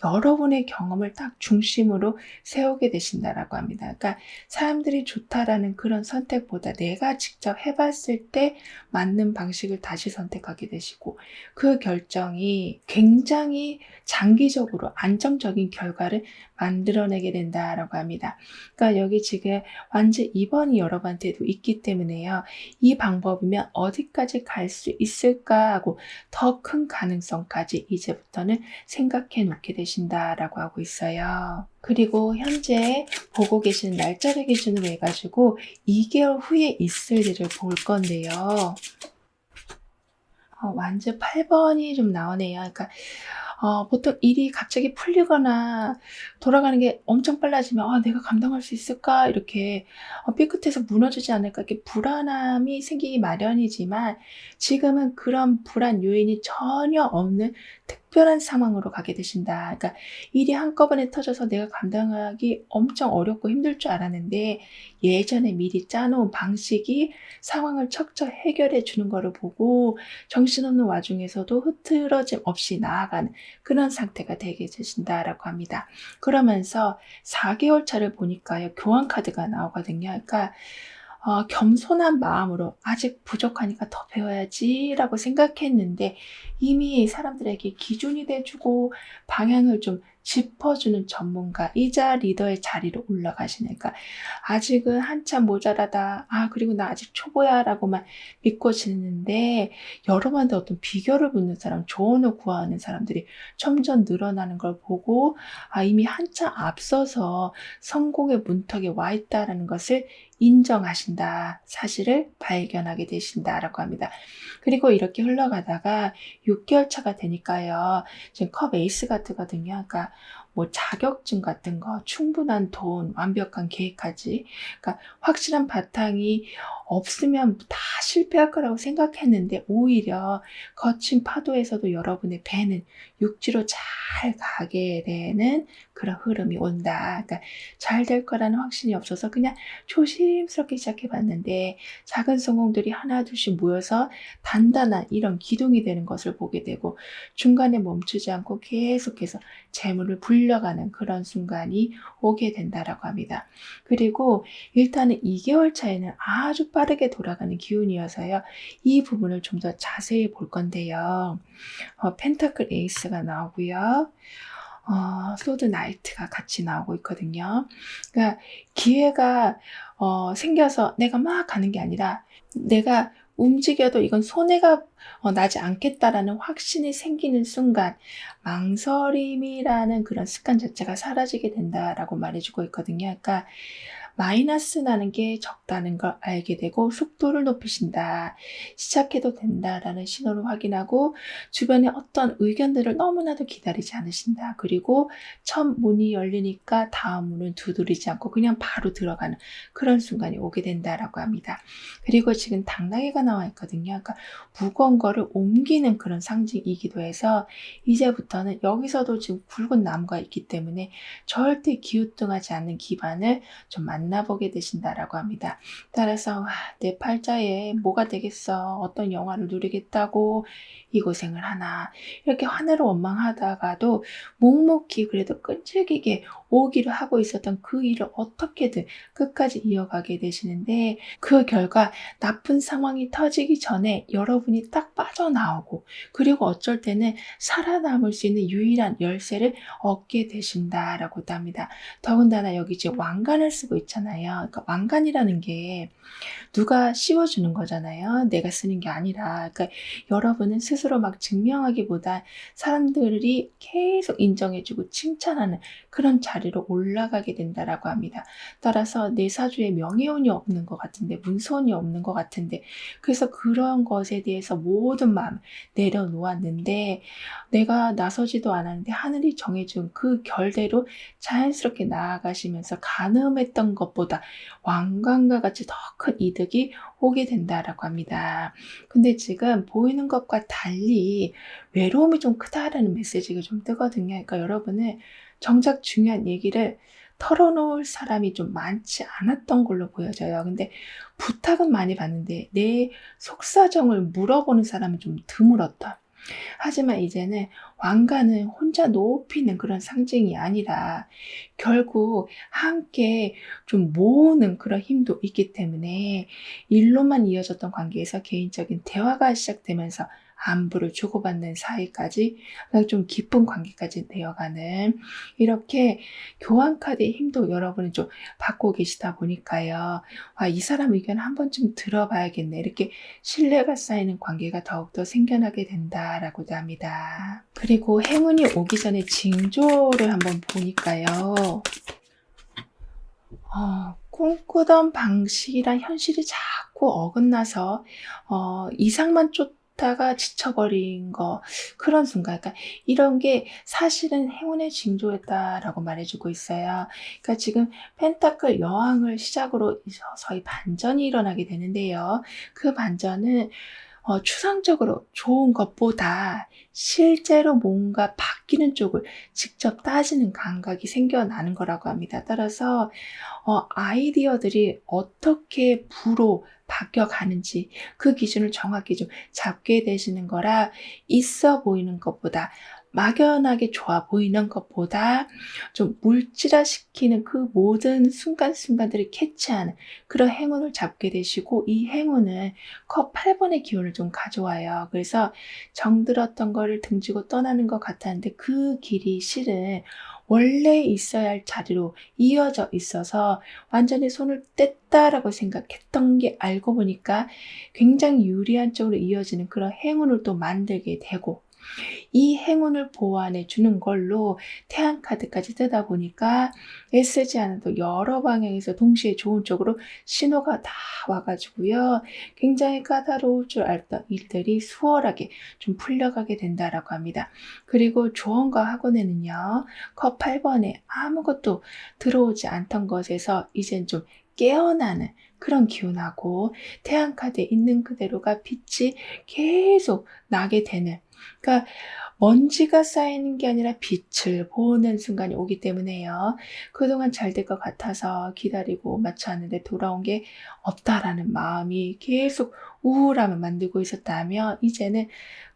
여러분의 경험을 딱 중심으로 세우게 되신다라고 합니다. 그러니까 사람들이 좋다라는 그런 선택보다 내가 직접 해봤을 때 맞는 방식을 다시 선택하게 되시고, 그 결정이 굉장히 장기적으로 안정적인 결과를 만들어내게 된다라고 합니다. 그러니까 여기 지금 완전 2번이 여러분한테도 있기 때문에요, 이 방법이면 어디까지 갈 수 있을까 하고 더 큰 가능성까지 이제부터는 생각해 놓게 되신다라고 하고 있어요. 그리고 현재 보고 계시는 날짜를 기준으로 해가지고 2개월 후에 있을 일을 볼 건데요. 완전 8번이 좀 나오네요. 그러니까 보통 일이 갑자기 풀리거나 돌아가는 게 엄청 빨라지면 내가 감당할 수 있을까? 이렇게 삐끗해서 무너지지 않을까? 이렇게 불안함이 생기기 마련이지만, 지금은 그런 불안 요인이 전혀 없는 특별한 상황으로 가게 되신다. 그러니까 일이 한꺼번에 터져서 내가 감당하기 엄청 어렵고 힘들 줄 알았는데 예전에 미리 짜놓은 방식이 상황을 척척 해결해 주는 거를 보고 정신없는 와중에서도 흐트러짐 없이 나아가는 그런 상태가 되게 되신다라고 합니다. 그러면서 4개월 차를 보니까요, 교환 카드가 나오거든요. 그러니까 겸손한 마음으로 '아직 부족하니까 더 배워야지.'라고 생각했는데 이미 사람들에게 기준이 돼 주고 방향을 좀 짚어주는 전문가이자 리더의 자리로 올라가시는, 그러니까 '아직은 한참 모자라다. 아 그리고 나 아직 초보야.'라고만 믿고 지냈는데 여러 번의 어떤 비결을 묻는 사람, 조언을 구하는 사람들이 점점 늘어나는 걸 보고 이미 한참 앞서서 성공의 문턱에 와 있다라는 것을 인정하신다. 사실을 발견하게 되신다라고 합니다. 그리고 이렇게 흘러가다가 6개월 차가 되니까요, 지금 컵 에이스 같거든요. 그러니까 뭐 자격증 같은 거, 충분한 돈, 완벽한 계획까지. 그러니까 확실한 바탕이 없으면 다 실패할 거라고 생각했는데 오히려 거친 파도에서도 여러분의 배는 육지로 잘 가게 되는 그런 흐름이 온다. 그러니까 잘 될 거라는 확신이 없어서 그냥 조심스럽게 시작해 봤는데 작은 성공들이 하나둘씩 모여서 단단한 이런 기둥이 되는 것을 보게 되고 중간에 멈추지 않고 계속해서 재물을 불려가는 그런 순간이 오게 된다라고 합니다. 그리고 일단은 2개월 차에는 아주 빠르게 돌아가는 기운이어서요, 이 부분을 좀 더 자세히 볼 건데요. 펜타클 에이스가 나오고요. 소드 나이트가 같이 나오고 있거든요. 그러니까 기회가 생겨서 내가 막 가는 게 아니라 내가 움직여도 이건 손해가 나지 않겠다라는 확신이 생기는 순간 망설임이라는 그런 습관 자체가 사라지게 된다라고 말해주고 있거든요. 그러니까 마이너스 나는 게 적다는 걸 알게 되고 속도를 높이신다. 시작해도 된다라는 신호를 확인하고 주변의 어떤 의견들을 너무나도 기다리지 않으신다. 그리고 첫 문이 열리니까 다음 문은 두드리지 않고 그냥 바로 들어가는 그런 순간이 오게 된다라고 합니다. 그리고 지금 당나귀가 나와 있거든요. 그러니까 무거운 거를 옮기는 그런 상징이기도 해서 이제부터는 여기서도 지금 굵은 나무가 있기 때문에 절대 기우뚱하지 않는 기반을 좀 만나보게 되신다라고 합니다. 따라서 내 팔자에 뭐가 되겠어, 어떤 영화를 누리겠다고 이 고생을 하나, 이렇게 하늘을 원망하다가도 묵묵히 그래도 끈질기게 오기를 하고 있었던 그 일을 어떻게든 끝까지 이어가게 되시는데 그 결과 나쁜 상황이 터지기 전에 여러분이 딱 빠져나오고 그리고 어쩔 때는 살아남을 수 있는 유일한 열쇠를 얻게 되신다라고도 합니다. 더군다나 여기 지금 왕관을 쓰고 있잖아요. 그러니까 왕관이라는 게 누가 씌워주는 거잖아요. 내가 쓰는 게 아니라. 그러니까 여러분은 스스로 막 증명하기보다 사람들이 계속 인정해주고 칭찬하는 그런 자리로 올라가게 된다라고 합니다. 따라서 내 사주에 명예운이 없는 것 같은데, 문서운이 없는 것 같은데, 그래서 그런 것에 대해서 모든 마음 내려놓았는데 내가 나서지도 않았는데 하늘이 정해준 그 결대로 자연스럽게 나아가시면서 가늠했던 것보다 왕관과 같이 더 큰 이득이 오게 된다라고 합니다. 근데 지금 보이는 것과 달리 외로움이 좀 크다라는 메시지가 좀 뜨거든요. 그러니까 여러분은 정작 중요한 얘기를 털어놓을 사람이 좀 많지 않았던 걸로 보여져요. 근데 부탁은 많이 받는데 내 속사정을 물어보는 사람은 좀 드물었다. 하지만 이제는 왕관은 혼자 높이는 그런 상징이 아니라 결국 함께 좀 모으는 그런 힘도 있기 때문에 일로만 이어졌던 관계에서 개인적인 대화가 시작되면서 안부를 주고받는 사이까지 좀 깊은 관계까지 되어가는, 이렇게 교환 카드의 힘도 여러분이 좀 받고 계시다 보니까요. 이 사람 의견 한 번쯤 들어봐야겠네. 이렇게 신뢰가 쌓이는 관계가 더욱더 생겨나게 된다라고도 합니다. 그리고 행운이 오기 전에 징조를 한번 보니까요. 꿈꾸던 방식이랑 현실이 자꾸 어긋나서 이상만 쫓다가 지쳐버린 거, 그런 순간, 그러니까 이런 게 사실은 행운의 징조였다라고 말해주고 있어요. 그러니까 지금 펜타클 여왕을 시작으로 서서히 반전이 일어나게 되는데요. 그 반전은 추상적으로 좋은 것보다 실제로 뭔가 바뀌는 쪽을 직접 따지는 감각이 생겨나는 거라고 합니다. 따라서 아이디어들이 어떻게 부로 바뀌어가는지 그 기준을 정확히 좀 잡게 되시는 거라, 있어 보이는 것보다, 막연하게 좋아 보이는 것보다 좀 물질화시키는 그 모든 순간순간들을 캐치하는 그런 행운을 잡게 되시고, 이 행운은 컵 8번의 기운을 좀 가져와요. 그래서 정들었던 거를 등지고 떠나는 것 같았는데 그 길이 실은 원래 있어야 할 자리로 이어져 있어서 완전히 손을 뗐다라고 생각했던 게 알고 보니까 굉장히 유리한 쪽으로 이어지는 그런 행운을 또 만들게 되고, 이 행운을 보완해 주는 걸로 태양 카드까지 뜨다 보니까 애쓰지 않아도 여러 방향에서 동시에 좋은 쪽으로 신호가 다 와가지고요. 굉장히 까다로울 줄 알던 일들이 수월하게 좀 풀려가게 된다라고 합니다. 그리고 조언과 학원에는요, 컵 8번에 아무것도 들어오지 않던 것에서 이젠 좀 깨어나는 그런 기운하고, 태양 카드에 있는 그대로가 빛이 계속 나게 되는, 그러니까 먼지가 쌓이는 게 아니라 빛을 보는 순간이 오기 때문에요. 그동안 잘 될 것 같아서 기다리고 맞춰왔는데 돌아온 게 없다라는 마음이 계속 우울함을 만들고 있었다면, 이제는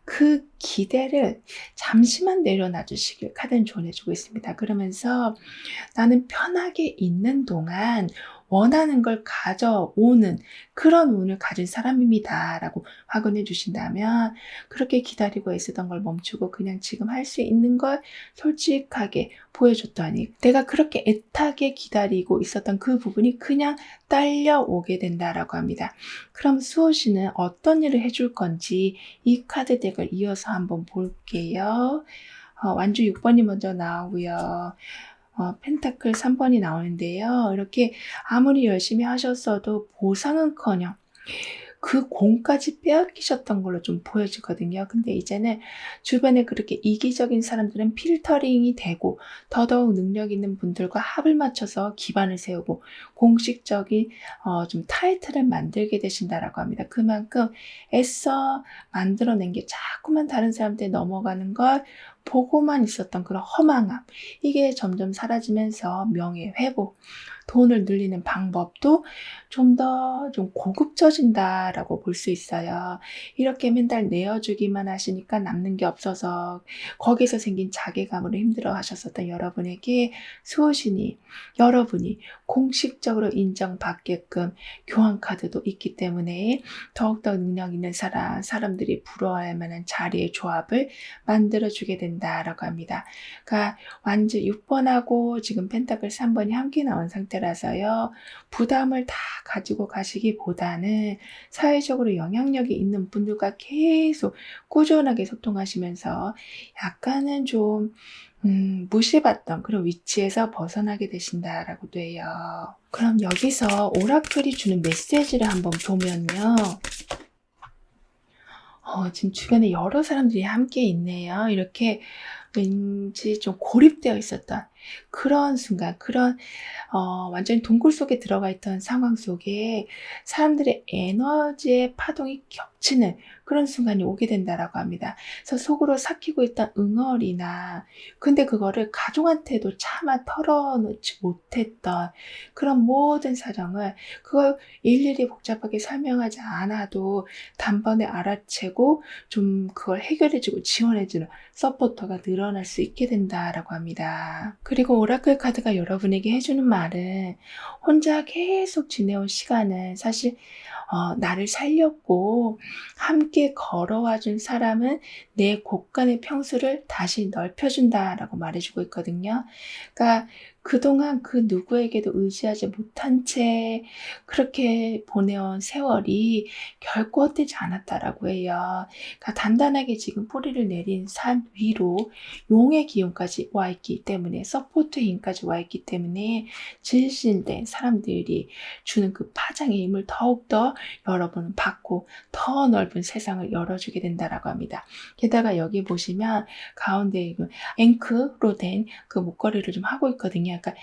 그 기대를 잠시만 내려놔 주시길 카드는 조언해주고 있습니다. 그러면서 나는 편하게 있는 동안 원하는 걸 가져오는 그런 운을 가진 사람입니다 라고 확언해 주신다면, 그렇게 기다리고 있었던 걸 멈추고 그냥 지금 할 수 있는 걸 솔직하게 보여줬더니, 내가 그렇게 애타게 기다리고 있었던 그 부분이 그냥 딸려오게 된다라고 합니다. 그럼 수호 씨는 어떤 일을 해줄 건지 이 카드 덱을 이어서 한번 볼게요. 완주 6번이 먼저 나오고요. 펜타클 3번이 나오는데요. 이렇게 아무리 열심히 하셨어도 보상은커녕 그 공까지 빼앗기셨던 걸로 좀 보여지거든요. 근데 이제는 주변에 그렇게 이기적인 사람들은 필터링이 되고, 더더욱 능력 있는 분들과 합을 맞춰서 기반을 세우고 공식적인 좀 타이틀을 만들게 되신다라고 합니다. 그만큼 애써 만들어낸 게 자꾸만 다른 사람한테 넘어가는 걸 보고만 있었던 그런 허망함, 이게 점점 사라지면서 명예 회복, 돈을 늘리는 방법도 좀 더 좀 고급져진다라고 볼 수 있어요. 이렇게 맨날 내어주기만 하시니까 남는 게 없어서 거기서 생긴 자괴감으로 힘들어 하셨었던 여러분에게 수호신이, 여러분이 공식적으로 인정받게끔 교환 카드도 있기 때문에 더욱더 능력 있는 사람들이 부러워할 만한 자리의 조합을 만들어주게 된다라고 합니다. 그러니까 완주 6번하고 지금 펜타클 3번이 함께 나온 상태라서요, 부담을 다 가지고 가시기보다는 사회적으로 영향력이 있는 분들과 계속 꾸준하게 소통하시면서 약간은 좀 무시받던 그런 위치에서 벗어나게 되신다라고도 해요. 그럼 여기서 오라클이 주는 메시지를 한번 보면요. 지금 주변에 여러 사람들이 함께 있네요. 이렇게 왠지 좀 고립되어 있었던 그런 순간, 그런 완전히 동굴 속에 들어가 있던 상황 속에 사람들의 에너지의 파동이 겹치는 그런 순간이 오게 된다라고 합니다. 그래서 속으로 삭히고 있던 응어리나, 근데 그거를 가족한테도 차마 털어놓지 못했던 그런 모든 사정을, 그걸 일일이 복잡하게 설명하지 않아도 단번에 알아채고 좀 그걸 해결해주고 지원해주는 서포터가 늘어날 수 있게 된다라고 합니다. 그리고 오라클 카드가 여러분에게 해주는 말은, 혼자 계속 지내온 시간은 사실 나를 살렸고, 함께 걸어와 준 사람은 내 곳간의 평수를 다시 넓혀준다라고 말해주고 있거든요. 그러니까 그동안 그 누구에게도 의지하지 못한 채 그렇게 보내온 세월이 결코 헛되지 않았다라고 해요. 그러니까 단단하게 지금 뿌리를 내린 산 위로 용의 기운까지 와 있기 때문에, 서포트 힘까지 와 있기 때문에 진실된 사람들이 주는 그 파장의 힘을 더욱더 여러분은 받고 더 넓은 세상을 열어주게 된다라고 합니다. 게다가 여기 보시면 가운데 앵크로 된 그 목걸이를 좀 하고 있거든요. 그러니까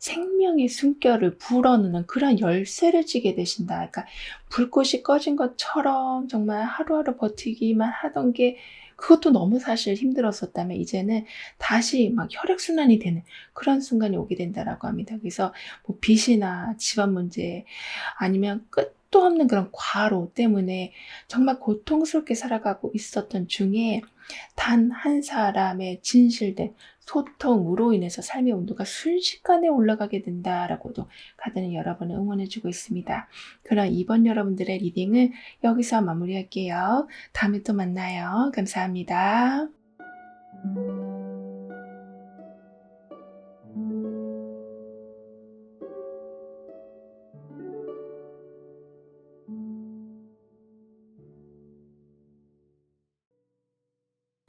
생명의 숨결을 불어넣는 그런 열쇠를 쥐게 되신다. 그러니까 불꽃이 꺼진 것처럼 정말 하루하루 버티기만 하던 게 그것도 너무 사실 힘들었었다면 이제는 다시 막 혈액순환이 되는 그런 순간이 오게 된다라고 합니다. 그래서 뭐 빚이나 집안 문제 아니면 끝도 없는 그런 과로 때문에 정말 고통스럽게 살아가고 있었던 중에 단 한 사람의 진실된 소통으로 인해서 삶의 온도가 순식간에 올라가게 된다라고도 카드는 여러분을 응원해 주고 있습니다. 그럼 이번 여러분들의 리딩은 여기서 마무리할게요. 다음에 또 만나요. 감사합니다.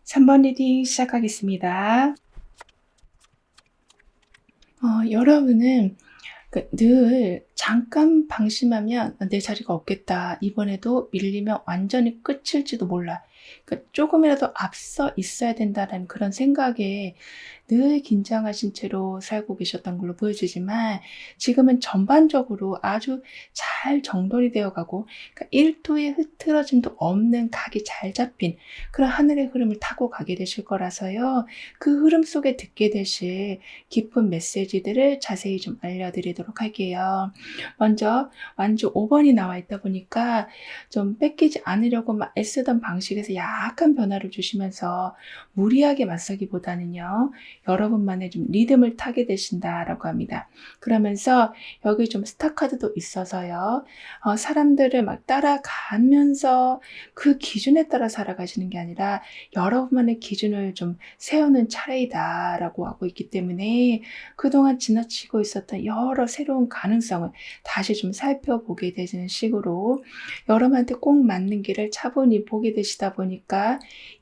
3번 리딩 시작하겠습니다. 여러분은 늘 잠깐 방심하면 '내 자리가 없겠다. 이번에도 밀리면 완전히 끝일지도 몰라.' 조금이라도 앞서 있어야 된다라는 그런 생각에 늘 긴장하신 채로 살고 계셨던 걸로 보여지지만 지금은 전반적으로 아주 잘 정돈이 되어 가고 1도의 흐트러짐도 없는 각이 잘 잡힌 그런 하늘의 흐름을 타고 가게 되실 거라서요. 그 흐름 속에 듣게 되실 깊은 메시지들을 자세히 좀 알려드리도록 할게요. 먼저 완주 5번이 나와 있다 보니까 좀 뺏기지 않으려고 막 애쓰던 방식에서 약간 변화를 주시면서 무리하게 맞서기보다는요. 여러분만의 좀 리듬을 타게 되신다라고 합니다. 그러면서 여기 좀 스타 카드도 있어서요. 사람들을 막 따라가면서 그 기준에 따라 살아가시는 게 아니라 여러분만의 기준을 좀 세우는 차례이다라고 하고 있기 때문에 그동안 지나치고 있었던 여러 새로운 가능성을 다시 좀 살펴보게 되는 식으로 여러분한테 꼭 맞는 길을 차분히 보게 되시다 보니까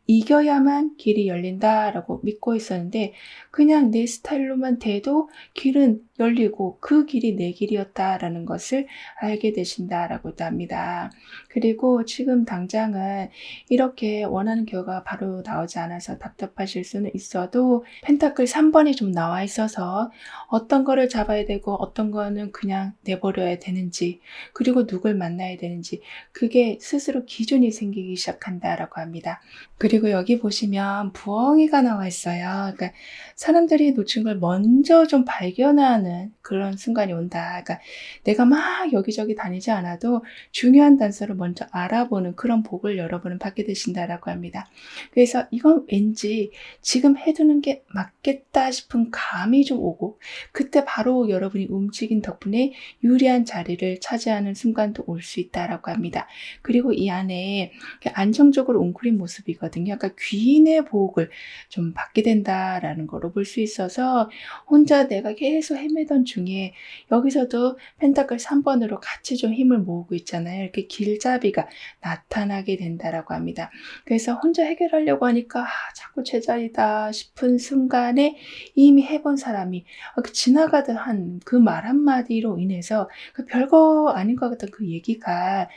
이겨야만 길이 열린다라고 믿고 있었는데 그냥 내 스타일로만 돼도 길은 열리고 그 길이 내 길이었다라는 것을 알게 되신다라고도 합니다. 그리고 지금 당장은 이렇게 원하는 결과가 바로 나오지 않아서 답답하실 수는 있어도 펜타클 3번이 좀 나와 있어서 어떤 거를 잡아야 되고 어떤 거는 그냥 내버려야 되는지 그리고 누굴 만나야 되는지 그게 스스로 기준이 생기기 시작한다라고 합니다. 그리고 여기 보시면 부엉이가 나와 있어요. 그러니까 사람들이 놓친 걸 먼저 좀 발견하는 그런 순간이 온다. 그러니까 내가 막 여기저기 다니지 않아도 중요한 단서를 먼저 알아보는 그런 복을 여러분은 받게 되신다라고 합니다. 그래서 이건 왠지 지금 해두는 게 맞겠다 싶은 감이 좀 오고 그때 바로 여러분이 움직인 덕분에 유리한 자리를 차지하는 순간도 올 수 있다라고 합니다. 그리고 이 안에 안정적으로 웅크린 모습이거든요. 그러니까 귀인의 보복을 좀 받게 된다라는 거로 볼 수 있어서 혼자 내가 계속 헤매던 중에 여기서도 펜타클 3번으로 같이 좀 힘을 모으고 있잖아요. 이렇게 길잡이가 나타나게 된다라고 합니다. 그래서 혼자 해결하려고 하니까 자꾸 제자리다 싶은 순간에 이미 해본 사람이 지나가던 한 그 말 한마디로 인해서 별거 아닌 것 같던 그 얘기가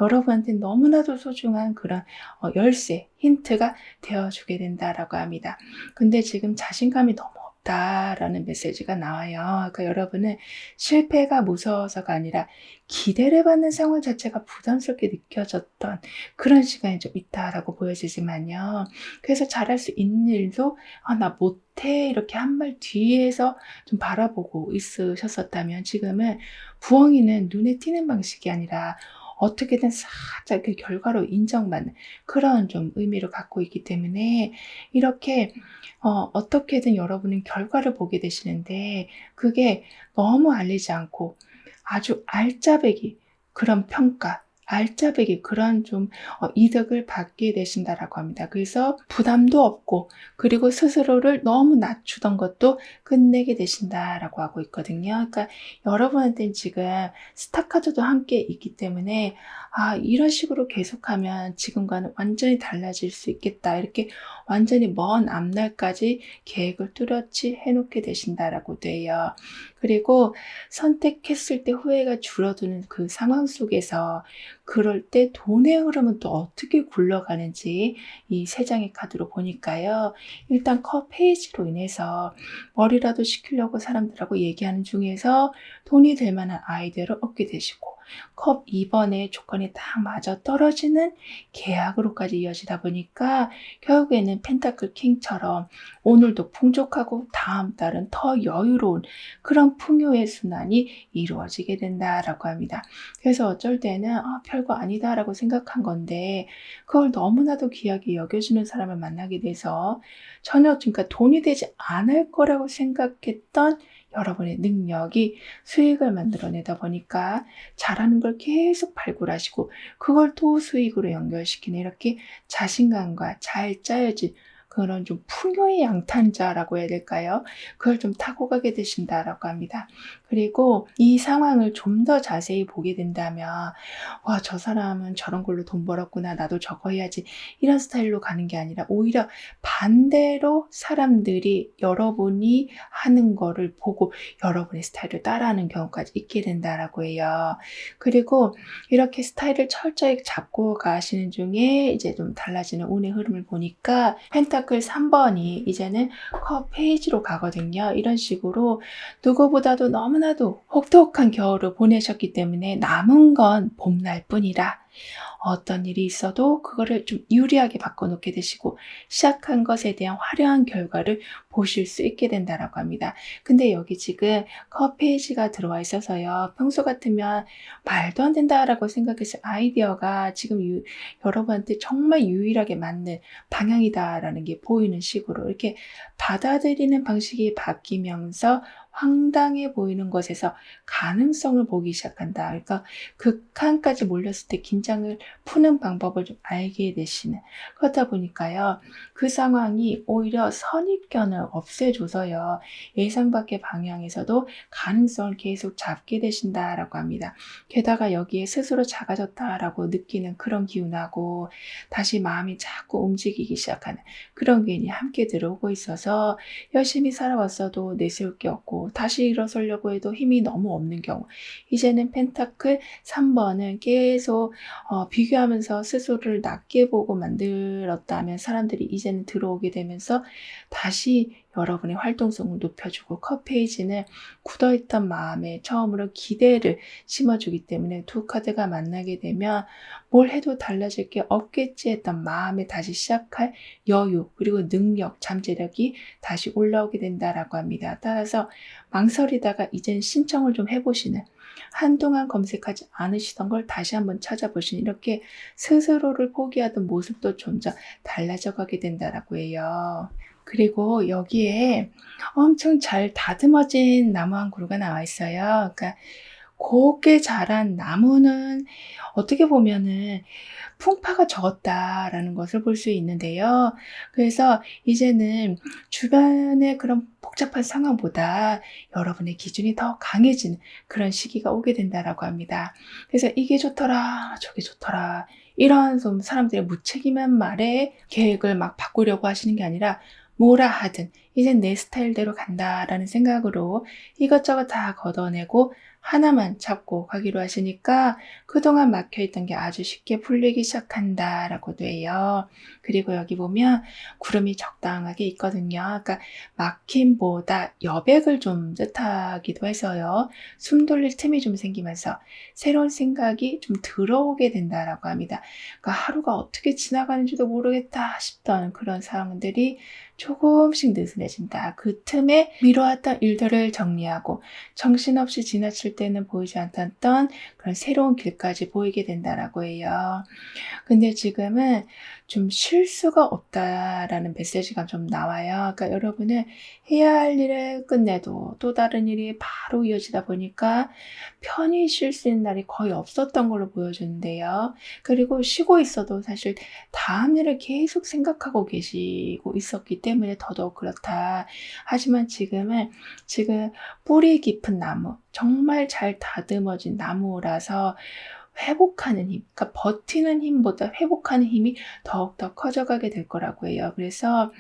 여러분한테 너무나도 소중한 그런 열쇠, 힌트가 되어주게 된다라고 합니다. 근데 지금 자신감이 너무 없다라는 메시지가 나와요. 그러니까 여러분은 실패가 무서워서가 아니라 기대를 받는 상황 자체가 부담스럽게 느껴졌던 그런 시간이 좀 있다라고 보여지지만요. 그래서 잘할 수 있는 일도 나 못해 이렇게 한 발 뒤에서 좀 바라보고 있으셨었다면 지금은 부엉이는 눈에 띄는 방식이 아니라 어떻게든 살짝 그 결과로 인정받는 그런 좀 의미를 갖고 있기 때문에 이렇게 어떻게든 여러분은 결과를 보게 되시는데 그게 너무 알리지 않고 아주 알짜배기 그런 평가 알짜배기 그런 좀 이득을 받게 되신다라고 합니다. 그래서 부담도 없고 그리고 스스로를 너무 낮추던 것도 끝내게 되신다라고 하고 있거든요. 그러니까 여러분한테는 지금 스타카드도 함께 있기 때문에 이런 식으로 계속하면 지금과는 완전히 달라질 수 있겠다. 이렇게 완전히 먼 앞날까지 계획을 뚜렷이 해놓게 되신다라고 돼요. 그리고 선택했을 때 후회가 줄어드는 그 상황 속에서 그럴 때 돈의 흐름은 또 어떻게 굴러가는지 이 세 장의 카드로 보니까요. 일단 컵 페이지로 인해서 뭐라도 시키려고 사람들하고 얘기하는 중에서 돈이 될 만한 아이디어를 얻게 되시고, 컵 2번의 조건이 딱 맞아떨어지는 계약으로까지 이어지다 보니까 결국에는 펜타클 킹처럼 오늘도 풍족하고 다음 달은 더 여유로운 그런 풍요의 순환이 이루어지게 된다라고 합니다. 그래서 어쩔 때는 별거 아니다라고 생각한 건데 그걸 너무나도 귀하게 여겨주는 사람을 만나게 돼서 전혀, 그러니까 돈이 되지 않을 거라고 생각했던 여러분의 능력이 수익을 만들어내다 보니까 잘하는 걸 계속 발굴하시고 그걸 또 수익으로 연결시키는, 이렇게 자신감과 잘 짜여진 그런 좀 풍요의 양탄자라고 해야 될까요? 그걸 좀 타고 가게 되신다라고 합니다. 그리고 이 상황을 좀 더 자세히 보게 된다면, 와, 저 사람은 저런 걸로 돈 벌었구나, 나도 저거 해야지, 이런 스타일로 가는 게 아니라 오히려 반대로 사람들이 여러분이 하는 거를 보고 여러분의 스타일을 따라하는 경우까지 있게 된다라고 해요. 그리고 이렇게 스타일을 철저히 잡고 가시는 중에 이제 좀 달라지는 운의 흐름을 보니까 펜타클 3번이 이제는 컵 페이지로 가거든요. 이런 식으로 누구보다도 너무나도 혹독한 겨울을 보내셨기 때문에 남은 건 봄날 뿐이라 어떤 일이 있어도 그거를 좀 유리하게 바꿔놓게 되시고 시작한 것에 대한 화려한 결과를 보실 수 있게 된다라고 합니다. 근데 여기 지금 컵 페이지가 들어와 있어서요. 평소 같으면 말도 안 된다라고 생각했을 아이디어가 지금 여러분한테 정말 유일하게 맞는 방향이다라는 게 보이는 식으로 이렇게 받아들이는 방식이 바뀌면서 황당해 보이는 것에서 가능성을 보기 시작한다. 그러니까 극한까지 몰렸을 때 긴장을 푸는 방법을 좀 알게 되시는, 그렇다 보니까요. 그 상황이 오히려 선입견을 없애줘서요. 예상 밖의 방향에서도 가능성을 계속 잡게 되신다라고 합니다. 게다가 여기에 스스로 작아졌다라고 느끼는 그런 기운하고 다시 마음이 자꾸 움직이기 시작하는 그런 기운이 함께 들어오고 있어서 열심히 살아왔어도 내세울 게 없고 다시 일어서려고 해도 힘이 너무 없는 경우, 이제는 펜타클 3번은 계속 비교하면서 스스로를 낮게 보고 만들었다면 사람들이 이제는 들어오게 되면서 다시 여러분의 활동성을 높여주고, 컵 페이지는 굳어있던 마음에 처음으로 기대를 심어주기 때문에 두 카드가 만나게 되면 뭘 해도 달라질 게 없겠지 했던 마음에 다시 시작할 여유, 그리고 능력, 잠재력이 다시 올라오게 된다라고 합니다. 따라서 망설이다가 이젠 신청을 좀 해보시는, 한동안 검색하지 않으시던 걸 다시 한번 찾아보시는, 이렇게 스스로를 포기하던 모습도 점점 달라져 가게 된다라고 해요. 그리고 여기에 엄청 잘 다듬어진 나무 한 그루가 나와 있어요. 그러니까 곱게 자란 나무는 어떻게 보면은 풍파가 적었다라는 것을 볼 수 있는데요. 그래서 이제는 주변의 그런 복잡한 상황보다 여러분의 기준이 더 강해지는 그런 시기가 오게 된다라고 합니다. 그래서 이게 좋더라, 저게 좋더라, 이런 좀 사람들의 무책임한 말에 계획을 막 바꾸려고 하시는 게 아니라 뭐라 하든 이젠 내 스타일대로 간다라는 생각으로 이것저것 다 걷어내고 하나만 잡고 가기로 하시니까 그동안 막혀있던 게 아주 쉽게 풀리기 시작한다라고도 해요. 그리고 여기 보면 구름이 적당하게 있거든요. 그러니까 막힘보다 여백을 좀 뜻하기도 해서요. 숨 돌릴 틈이 좀 생기면서 새로운 생각이 좀 들어오게 된다라고 합니다. 그러니까 하루가 어떻게 지나가는지도 모르겠다 싶던 그런 상황들이 조금씩 느슨해진다. 그 틈에 미뤄왔던 일들을 정리하고 정신없이 지나칠 때는 보이지 않았던 그런 새로운 길까지 보이게 된다라고 해요. 근데 지금은 좀 쉴 수가 없다라는 메시지가 좀 나와요. 그러니까 여러분은 해야 할 일을 끝내도 또 다른 일이 바로 이어지다 보니까 편히 쉴 수 있는 날이 거의 없었던 걸로 보여주는데요. 그리고 쉬고 있어도 사실 다음 일을 계속 생각하고 계시고 있었기 때문에 더더욱 그렇다. 하지만 지금 뿌리 깊은 나무, 정말 잘 다듬어진 나무라서 회복하는 힘, 그러니까 버티는 힘보다 회복하는 힘이 더욱더 커져가게 될 거라고 해요. 그래서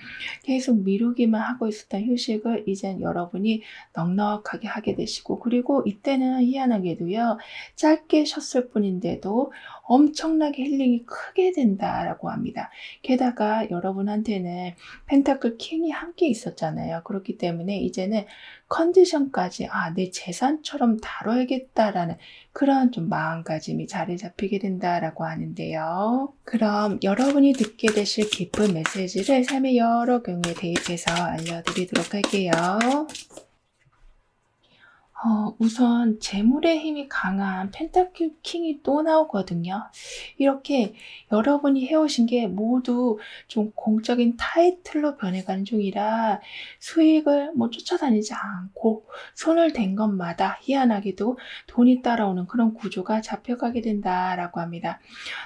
계속 미루기만 하고 있었던 휴식을 이젠 여러분이 넉넉하게 하게 되시고, 그리고 이때는 희한하게도요, 짧게 쉬었을 뿐인데도 엄청나게 힐링이 크게 된다라고 합니다. 게다가 여러분한테는 펜타클 킹이 함께 있었잖아요. 그렇기 때문에 이제는 컨디션까지 내 재산처럼 다뤄야겠다라는 그런 좀 마음가짐이 자리 잡히게 된다라고 하는데요. 그럼 여러분이 듣게 되실 기쁜 메시지를 삶의 여러 경우에 대입해서 알려드리도록 할게요. 우선 재물의 힘이 강한 펜타클 킹이 또 나오거든요. 이렇게 여러분이 해오신 게 모두 좀 공적인 타이틀로 변해가는 중이라 수익을 쫓아다니지 않고 손을 댄 것마다 희한하게도 돈이 따라오는 그런 구조가 잡혀가게 된다라고 합니다.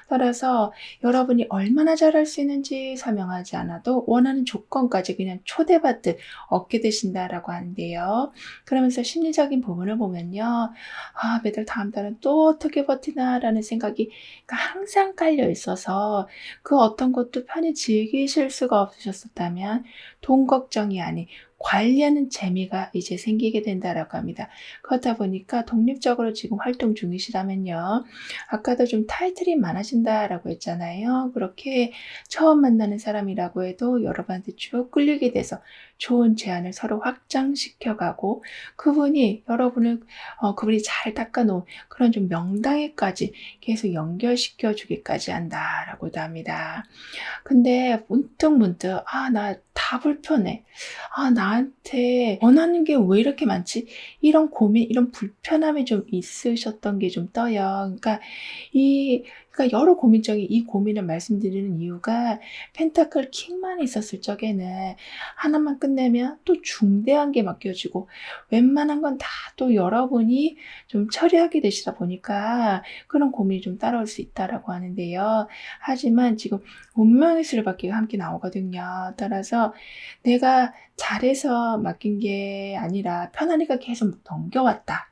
따라서 여러분이 얼마나 잘할 수 있는지 설명하지 않아도 원하는 조건까지 그냥 초대받듯 얻게 되신다라고 하는데요. 그러면서 심리적인 부분을 보면요. 매달 다음 달은 또 어떻게 버티나라는 생각이 항상 깔려 있어서 그 어떤 것도 편히 즐기실 수가 없으셨었다면 돈 걱정이 아닌 관리하는 재미가 이제 생기게 된다라고 합니다. 그렇다 보니까 독립적으로 지금 활동 중이시라면요. 아까도 좀 타이틀이 많아진다라고 했잖아요. 그렇게 처음 만나는 사람이라고 해도 여러분한테 쭉 끌리게 돼서 좋은 제안을 서로 확장시켜가고 그분이 여러분을 그분이 잘 닦아놓은 그런 좀 명당에까지 계속 연결시켜 주기까지 한다라고도 합니다. 근데 문득 나 다 불편해. 나한테 원하는 게 왜 이렇게 많지? 이런 고민, 이런 불편함이 좀 있으셨던 게 좀 떠요. 그러니까 여러 고민 중에 이 고민을 말씀드리는 이유가 펜타클 킹만 있었을 적에는 하나만 끝내면 또 중대한 게 맡겨지고 웬만한 건 다 또 여러분이 좀 처리하게 되시다 보니까 그런 고민이 좀 따라올 수 있다라고 하는데요. 하지만 지금 운명의 수레바퀴가 함께 나오거든요. 따라서 내가 잘해서 맡긴 게 아니라 편하니까 계속 넘겨왔다.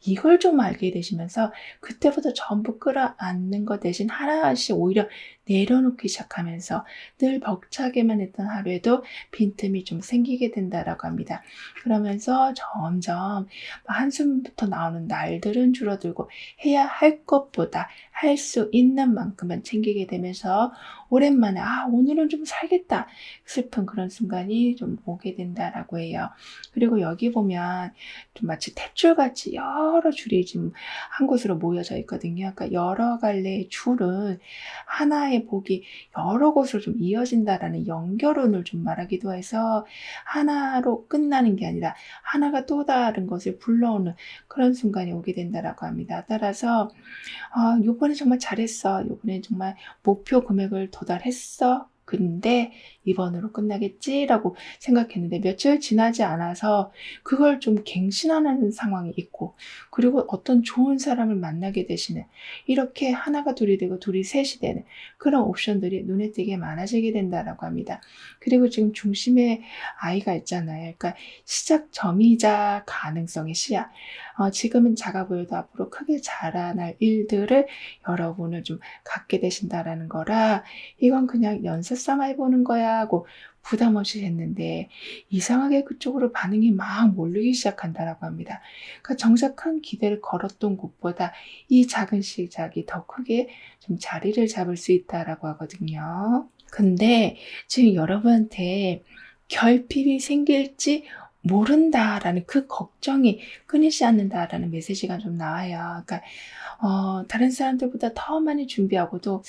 이걸 좀 알게 되시면서 그때부터 전부 끌어안는 것 대신 하나씩 오히려 내려놓기 시작하면서 늘 벅차게만 했던 하루에도 빈틈이 좀 생기게 된다라고 합니다. 그러면서 점점 한숨부터 나오는 날들은 줄어들고 해야 할 것보다 할 수 있는 만큼만 챙기게 되면서 오랜만에 오늘은 좀 살겠다 슬픈 그런 순간이 좀 오게 된다라고 해요. 그리고 여기 보면 좀 마치 탯줄같이 여러 줄이 지금 한 곳으로 모여져 있거든요. 그러니까 여러 갈래의 줄은 하나의 복이 여러 곳으로 좀 이어진다라는 연결운을 좀 말하기도 해서 하나로 끝나는 게 아니라 하나가 또 다른 것을 불러오는 그런 순간이 오게 된다라고 합니다. 따라서 요번에 정말 잘했어. 요번에 정말 목표 금액을 도달했어. 근데 이번으로 끝나겠지라고 생각했는데 며칠 지나지 않아서 그걸 좀 갱신하는 상황이 있고 그리고 어떤 좋은 사람을 만나게 되시는 이렇게 하나가 둘이 되고 둘이 셋이 되는 그런 옵션들이 눈에 띄게 많아지게 된다라고 합니다. 그리고 지금 중심에 아이가 있잖아요. 그러니까 시작점이자 가능성의 시야. 지금은 작아 보여도 앞으로 크게 자라날 일들을 여러분을 좀 갖게 되신다라는 거라 이건 그냥 연습 삼아 해보는 거야 하고 부담 없이 했는데 이상하게 그쪽으로 반응이 막 몰리기 시작한다라고 합니다. 그러니까 정작 큰 기대를 걸었던 곳보다 이 작은 시작이 더 크게 좀 자리를 잡을 수 있다라고 하거든요. 근데 지금 여러분한테 결핍이 생길지 모른다라는 그 걱정이 끊이지 않는다라는 메시지가 좀 나와요. 그러니까 다른 사람들보다 더 많이 준비하고도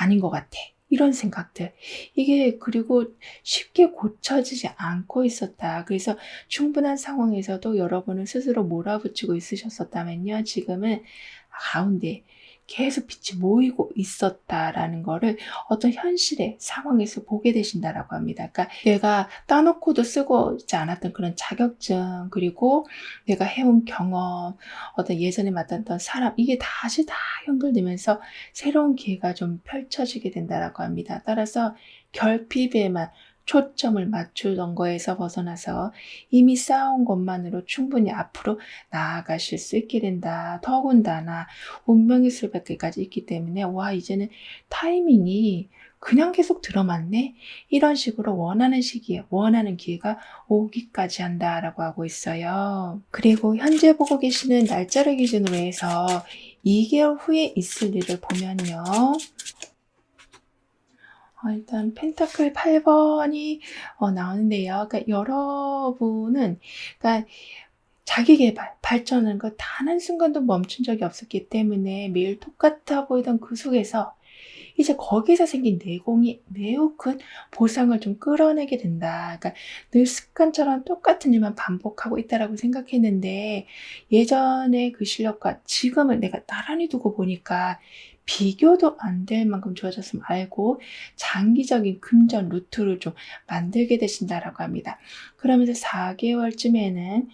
아닌 것 같아. 이런 생각들. 이게 그리고 쉽게 고쳐지지 않고 있었다. 그래서 충분한 상황에서도 여러분을 스스로 몰아붙이고 있으셨었다면요. 지금은 가운데 계속 빛이 모이고 있었다라는 거를 어떤 현실의 상황에서 보게 되신다라고 합니다. 그러니까 내가 따놓고도 쓰고 있지 않았던 그런 자격증, 그리고 내가 해온 경험, 어떤 예전에 만났던 사람, 이게 다시 다 연결되면서 새로운 기회가 좀 펼쳐지게 된다라고 합니다. 따라서 결핍에만 초점을 맞추던 거에서 벗어나서 이미 쌓아온 것만으로 충분히 앞으로 나아가실 수 있게 된다. 더군다나 운명의 수밖에까지 있기 때문에 와 이제는 타이밍이 그냥 계속 들어맞네? 이런 식으로 원하는 시기에 원하는 기회가 오기까지 한다라고 하고 있어요. 그리고 현재 보고 계시는 날짜를 기준으로 해서 2개월 후에 있을 일을 보면요. 일단 펜타클 8번이 나오는데요. 그러니까 여러분은 그러니까 자기 개발, 발전하는 거 단 한순간도 멈춘 적이 없었기 때문에 매일 똑같아 보이던 그 속에서 이제 거기서 생긴 내공이 매우 큰 보상을 좀 끌어내게 된다. 그러니까 늘 습관처럼 똑같은 일만 반복하고 있다라고 생각했는데 예전에 그 실력과 지금을 내가 나란히 두고 보니까 비교도 안 될 만큼 좋아졌음을 알고 장기적인 금전 루트를 좀 만들게 되신다라고 합니다. 그러면서 4개월쯤에는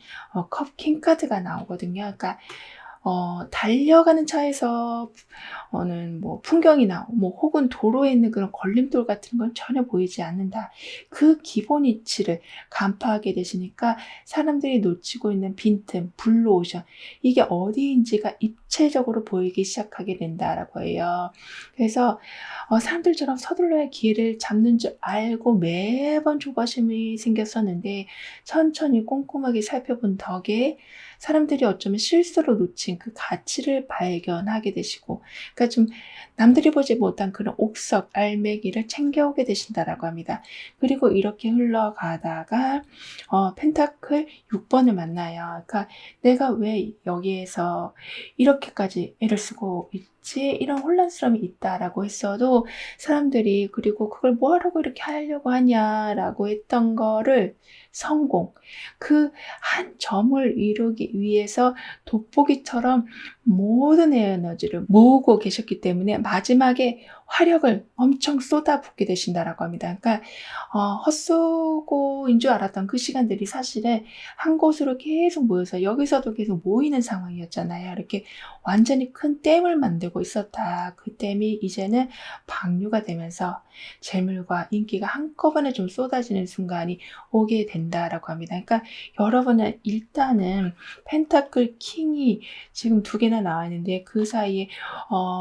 컵킹 카드가 나오거든요. 그러니까 달려가는 차에서 는 뭐 풍경이나 뭐 혹은 도로에 있는 그런 걸림돌 같은 건 전혀 보이지 않는다. 그 기본 이치를 간파하게 되시니까 사람들이 놓치고 있는 빈틈, 블루오션 이게 어디인지가 입체적으로 보이기 시작하게 된다라고 해요. 그래서 사람들처럼 서둘러야 기회를 잡는 줄 알고 매번 조바심이 생겼었는데 천천히 꼼꼼하게 살펴본 덕에 사람들이 어쩌면 실수로 놓친 그 가치를 발견하게 되시고 그러니까 좀 남들이 보지 못한 그런 옥석, 알매기를 챙겨오게 되신다라고 합니다. 그리고 이렇게 흘러가다가 펜타클 6번을 만나요. 그러니까 내가 왜 여기에서 이렇게까지 애를 쓰고 있지? 이런 혼란스러움이 있다라고 했어도 사람들이 그리고 그걸 뭐 하라고 이렇게 하려고 하냐라고 했던 거를 성공, 그 한 점을 이루기 위해서 돋보기처럼 모든 에너지를 모으고 계셨기 때문에 마지막에 화력을 엄청 쏟아붓게 되신다라고 합니다. 그러니까 헛수고인 줄 알았던 그 시간들이 사실은 한 곳으로 계속 모여서 여기서도 계속 모이는 상황이었잖아요. 이렇게 완전히 큰 댐을 만들고 있었다. 그 댐이 이제는 방류가 되면서 재물과 인기가 한꺼번에 좀 쏟아지는 순간이 오게 된다라고 합니다. 그러니까 여러분은 일단은 펜타클 킹이 지금 2개나 나와 있는데 그 사이에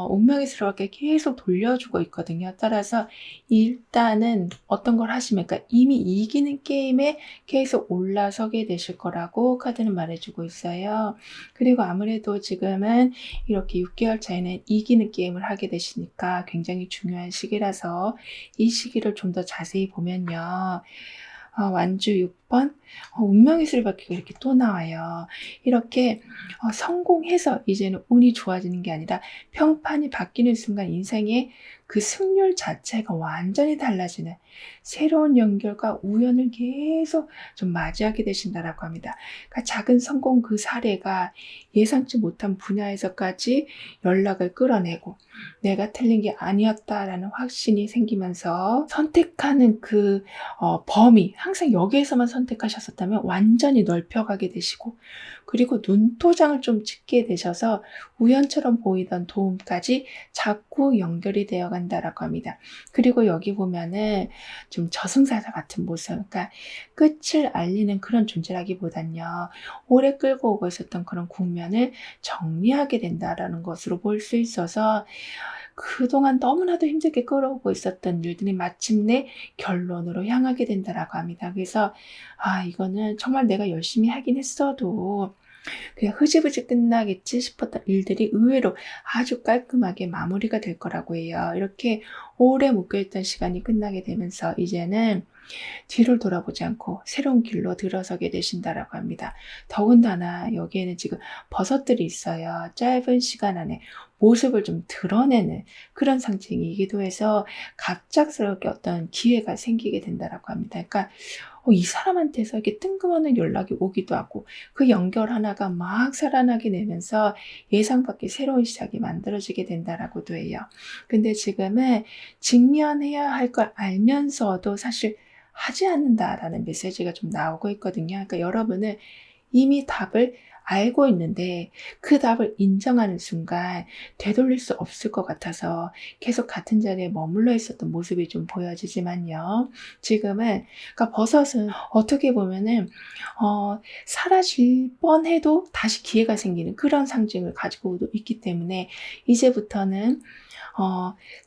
운명의 수로밖에 계속 돌려주고 있거든요. 따라서 일단은 어떤 걸 하시면 그러니까 이미 이기는 게임에 계속 올라서게 되실 거라고 카드는 말해주고 있어요. 그리고 아무래도 지금은 이렇게 6개월 차에는 이기는 게임을 하게 되시니까 굉장히 중요한 시기라서 이 시기를 좀 더 자세히 보면요. 완주 6번 운명의 수리바퀴가 이렇게 또 나와요. 이렇게 성공해서 이제는 운이 좋아지는 게 아니라 평판이 바뀌는 순간 인생의 그 승률 자체가 완전히 달라지는 새로운 연결과 우연을 계속 좀 맞이하게 되신다라고 합니다. 그러니까 작은 성공 그 사례가 예상치 못한 분야에서까지 연락을 끌어내고 내가 틀린 게 아니었다라는 확신이 생기면서 선택하는 그 범위 항상 여기에서만 선택하셨었다면 완전히 넓혀가게 되시고 그리고 눈도장을 좀 찍게 되셔서 우연처럼 보이던 도움까지 자꾸 연결이 되어 간다라고 합니다. 그리고 여기 보면은 좀 저승사자 같은 모습, 그러니까 끝을 알리는 그런 존재라기보단요. 오래 끌고 오고 있었던 그런 국면을 정리하게 된다라는 것으로 볼 수 있어서 그동안 너무나도 힘들게 끌어오고 있었던 일들이 마침내 결론으로 향하게 된다라고 합니다. 그래서 이거는 정말 내가 열심히 하긴 했어도 그냥 흐지부지 끝나겠지 싶었던 일들이 의외로 아주 깔끔하게 마무리가 될 거라고 해요. 이렇게 오래 묶여있던 시간이 끝나게 되면서 이제는 뒤를 돌아보지 않고 새로운 길로 들어서게 되신다라고 합니다. 더군다나 여기에는 지금 버섯들이 있어요. 짧은 시간 안에 모습을 좀 드러내는 그런 상징이기도 해서 갑작스럽게 어떤 기회가 생기게 된다라고 합니다. 그러니까 이 사람한테서 이렇게 뜬금없는 연락이 오기도 하고 그 연결 하나가 막 살아나게 되면서 예상 밖의 새로운 시작이 만들어지게 된다라고도 해요. 근데 지금은 직면해야 할 걸 알면서도 사실 하지 않는다라는 메시지가 좀 나오고 있거든요. 그러니까 여러분은 이미 답을 알고 있는데 그 답을 인정하는 순간 되돌릴 수 없을 것 같아서 계속 같은 자리에 머물러 있었던 모습이 좀 보여지지만요. 지금은 그러니까 버섯은 어떻게 보면은 사라질 뻔해도 다시 기회가 생기는 그런 상징을 가지고 있기 때문에 이제부터는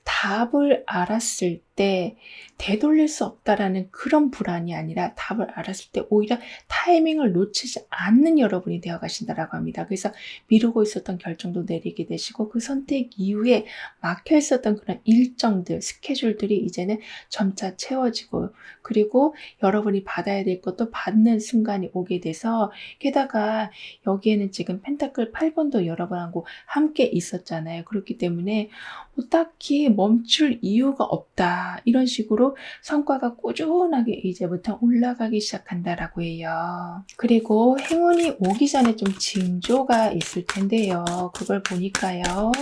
답을 알았을 때 되돌릴 수 없다라는 그런 불안이 아니라 답을 알았을 때 오히려 타이밍을 놓치지 않는 여러분이 되어 가신다라고 합니다. 그래서 미루고 있었던 결정도 내리게 되시고 그 선택 이후에 막혀 있었던 그런 일정들, 스케줄들이 이제는 점차 채워지고 그리고 여러분이 받아야 될 것도 받는 순간이 오게 돼서 게다가 여기에는 지금 펜타클 8번도 여러분하고 함께 있었잖아요. 그렇기 때문에 딱히 멈출 이유가 없다. 이런 식으로 성과가 꾸준하게 이제부터 올라가기 시작한다라고 해요. 그리고 행운이 오기 전에 좀 징조가 있을 텐데요. 그걸 보니까요.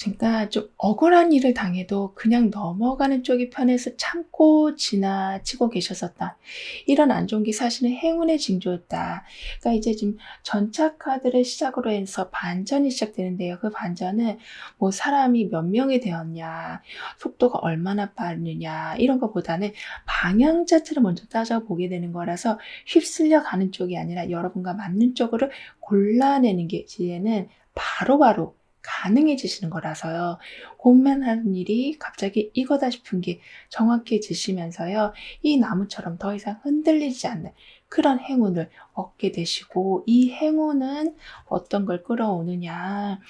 그러니까 좀 억울한 일을 당해도 그냥 넘어가는 쪽이 편해서 참고 지나치고 계셨었다. 이런 안 좋은 게 사실은 행운의 징조였다. 그러니까 이제 지금 전차 카드를 시작으로 해서 반전이 시작되는데요. 그 반전은 뭐 사람이 몇 명이 되었냐, 속도가 얼마나 빠르느냐 이런 것보다는 방향 자체를 먼저 따져보게 되는 거라서 휩쓸려 가는 쪽이 아니라 여러분과 맞는 쪽으로 골라내는 게 이제는 바로바로 가능해지시는 거라서요. 고민하는 일이 갑자기 이거다 싶은 게 정확해지시면서요. 이 나무처럼 더 이상 흔들리지 않는 그런 행운을 얻게 되시고 이 행운은 어떤 걸 끌어오느냐.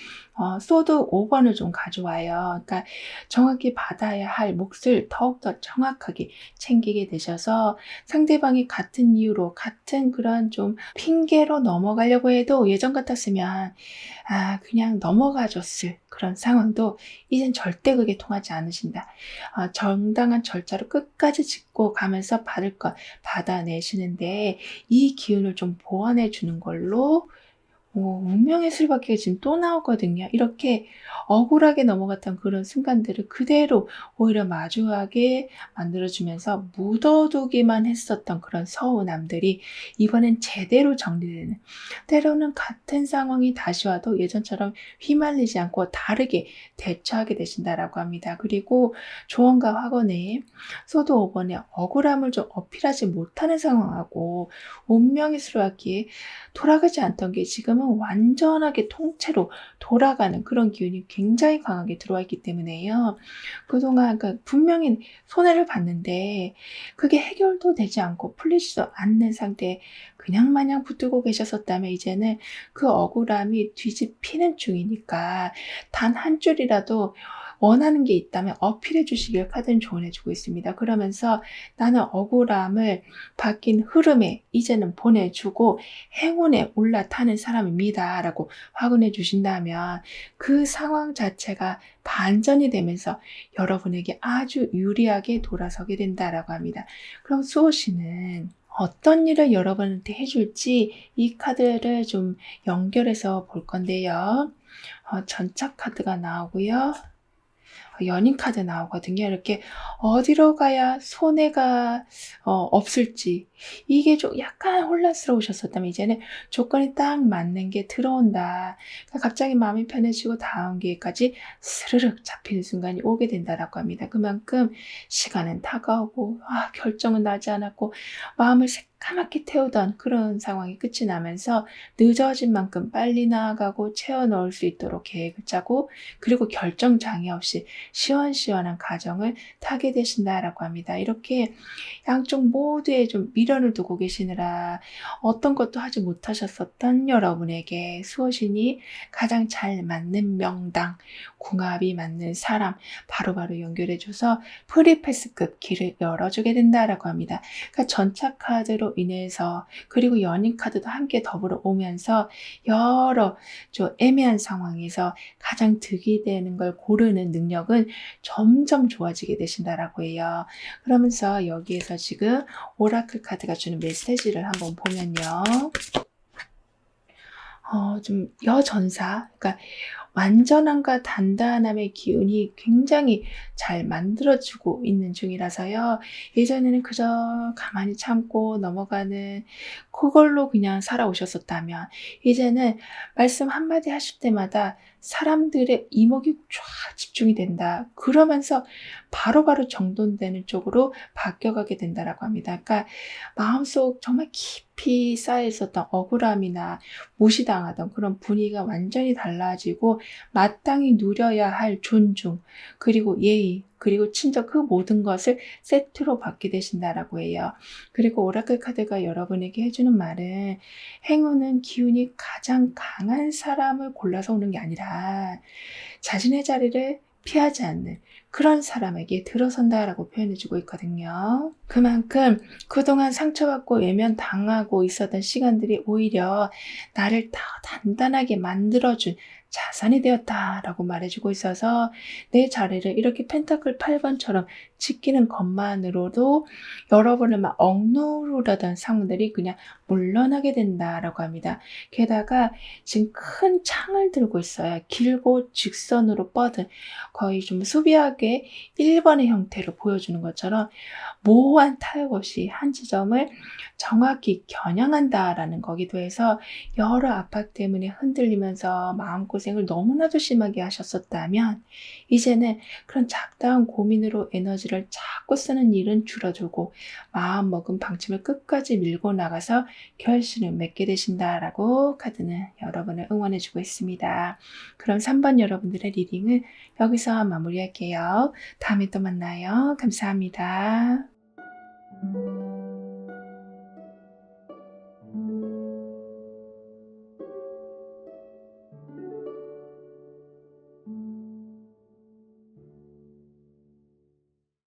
소드 5번을 좀 가져와요. 그러니까 정확히 받아야 할 몫을 더욱더 정확하게 챙기게 되셔서 상대방이 같은 이유로 같은 그런 좀 핑계로 넘어가려고 해도 예전 같았으면 그냥 넘어가 줬을 그런 상황도 이젠 절대 그게 통하지 않으신다. 정당한 절차로 끝까지 짚고 가면서 받을 것 받아내시는데 이 기운을 좀 보완해 주는 걸로 운명의 술밖에 지금 또 나오거든요. 이렇게 억울하게 넘어갔던 그런 순간들을 그대로 오히려 마주하게 만들어주면서 묻어두기만 했었던 그런 서운함들이 이번엔 제대로 정리되는 때로는 같은 상황이 다시 와도 예전처럼 휘말리지 않고 다르게 대처하게 되신다라고 합니다. 그리고 조언과 학원에 소드 5번에 억울함을 좀 어필하지 못하는 상황하고 운명의 수레바퀴에 돌아가지 않던 게 지금은 완전하게 통째로 돌아가는 그런 기운이 굉장히 강하게 들어와 있기 때문에요. 그동안 그러니까 분명히 손해를 봤는데 그게 해결도 되지 않고 풀리지도 않는 상태에 그냥 마냥 붙들고 계셨었다면 이제는 그 억울함이 뒤집히는 중이니까 단 한 줄이라도 원하는 게 있다면 어필해 주시길 카드는 조언해 주고 있습니다. 그러면서 나는 억울함을 바뀐 흐름에 이제는 보내주고 행운에 올라타는 사람입니다. 라고 확언해 주신다면 그 상황 자체가 반전이 되면서 여러분에게 아주 유리하게 돌아서게 된다라고 합니다. 그럼 수호 씨는 어떤 일을 여러분한테 해줄지 이 카드를 좀 연결해서 볼 건데요. 전차 카드가 나오고요. 연인 카드 나오거든요. 이렇게 어디로 가야 손해가 없을지 이게 좀 약간 혼란스러우셨었다면 이제는 조건이 딱 맞는 게 들어온다. 그러니까 갑자기 마음이 편해지고 다음 기회까지 스르륵 잡히는 순간이 오게 된다라고 합니다. 그만큼 시간은 다가오고 결정은 나지 않았고 마음을 새까맣게 태우던 그런 상황이 끝이 나면서 늦어진 만큼 빨리 나아가고 채워 넣을 수 있도록 계획을 짜고 그리고 결정 장애 없이 시원시원한 가정을 타게 되신다라고 합니다. 이렇게 양쪽 모두에 좀 미련을 두고 계시느라 어떤 것도 하지 못하셨었던 여러분에게 수호신이 가장 잘 맞는 명당, 궁합이 맞는 사람 바로바로 연결해줘서 프리패스급 길을 열어주게 된다라고 합니다. 그러니까 전차 카드로 인해서 그리고 연인 카드도 함께 더불어 오면서 여러 좀 애매한 상황에서 가장 득이 되는 걸 고르는 능력은 점점 좋아지게 되신다라고 해요. 그러면서 여기에서 지금 오라클 카드가 주는 메시지를 한번 보면요. 좀 여전사, 그러니까 완전함과 단단함의 기운이 굉장히 잘 만들어지고 있는 중이라서요. 예전에는 그저 가만히 참고 넘어가는 그걸로 그냥 살아오셨었다면 이제는 말씀 한마디 하실 때마다 사람들의 이목이 쫙 집중이 된다. 그러면서 바로바로 정돈되는 쪽으로 바뀌어가게 된다라고 합니다. 그러니까 마음속 정말 깊이 쌓여 있었던 억울함이나 무시당하던 그런 분위기가 완전히 달라지고 마땅히 누려야 할 존중, 그리고 예의, 그리고 친절 그 모든 것을 세트로 받게 되신다라고 해요. 그리고 오라클 카드가 여러분에게 해주는 말은 행운은 기운이 가장 강한 사람을 골라서 오는 게 아니라 자신의 자리를 피하지 않는 그런 사람에게 들어선다라고 표현해주고 있거든요. 그만큼 그동안 상처받고 외면당하고 있었던 시간들이 오히려 나를 더 단단하게 만들어준 자산이 되었다라고 말해주고 있어서 내 자리를 이렇게 펜타클 8번처럼 지키는 것만으로도 여러분을 막 억누르려던 상황들이 그냥 물러나게 된다라고 합니다. 게다가 지금 큰 창을 들고 있어요. 길고 직선으로 뻗은 거의 좀 수비하게 1번의 형태로 보여주는 것처럼 모호한 타협 없이 한 지점을 정확히 겨냥한다라는 거기도 해서 여러 압박 때문에 흔들리면서 마음고생을 너무나도 심하게 하셨었다면 이제는 그런 잡다한 고민으로 에너지를 자꾸 쓰는 일은 줄어들고 마음먹은 방침을 끝까지 밀고 나가서 결실을 맺게 되신다라고 카드는 여러분을 응원해주고 있습니다. 그럼 3번 여러분들의 리딩은 여기서 마무리할게요. 다음에 또 만나요. 감사합니다.